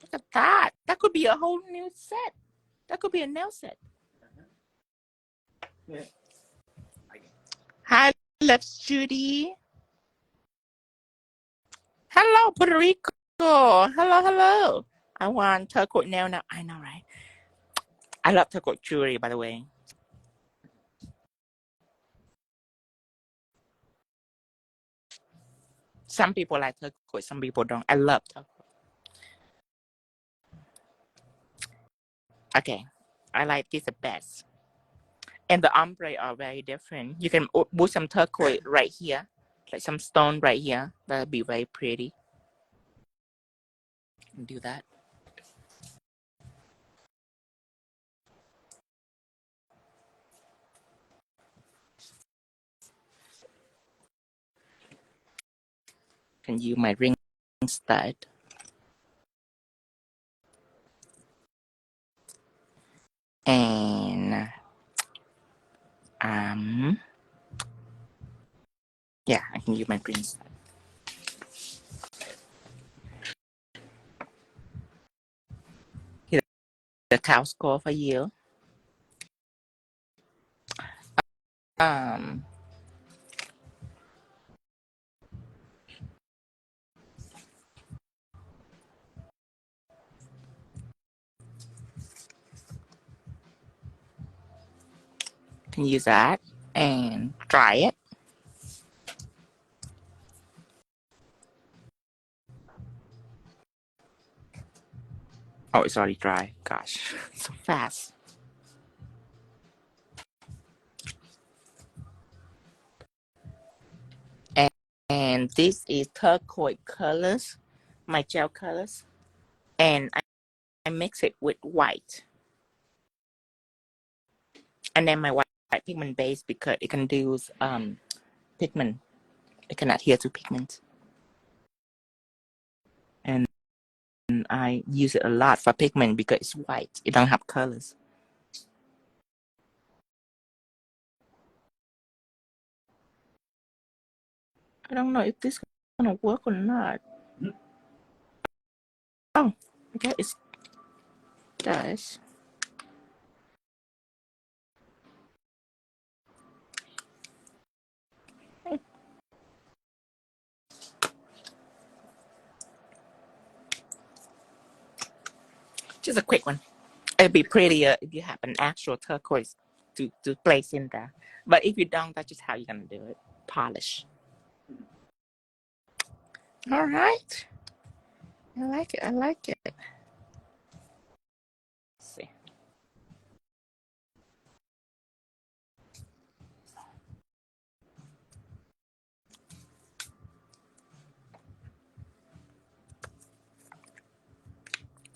Look at that. That could be a whole new set. That could be a nail set. Yeah. Hi, Let's Judy. Hello, Puerto Rico. Hello, hello. I want turquoise nail now. I know, right? I love turquoise jewelry, by the way. Some people like turquoise, some people don't. I love turquoise. Okay, I like this the best. And the ombre are very different. You can put some turquoise right here, like some stone right here. That'll be very pretty. Do that. Can use my ring stud. And can use my green side. Here's the cow score for you. Can use that and dry it. Oh, it's already dry. Gosh, so fast. And this is turquoise colors, my gel colors. And I mix it with white. And then my white pigment base because it can do pigment. It can adhere to pigment. And I use it a lot for pigment because it's white. It don't have colors. I don't know if this is gonna work or not. Oh, I guess it does. Just a quick one. It'd be prettier if you have an actual turquoise to place in there. But if you don't, that's just how you're gonna do it. Polish. All right. I like it. I like it. Let's see.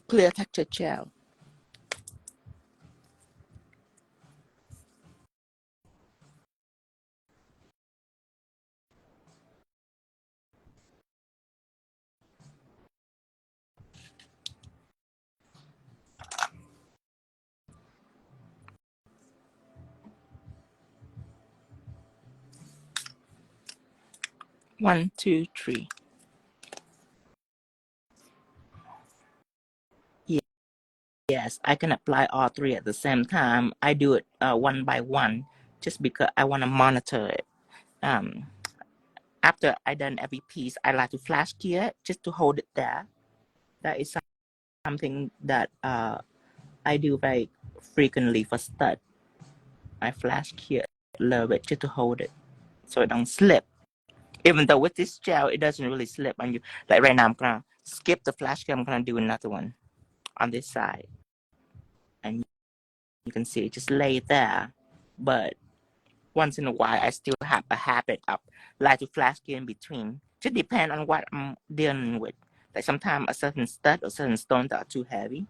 Clear texture gel. One, two, three. Yes, I can apply all three at the same time. I do it one by one just because I want to monitor it. After I done every piece, I like to flash cure it just to hold it there. That is something that I do very frequently for stud. I flash cure a little bit just to hold it so it don't slip. Even though with this gel, it doesn't really slip on you. Like right now, I'm gonna skip the flash cure. I'm gonna do another one on this side. And you can see it just lay there. But once in a while, I still have a habit of like to flash cure in between. Just depend on what I'm dealing with. Like sometimes a certain stud or certain stones are too heavy.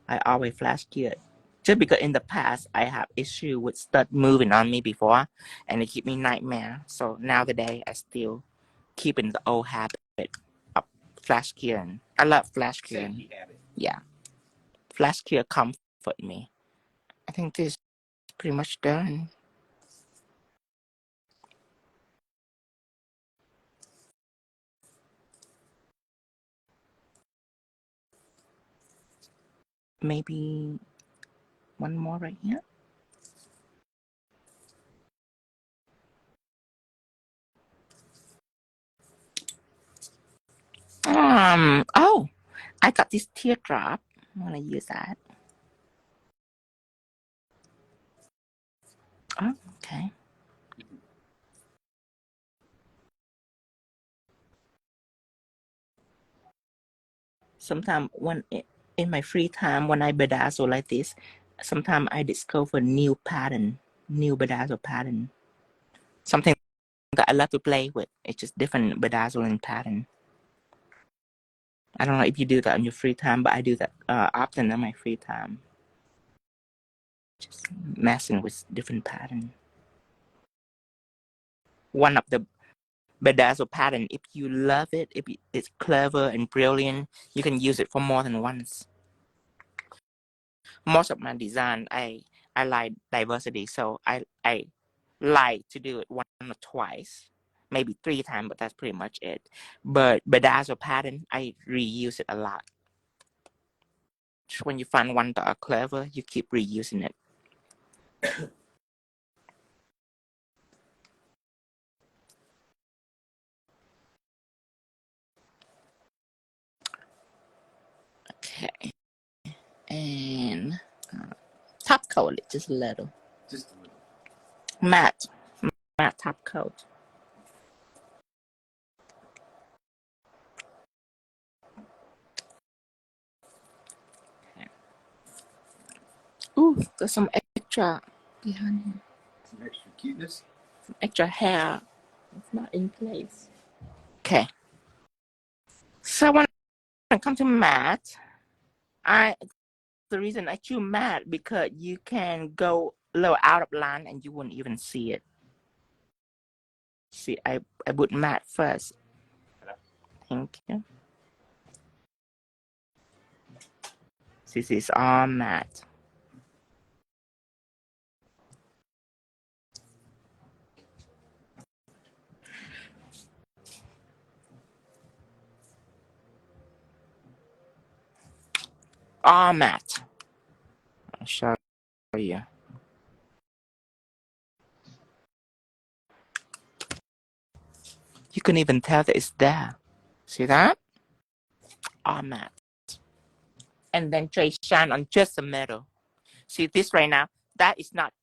I always flash cure. Just because in the past I have issue with stud moving on me before, and it give me nightmare. So nowadays I still keeping the old habit of flash curing. I love flash curing. Yeah, flash cure comfort me. I think this is pretty much done. Maybe one more right here. Oh, I got this teardrop. I'm gonna use that. Oh, okay. Sometimes when in my free time, when I bedazzle like this, sometimes I discover new pattern, new bedazzle pattern. Something that I love to play with. It's just different bedazzling pattern. I don't know if you do that in your free time, but I do that often in my free time. Just messing with different pattern. One of the bedazzle pattern, if you love it, if it's clever and brilliant, you can use it for more than once. Most of my design, I like diversity, so I like to do it one or twice. maybe 3 times, but that's pretty much it. But bedazzle pattern, I reuse it a lot. When you find one that are clever, you keep reusing it. Okay, and top coat it just a little. Just a little. Matte top coat. Okay. Ooh, there's some extra behind here. Some extra cuteness. Some extra hair. It's not in place. Okay. So when it comes to matte, the reason I choose matte because you can go a little out of line and you wouldn't even see it. See, I put matte first. Thank you. This is all matte. All matte. I'll show you. You can even tell that it's there. See that? All matte. And then trace shine on just the middle. See this right now? That is not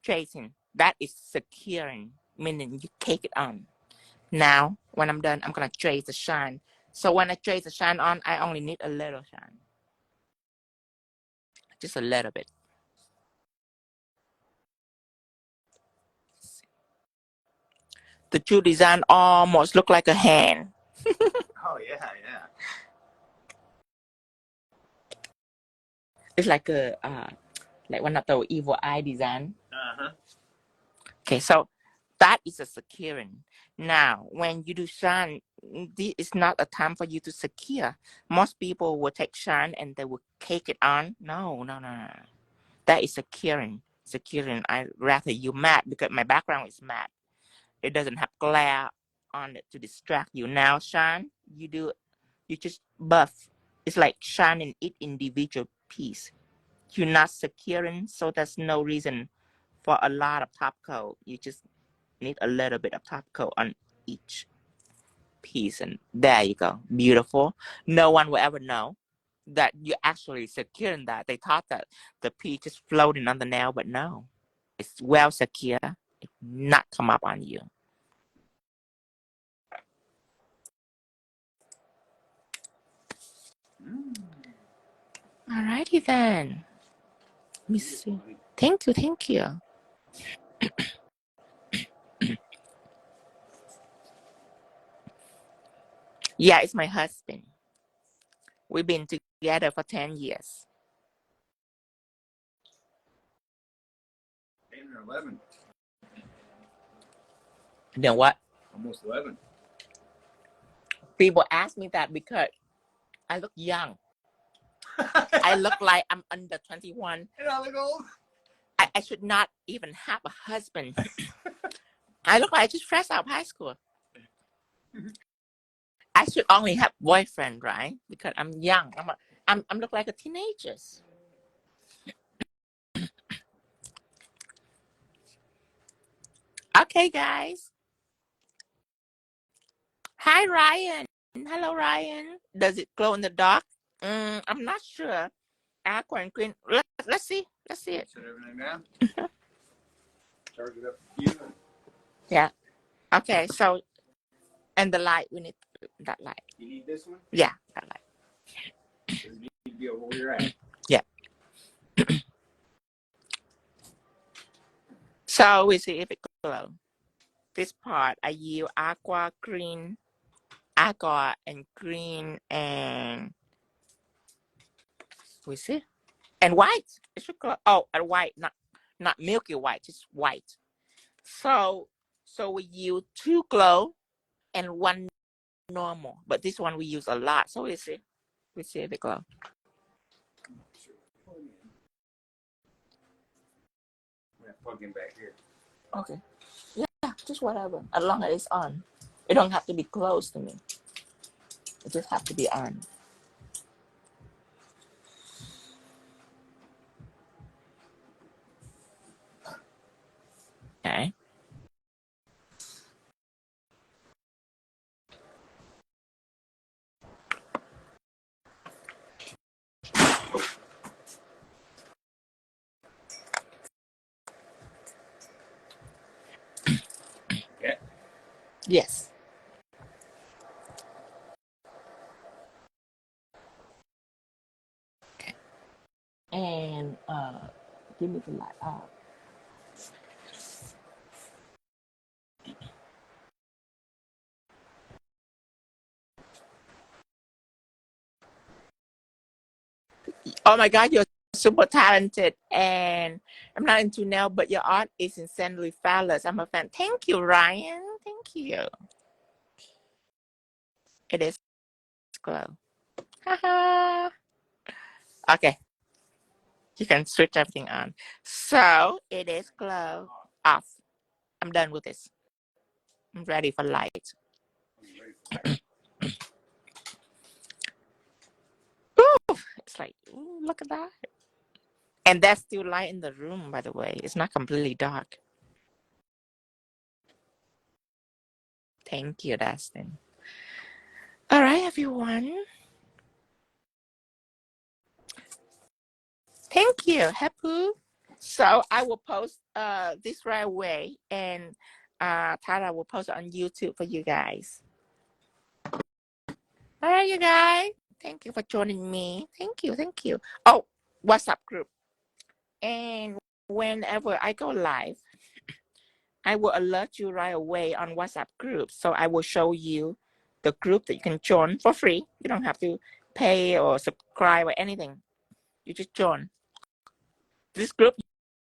tracing. That is securing, meaning you take it on. Now, when I'm done, I'm going to trace the shine. So when I trace the shine on, I only need a little shine. Just a little bit. The true design almost look like a hand. Oh, yeah, yeah. It's like a like one of the evil eye design. Uh-huh. Okay, so that is a securing. Now, when you do shine, this is not a time for you to secure. Most people will take shine and they will cake it on. No. That is securing. Securing. I rather you matte because my background is matte. It doesn't have glare on it to distract you. Now shine, you just buff. It's like shining each individual piece. You're not securing, so there's no reason for a lot of top coat. You just need a little bit of top coat on each piece, and there you go. Beautiful. No one will ever know that you're actually securing that. They thought that the piece is floating on the nail, but no. It's well secure. It will not come up on you. Alrighty then. Let me see. Thank you. Yeah, it's my husband. We've been together for 10 years. 10 or 11. Then what? Almost 11. People ask me that because I look young. I look like I'm under 21. And I look old. I should not even have a husband. I look like I just fresh out of high school. I should only have boyfriend, right? Because I'm young. I'm look like a teenager. Okay, guys. Hi, Ryan. Hello, Ryan. Does it glow in the dark? I'm not sure. Aqua and green. Let's see. Let's see it. Set everything down. Charge it up a few. Yeah. Okay. So, and the light. We need that light. You need this one? Yeah, that light. Does it need to be over where you're at? Yeah. So we see if it glow. This part I use aqua, green, aqua and green, and we see, and white. It should glow. Oh, and white, not milky white, just white. So we use 2 glow and 1 normal, but this one we use a lot. So we see if it glow. I'm gonna plug in back here. Okay. Yeah, just whatever, as long as it's on. It don't have to be close to me. It just have to be on. Okay. Yeah. Yes. Okay. And give me the light. Oh my God, you're super talented, and I'm not into nail, but your art is insanely fabulous. I'm a fan. Thank you, Ryan. Thank you. It is glow. Haha. Okay, you can switch everything on. So it is glow off. I'm done with this. I'm ready for light. Ooh, it's like, ooh, look at that. And there's still light in the room, by the way. It's not completely dark. Thank you, Dustin. All right, everyone. Thank you, Hapu. So I will post this right away, and Tara will post it on YouTube for you guys. All right, you guys. Thank you for joining me. Thank you, thank you. Oh, WhatsApp group. And whenever I go live, I will alert you right away on WhatsApp group. So I will show you the group that you can join for free. You don't have to pay or subscribe or anything. You just join. This group,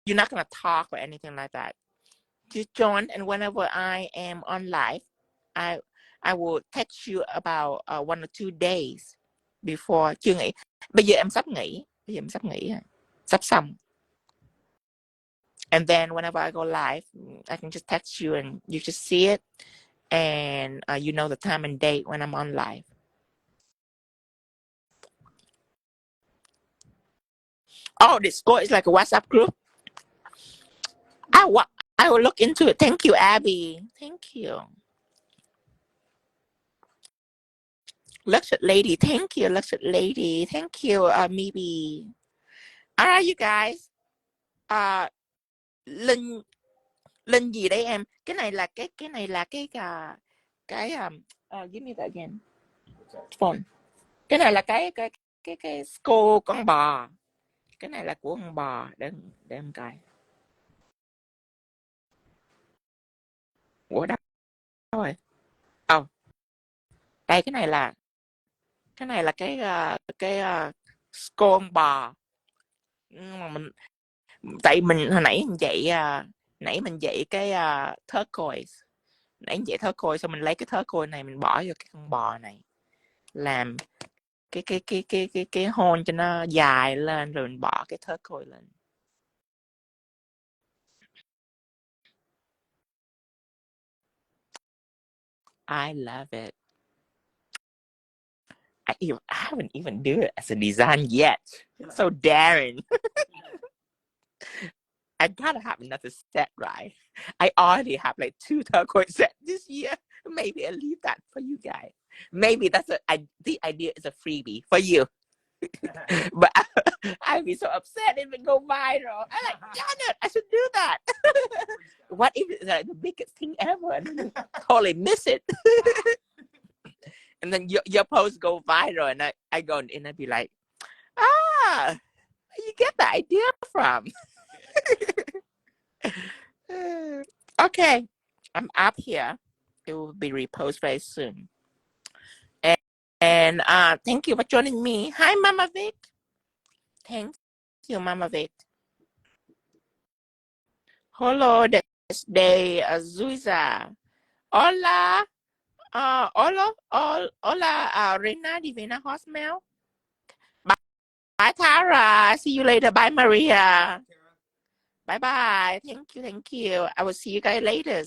you're not gonna talk or anything like that. Just join, and whenever I am on live, I will text you about 1 or 2 days before. Chưa nghỉ. Bây giờ em sắp nghỉ. Sắp xong. And then whenever I go live, I can just text you and you just see it, and you know the time and date when I'm on live. Oh, Discord is like a WhatsApp group. I will look into it. Thank you, Abby. Thank you. Luxury Lady. Thank you, Luxury Lady. Thank you, maybe. All right, you guys. Linh Linh gì đấy em? Cái này là give me that again. Phone. Cái này là cái skull con bò. Cái này là của con bò. Để em coi. Ủa đâu rồi? Oh, đây cái này là cái skull con bò. Mà tại mình hồi nãy mình dạy cái turquoise. Nãy mình dạy turquoise, xong mình lấy cái turquoise này mình bỏ vô cái con bò này, làm cái hôn cho nó dài lên, rồi mình bỏ cái turquoise lên. I love it. I haven't even do it as a design yet. So daring. I gotta have another set, right? I already have like 2 turquoise sets this year. Maybe I'll leave that for you guys. Maybe the idea is a freebie for you. But I'd be so upset if it go viral. I'm like, damn it, I should do that. What if it's like the biggest thing ever and totally miss it? And then your post go viral, and I go and I'd be like, where you get the idea from? Okay, I'm up here. It will be reposted very soon. And thank you for joining me. Hi, Mama Vic. Thank you, Mama Vic. Hello, desde Zuiza. Hola. Hola, Reina Divina Hosmel. Bye, Tara. See you later. Bye, Maria. Bye-bye. Thank you. I will see you guys later.